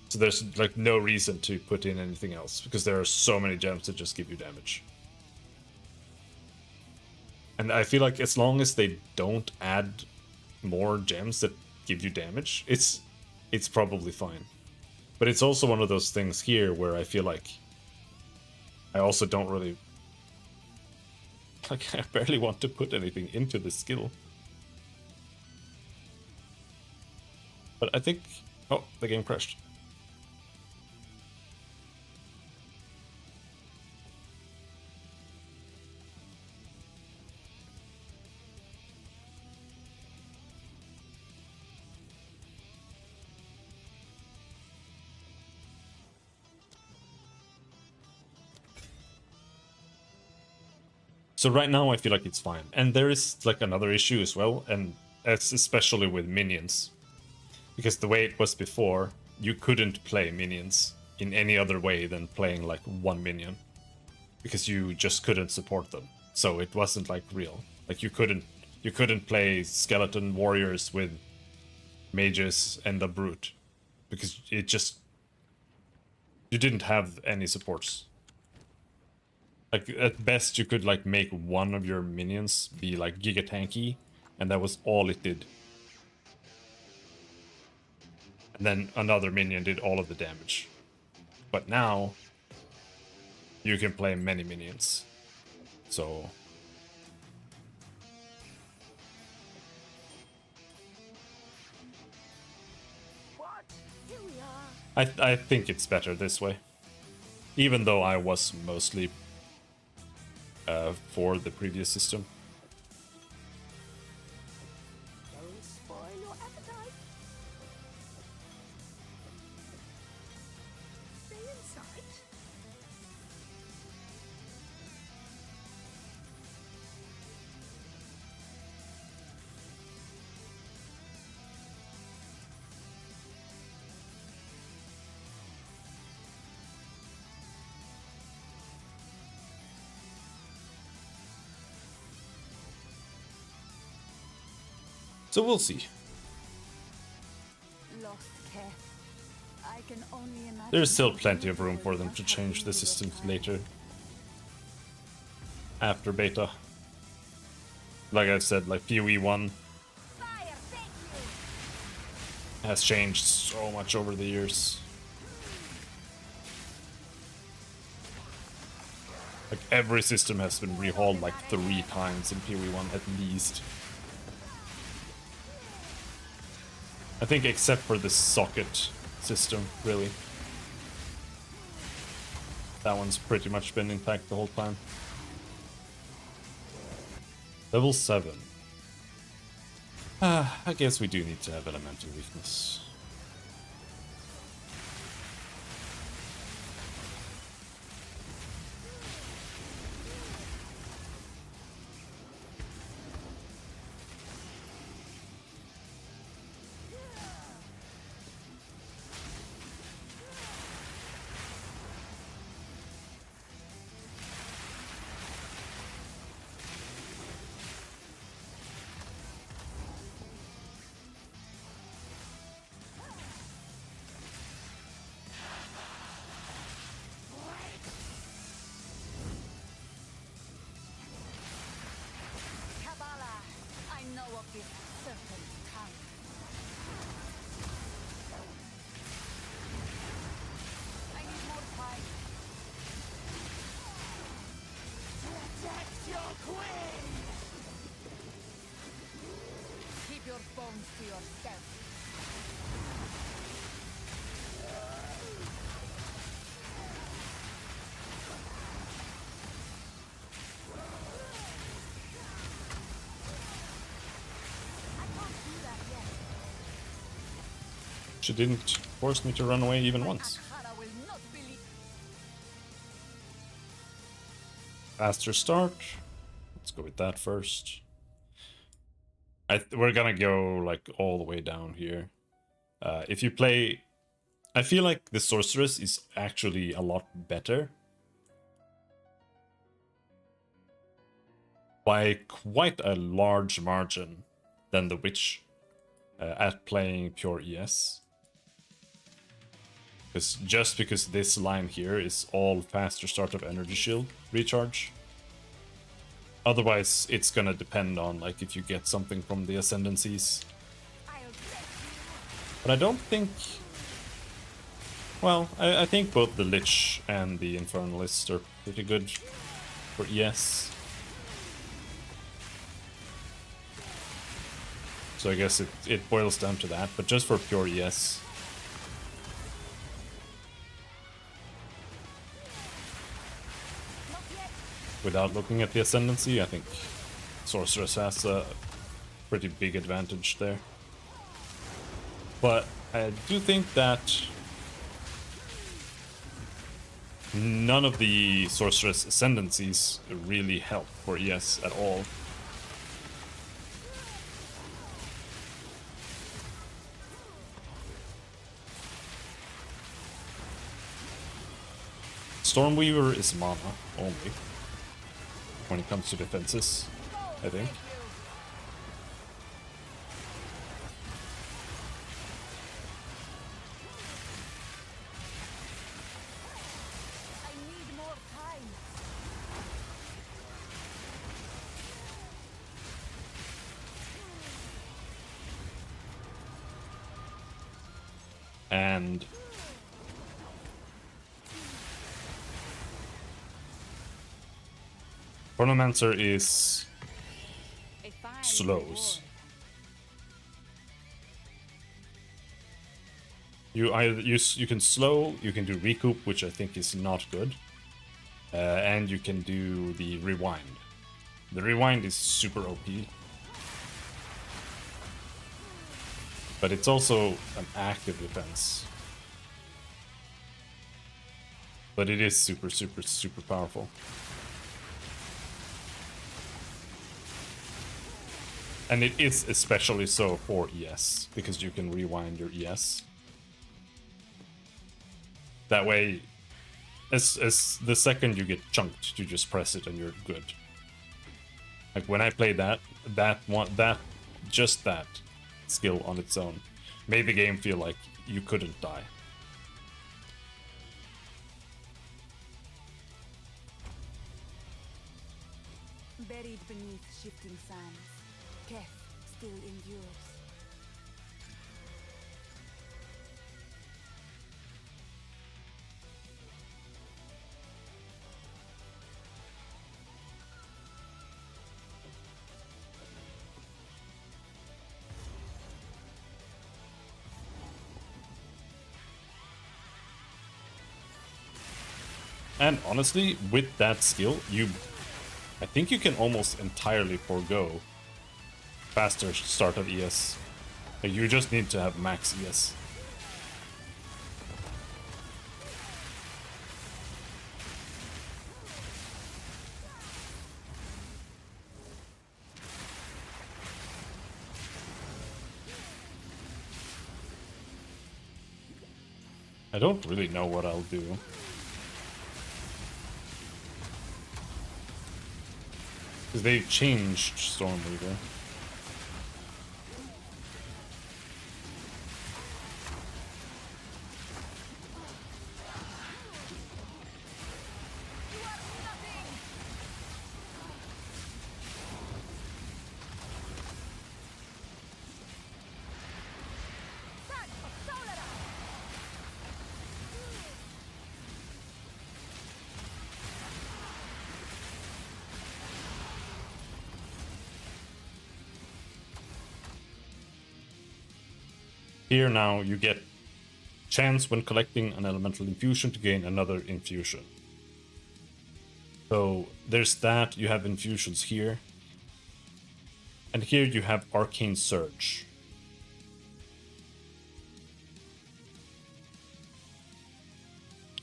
So there's like no reason to put in anything else, because there are so many gems that just give you damage. And I feel like as long as they don't add more gems that give you damage, it's probably fine. But it's also one of those things here where I feel like I also don't really... Like, I barely want to put anything into the skill. But I think... Oh, the game crashed. So right now I feel like it's fine. And there is like another issue as well, and it's especially with minions. Because the way it was before, you couldn't play minions in any other way than playing like one minion. Because you just couldn't support them. So it wasn't like real. Like you couldn't play skeleton warriors with mages and a brute. Because it just... You didn't have any supports. Like, at best, you could, like, make one of your minions be, like, giga tanky, and that was all it did. And then another minion did all of the damage. But now, you can play many minions. So... I think it's better this way. Even though I was mostly... for the previous system. Don't spoil your appetite. Stay inside. So we'll see. Lost Keth. I can only imagine. There's still plenty of room for them to change the system later. After beta. Like I said, like PoE 1 has changed so much over the years. Like every system has been rehauled like 3 times in PoE 1 at least. I think except for the socket system, really. That one's pretty much been intact the whole time. Level 7. I guess we do need to have elemental weakness. Keep your bones to yourself. She didn't force me to run away even once. Akhara will not believe. Faster start. Let's go with that first. We're gonna go like all the way down here. If you play... I feel like the Sorceress is actually a lot better. By quite a large margin than the Witch at playing pure ES. Because this line here is all faster start of energy shield recharge. Otherwise, it's gonna depend on like if you get something from the ascendancies. But I don't think. Well, I think both the Lich and the Infernalist are pretty good for ES. So I guess it boils down to that, but just for pure ES. Without looking at the Ascendancy, I think Sorceress has a pretty big advantage there. But I do think that none of the Sorceress Ascendancies really help for ES at all. Stormweaver is mana only when it comes to defenses, I think. I need more time. And Chronomancer is A fine slows. reward. You either you can slow, you can do recoup, which I think is not good, and you can do the rewind. The rewind is super OP, but it's also an active defense. But it is super, super, super powerful. And it is especially so for ES, because you can rewind your ES. That way, as the second you get chunked, you just press it and you're good. Like when I played that skill on its own made the game feel like you couldn't die. Buried beneath shifting sands, Keth still endures. And honestly, with that skill, I think you can almost entirely forego faster start of ES. Like you just need to have max ES. I don't really know what I'll do. Because they changed Stormweaver. Here now you get chance when collecting an elemental infusion to gain another infusion. So there's that, you have infusions here. And here you have Arcane Surge.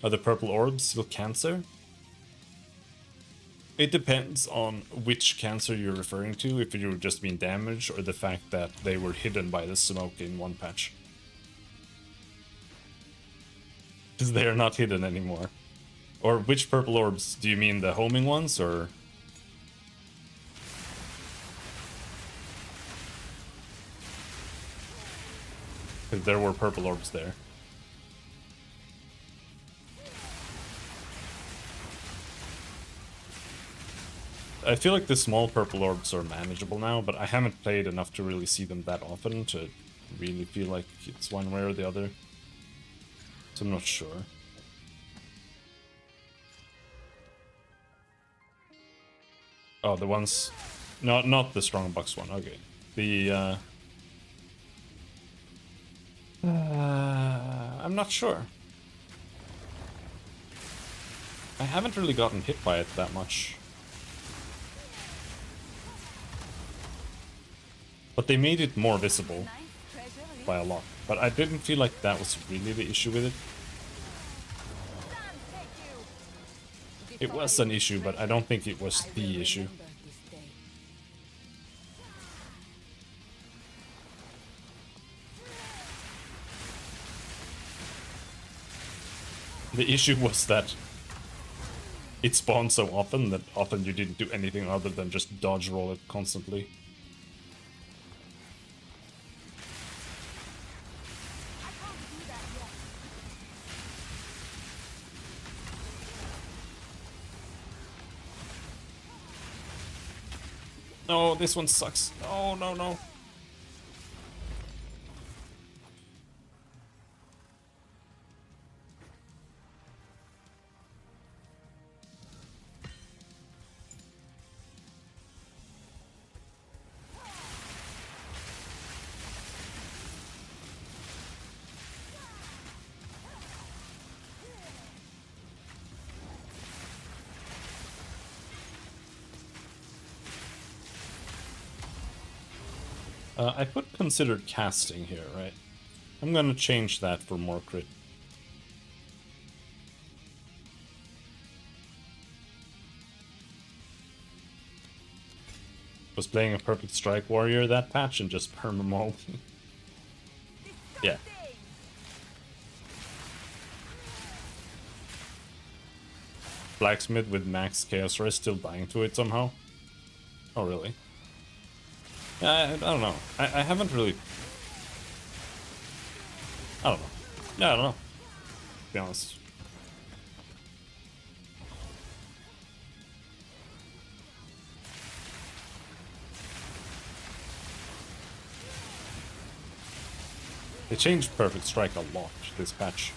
Are the purple orbs still cancer? It depends on which cancer you're referring to, if you were just being damaged or the fact that they were hidden by the smoke in one patch. Because they are not hidden anymore. Or which purple orbs? Do you mean the homing ones, or...? Because there were purple orbs there. I feel like the small purple orbs are manageable now, but I haven't played enough to really see them that often to really feel like it's one way or the other. So I'm not sure. Oh, the ones... Not the strong box one, okay. The, I'm not sure. I haven't really gotten hit by it that much. But they made it more visible by a lot. But I didn't feel like that was really the issue with it. It was an issue, but I don't think it was the issue. The issue was that it spawned so often that often you didn't do anything other than just dodge roll it constantly. No, this one sucks. Oh, no, no. I put considered casting here, right? I'm gonna change that for more crit. Was playing a perfect strike warrior that patch and just perma-mauled. Yeah. Blacksmith with max chaos rest still dying to it somehow. Oh really? I don't know. I haven't really... I don't know. Yeah, I don't know. To be honest. They changed Perfect Strike a lot this patch.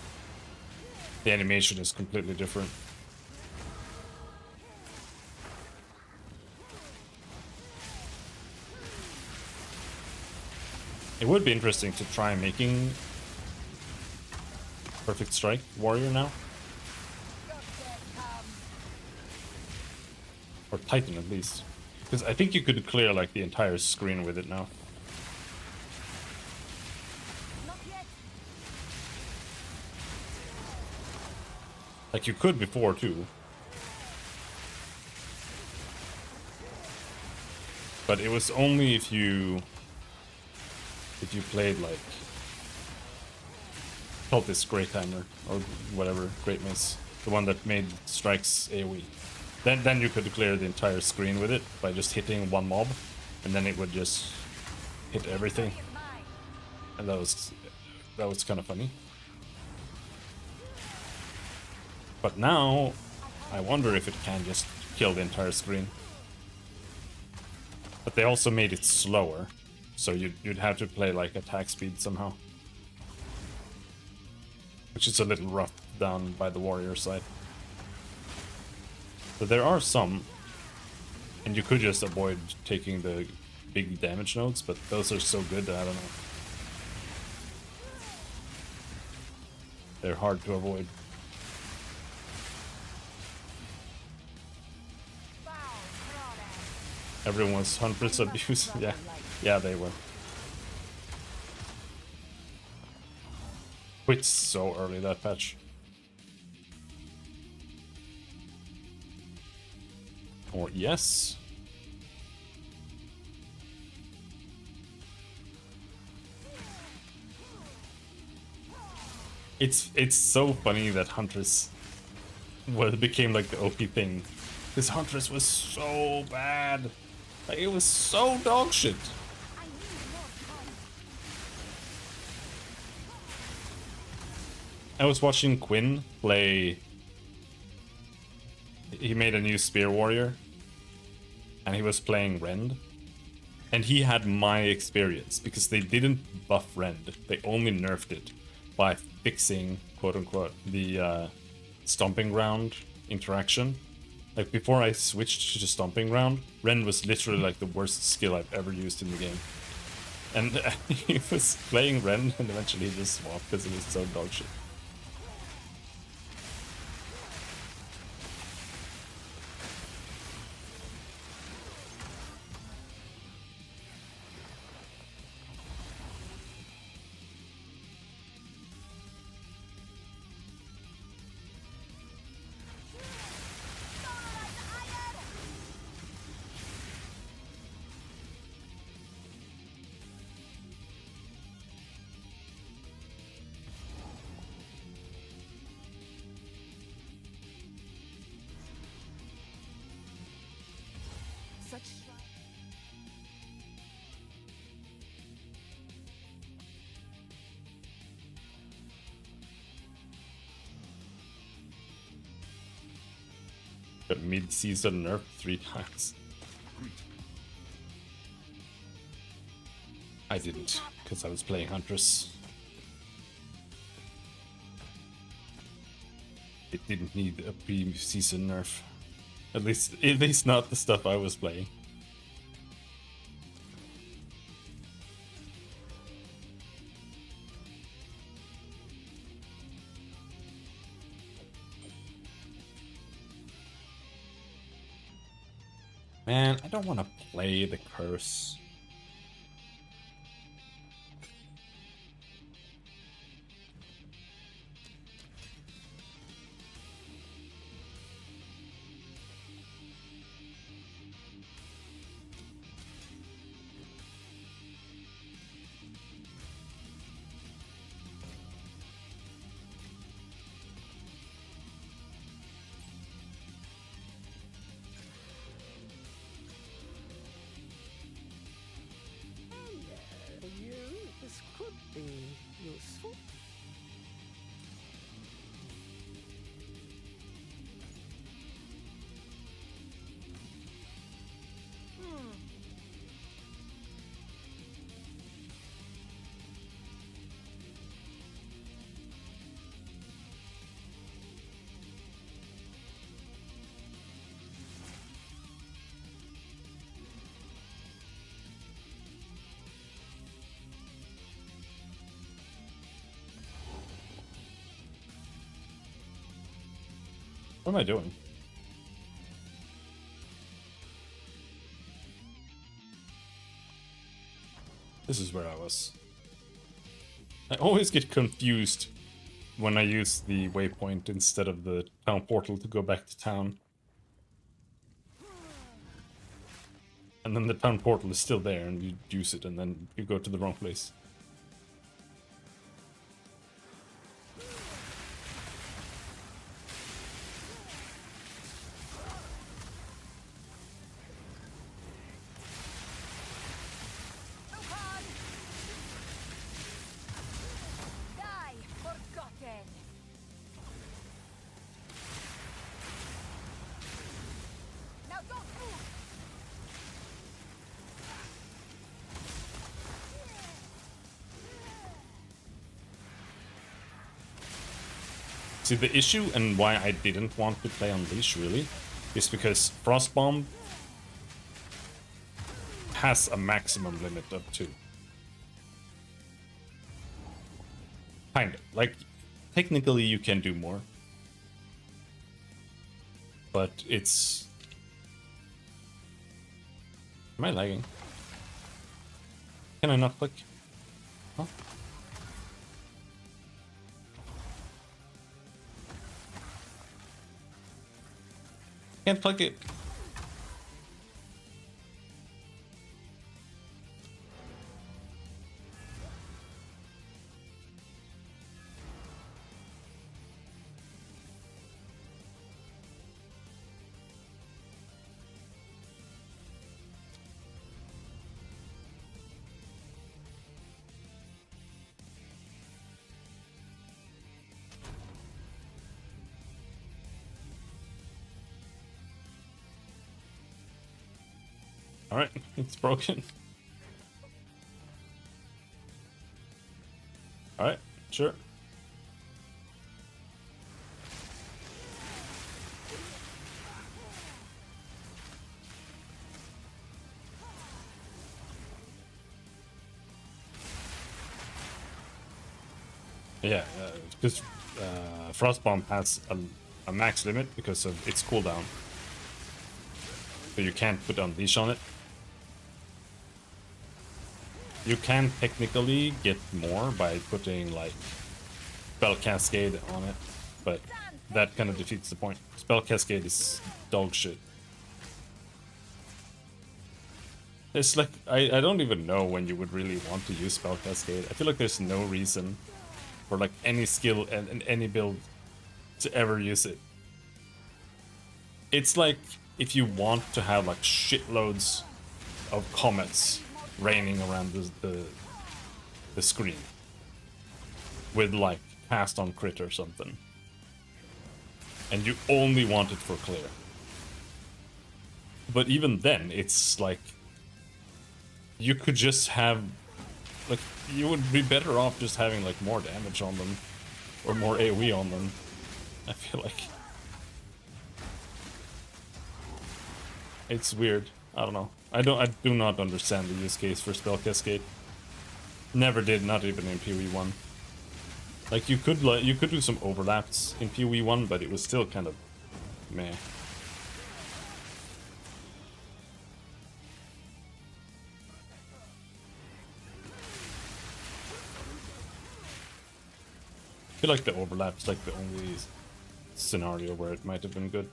The animation is completely different. It would be interesting to try making Perfect Strike Warrior now. Or Titan at least. Because I think you could clear like the entire screen with it now. Like you could before too. But it was only if you played like this Great Hammer or whatever, Great Mace, the one that made strikes AoE. Then you could clear the entire screen with it by just hitting one mob, and then it would just hit everything. And that was kind of funny. But now I wonder if it can just kill the entire screen. But they also made it slower. So you'd have to play like attack speed somehow. Which is a little rough down by the warrior side. But there are some. And you could just avoid taking the big damage nodes, but those are so good that I don't know. They're hard to avoid. Everyone was 100% abuse. Yeah, they were. Quit so early that patch. Or yes. It's so funny that Huntress became like the OP thing. This Huntress was so bad. Like, it was so dog shit. I was watching Quinn play. He made a new Spear Warrior. and he was playing Rend, and he had my experience because they didn't buff Rend. They only nerfed it by fixing, quote unquote, the stomping ground interaction. Like before I switched to stomping ground, Rend was literally like the worst skill I've ever used in the game. And he was playing Rend and eventually he just swapped because it was so dog shit. Such Got mid-season nerf 3 times. I didn't, because I was playing Huntress. It didn't need a pre-season nerf. At least not the stuff I was playing. Man, I don't want to play the curse. For you, this could be useful. What am I doing? This is where I was. I always get confused when I use the waypoint instead of the town portal to go back to town. And then the town portal is still there and you use it and then you go to the wrong place. die forgotten. Now don't move. See, the issue and why I didn't want to play Unleash really is because Frostbomb has a maximum limit of 2. Kinda. Like, technically you can do more. But it's... Am I lagging? Can I not click? Huh? Can't click it. Alright, it's broken. Alright, sure. Yeah, because Frostbomb has a max limit because of its cooldown. So you can't put Unleash on it. You can technically get more by putting like Spell Cascade on it, but that kind of defeats the point. Spell Cascade is dog shit. It's like, I don't even know when you would really want to use Spell Cascade. I feel like there's no reason for like any skill and any build to ever use it. It's like if you want to have like shitloads of comets raining around the screen with like cast on crit or something, and you only want it for clear. But even then, it's like you could just have like, you would be better off just having like more damage on them or more AoE on them. I feel like it's weird. I don't know. I do not understand the use case for Spell Cascade. Never did, not even in PoE1. Like you could do some overlaps in PoE1, but it was still kind of meh. I feel like the overlap's like the only scenario where it might have been good.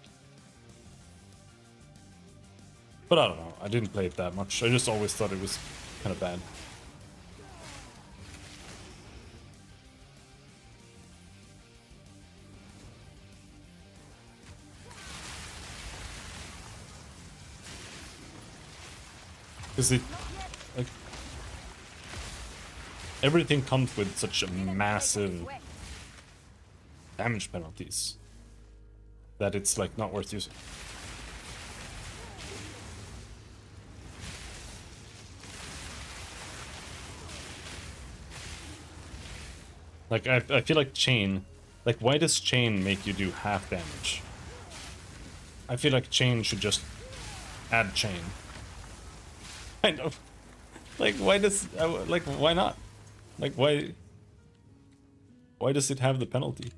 But I don't know, I didn't play it that much. I just always thought it was kind of bad. Because it, like, everything comes with such a massive damage penalties that it's like not worth using. Like I feel like Chain, like why does Chain make you do half damage? I feel like Chain should just add Chain. I know. Like why does like why not? Like why does it have the penalty?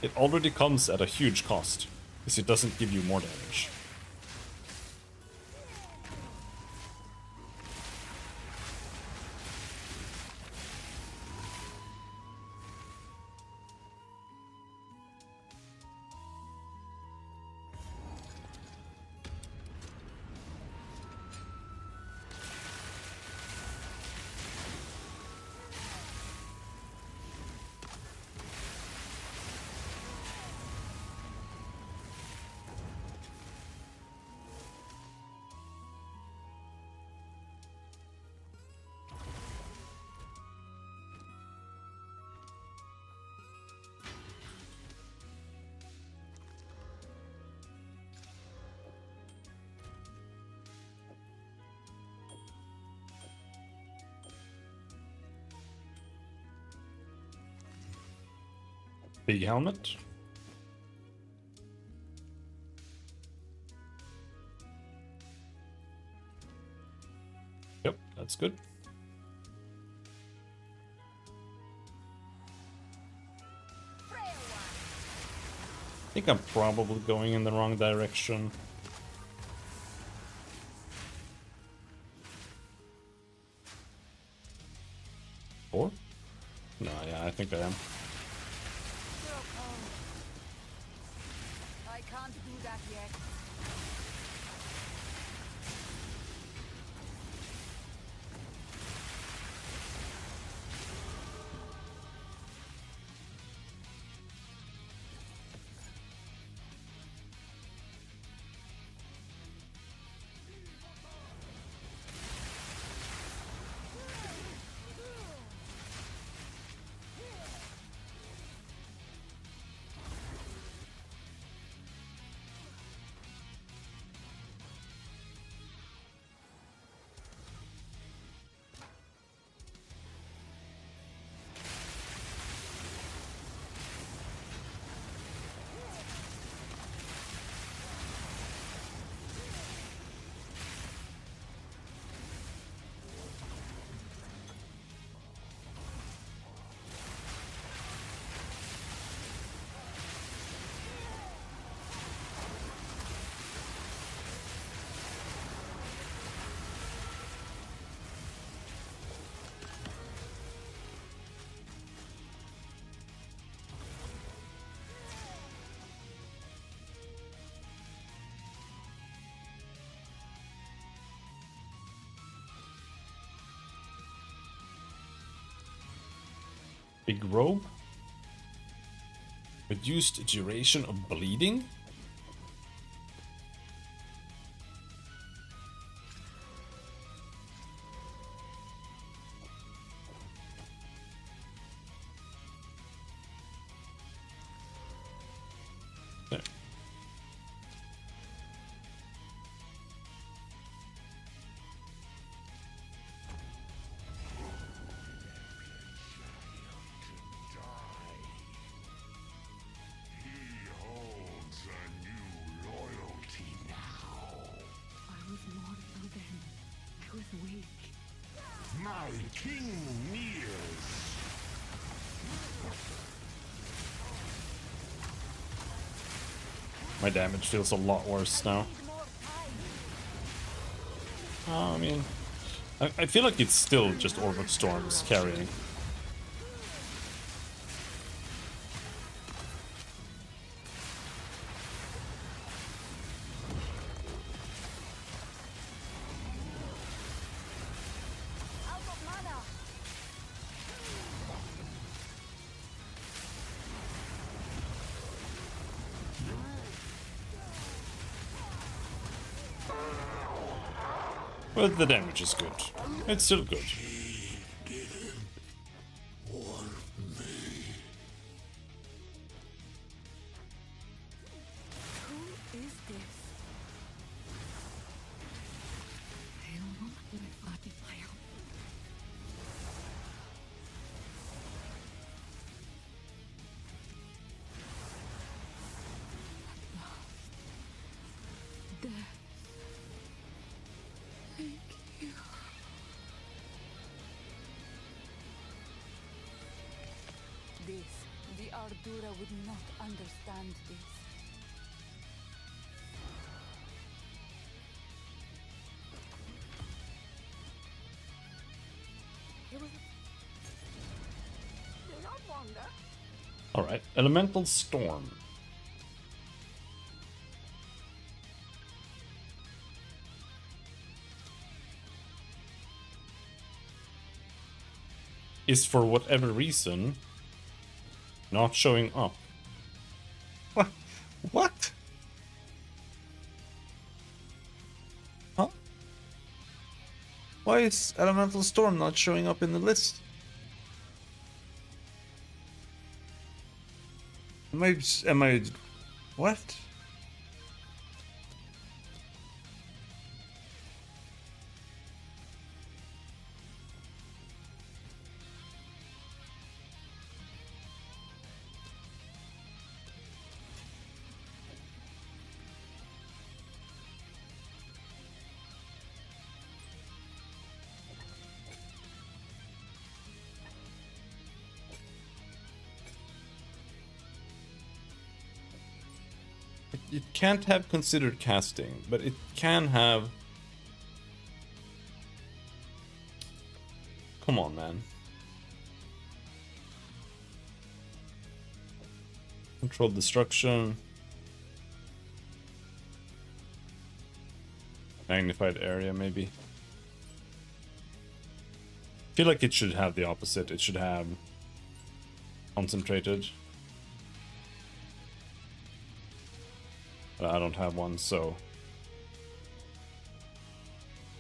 It already comes at a huge cost because it doesn't give you more damage. Big helmet. Yep, that's good. I think I'm probably going in the wrong direction. Or? No, yeah, I think I am. I can't do that yet. Big robe. Reduced duration of bleeding. There. He holds a new loyalty now. I was mortal then. I was weak. My king nears. My damage feels a lot worse now. I mean, I feel like it's still just Orb of Storms carrying. Out of mana! But the damage is good. It's still good. Who is this? Ayun, nagpati tayo. Death. Thank you. This, the Ardura would not understand this. It was did not wander. Alright, Elemental Storm. Is for whatever reason not showing up. What? What? Huh? Why is Elemental Storm not showing up in the list? Am I what? It can't have considered casting, but it can have... Come on, man. Controlled destruction. Magnified area, maybe. I feel like it should have the opposite. It should have concentrated. But I don't have one, so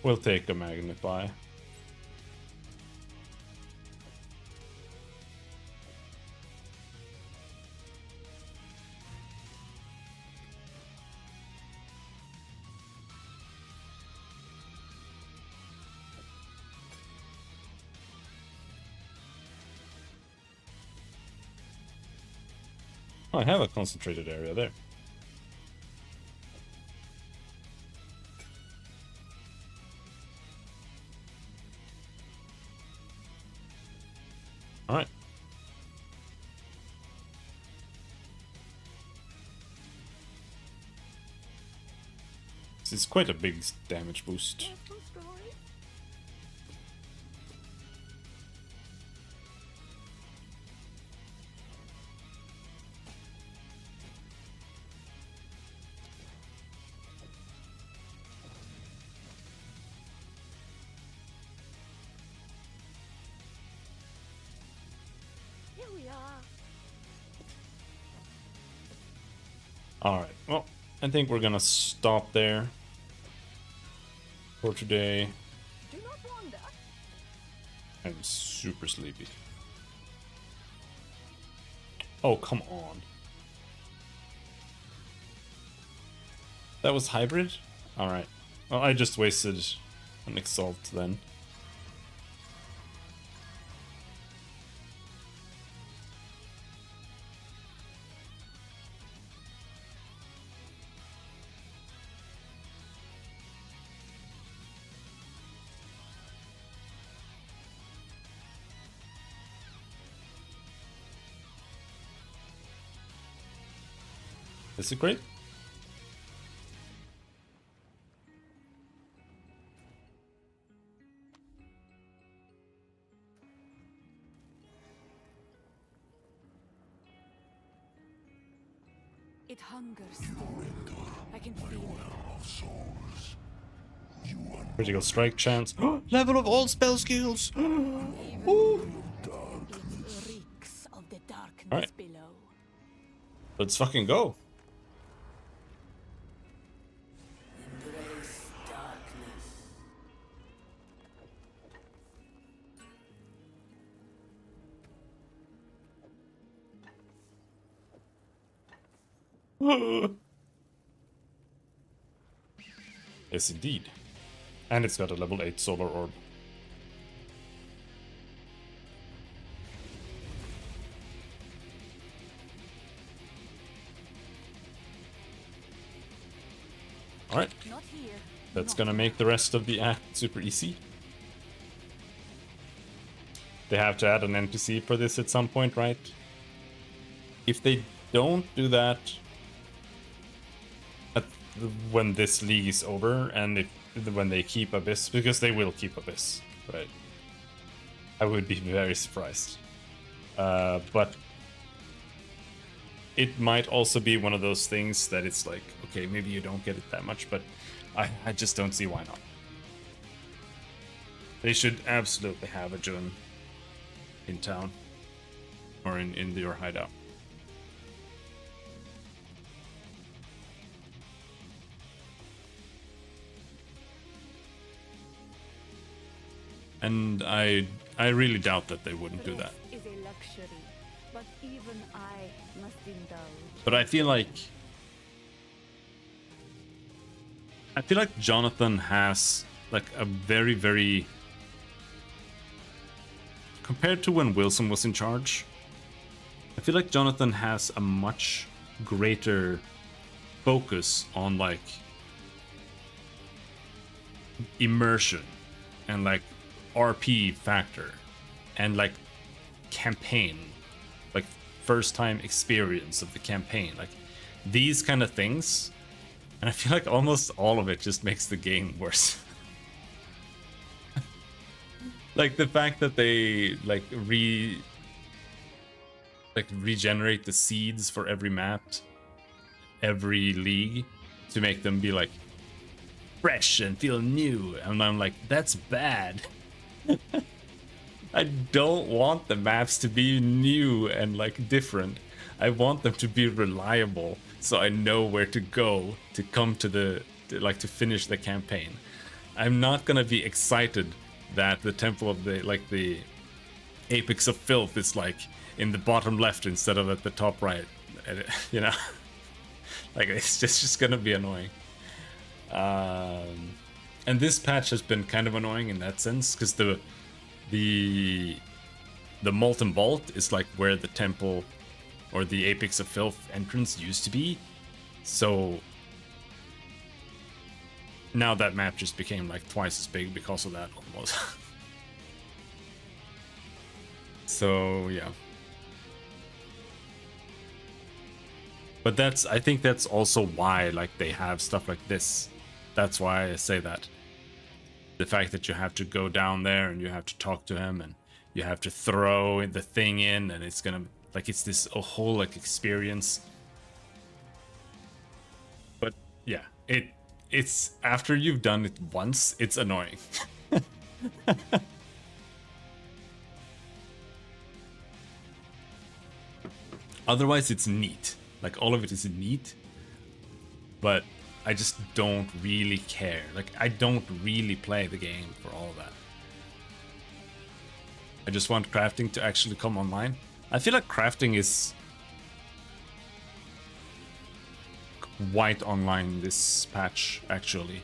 we'll take a magnify. Oh, I have a concentrated area there. Alright. This is quite a big damage boost. Alright, well, I think we're gonna stop there for today. Do not wander. I'm super sleepy. Oh, come on. That was hybrid? Alright. Well, I just wasted an Exalt then. Is it great? It hungers still. I can feel it. Critical strike chance. Level of all spell skills! Ooh. It reeks of the darkness Alright. below. Let's fucking go. Embrace darkness. Yes, indeed. And it's got a level 8 solar orb. Alright, Not here. that's gonna make the rest of the act super easy. They have to add an NPC for this at some point, right? If they don't do that when this league is over, and when they keep Abyss, because they will keep Abyss, right? I would be very surprised. But it might also be one of those things that it's like, okay, maybe you don't get it that much, but I just don't see why not. They should absolutely have a Jun in town, or in your hideout. And I really doubt that they wouldn't do that. Rest is a luxury, but even I must indulge. But I feel like Jonathan has like a very compared to when Wilson was in charge, I feel like Jonathan has a much greater focus on like immersion and like RP factor and like campaign, like first time experience of the campaign, like these kind of things. And I feel like almost all of it just makes the game worse. Like the fact that they like regenerate the seeds for every map, every league, to make them be like fresh and feel new, and I'm like, that's bad. I don't want the maps to be new and like different. I want them to be reliable, so I know where to go to come to to finish the campaign. I'm not gonna be excited that the Temple of the Apex of Filth is like in the bottom left instead of at the top right. You know, like it's just gonna be annoying. And this patch has been kind of annoying in that sense, because the Molten Vault is like where the temple or the Apex of Filth entrance used to be. So now that map just became like twice as big because of that almost. So yeah. But I think that's also why like they have stuff like this. That's why I say that. The fact that you have to go down there and you have to talk to him and you have to throw the thing in, and it's gonna like it's this a whole like experience. But yeah, it's after you've done it once, it's annoying. Otherwise, it's neat. Like, all of it is neat. But I just don't really care. Like, I don't really play the game for all of that. I just want crafting to actually come online. I feel like crafting is quite online this patch, actually.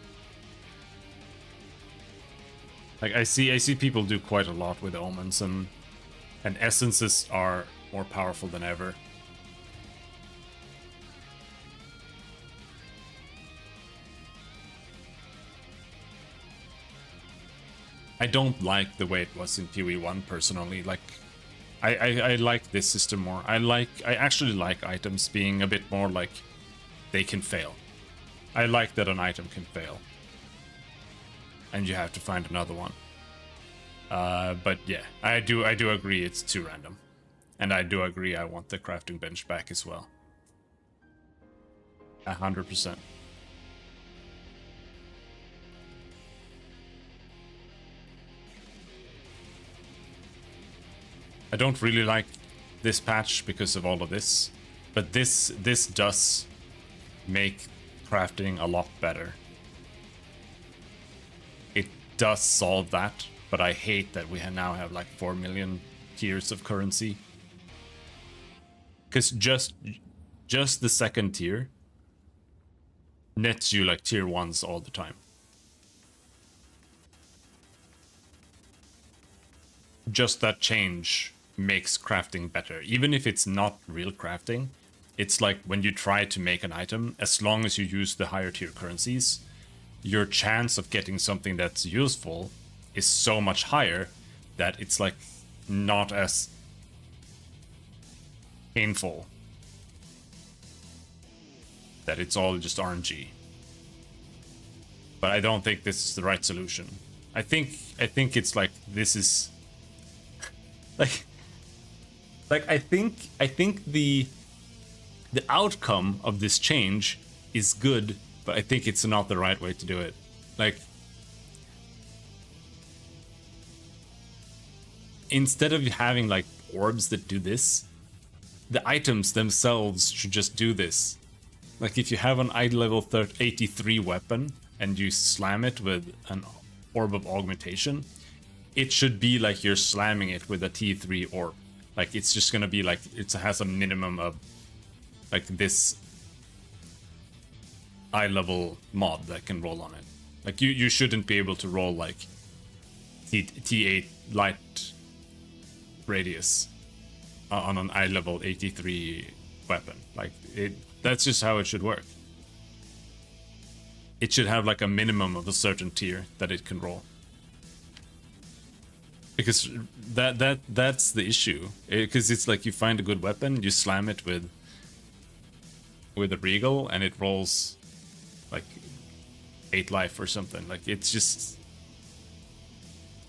Like, I see people do quite a lot with omens, and essences are more powerful than ever. I don't like the way it was in PoE1 personally. Like, I like this system more. I actually like items being a bit more like they can fail. I like that an item can fail, and you have to find another one. But yeah, I do agree it's too random, and I do agree I want the crafting bench back as well. 100%. I don't really like this patch because of all of this, but this does make crafting a lot better. It does solve that, but I hate that we now have like 4 million tiers of currency. Because just the second tier nets you like tier 1s all the time. Just that change makes crafting better. Even if it's not real crafting, it's like when you try to make an item, as long as you use the higher tier currencies, your chance of getting something that's useful is so much higher that it's like not as painful. That it's all just RNG. But I don't think this is the right solution. I think it's like this is like I think the outcome of this change is good, but I think it's not the right way to do it. Like, instead of having like orbs that do this, the items themselves should just do this. Like, if you have an eye level 83 weapon and you slam it with an orb of augmentation, it should be like you're slamming it with a T3 orb. Like, it's just gonna be like, it has a minimum of like this eye level mod that can roll on it. Like, you shouldn't be able to roll like T8 light radius on an eye level 83 weapon. Like, that's just how it should work. It should have like a minimum of a certain tier that it can roll. Because that's the issue. Because it's like you find a good weapon, you slam it with a regal, and it rolls like 8 life or something. Like, it's just,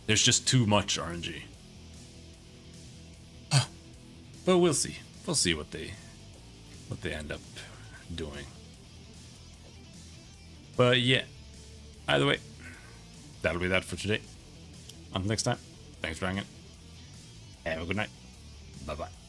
there's just too much RNG. But we'll see. We'll see what they end up doing. But yeah, either way, that'll be that for today. Until next time, thanks for hanging. Have a good night. Bye bye.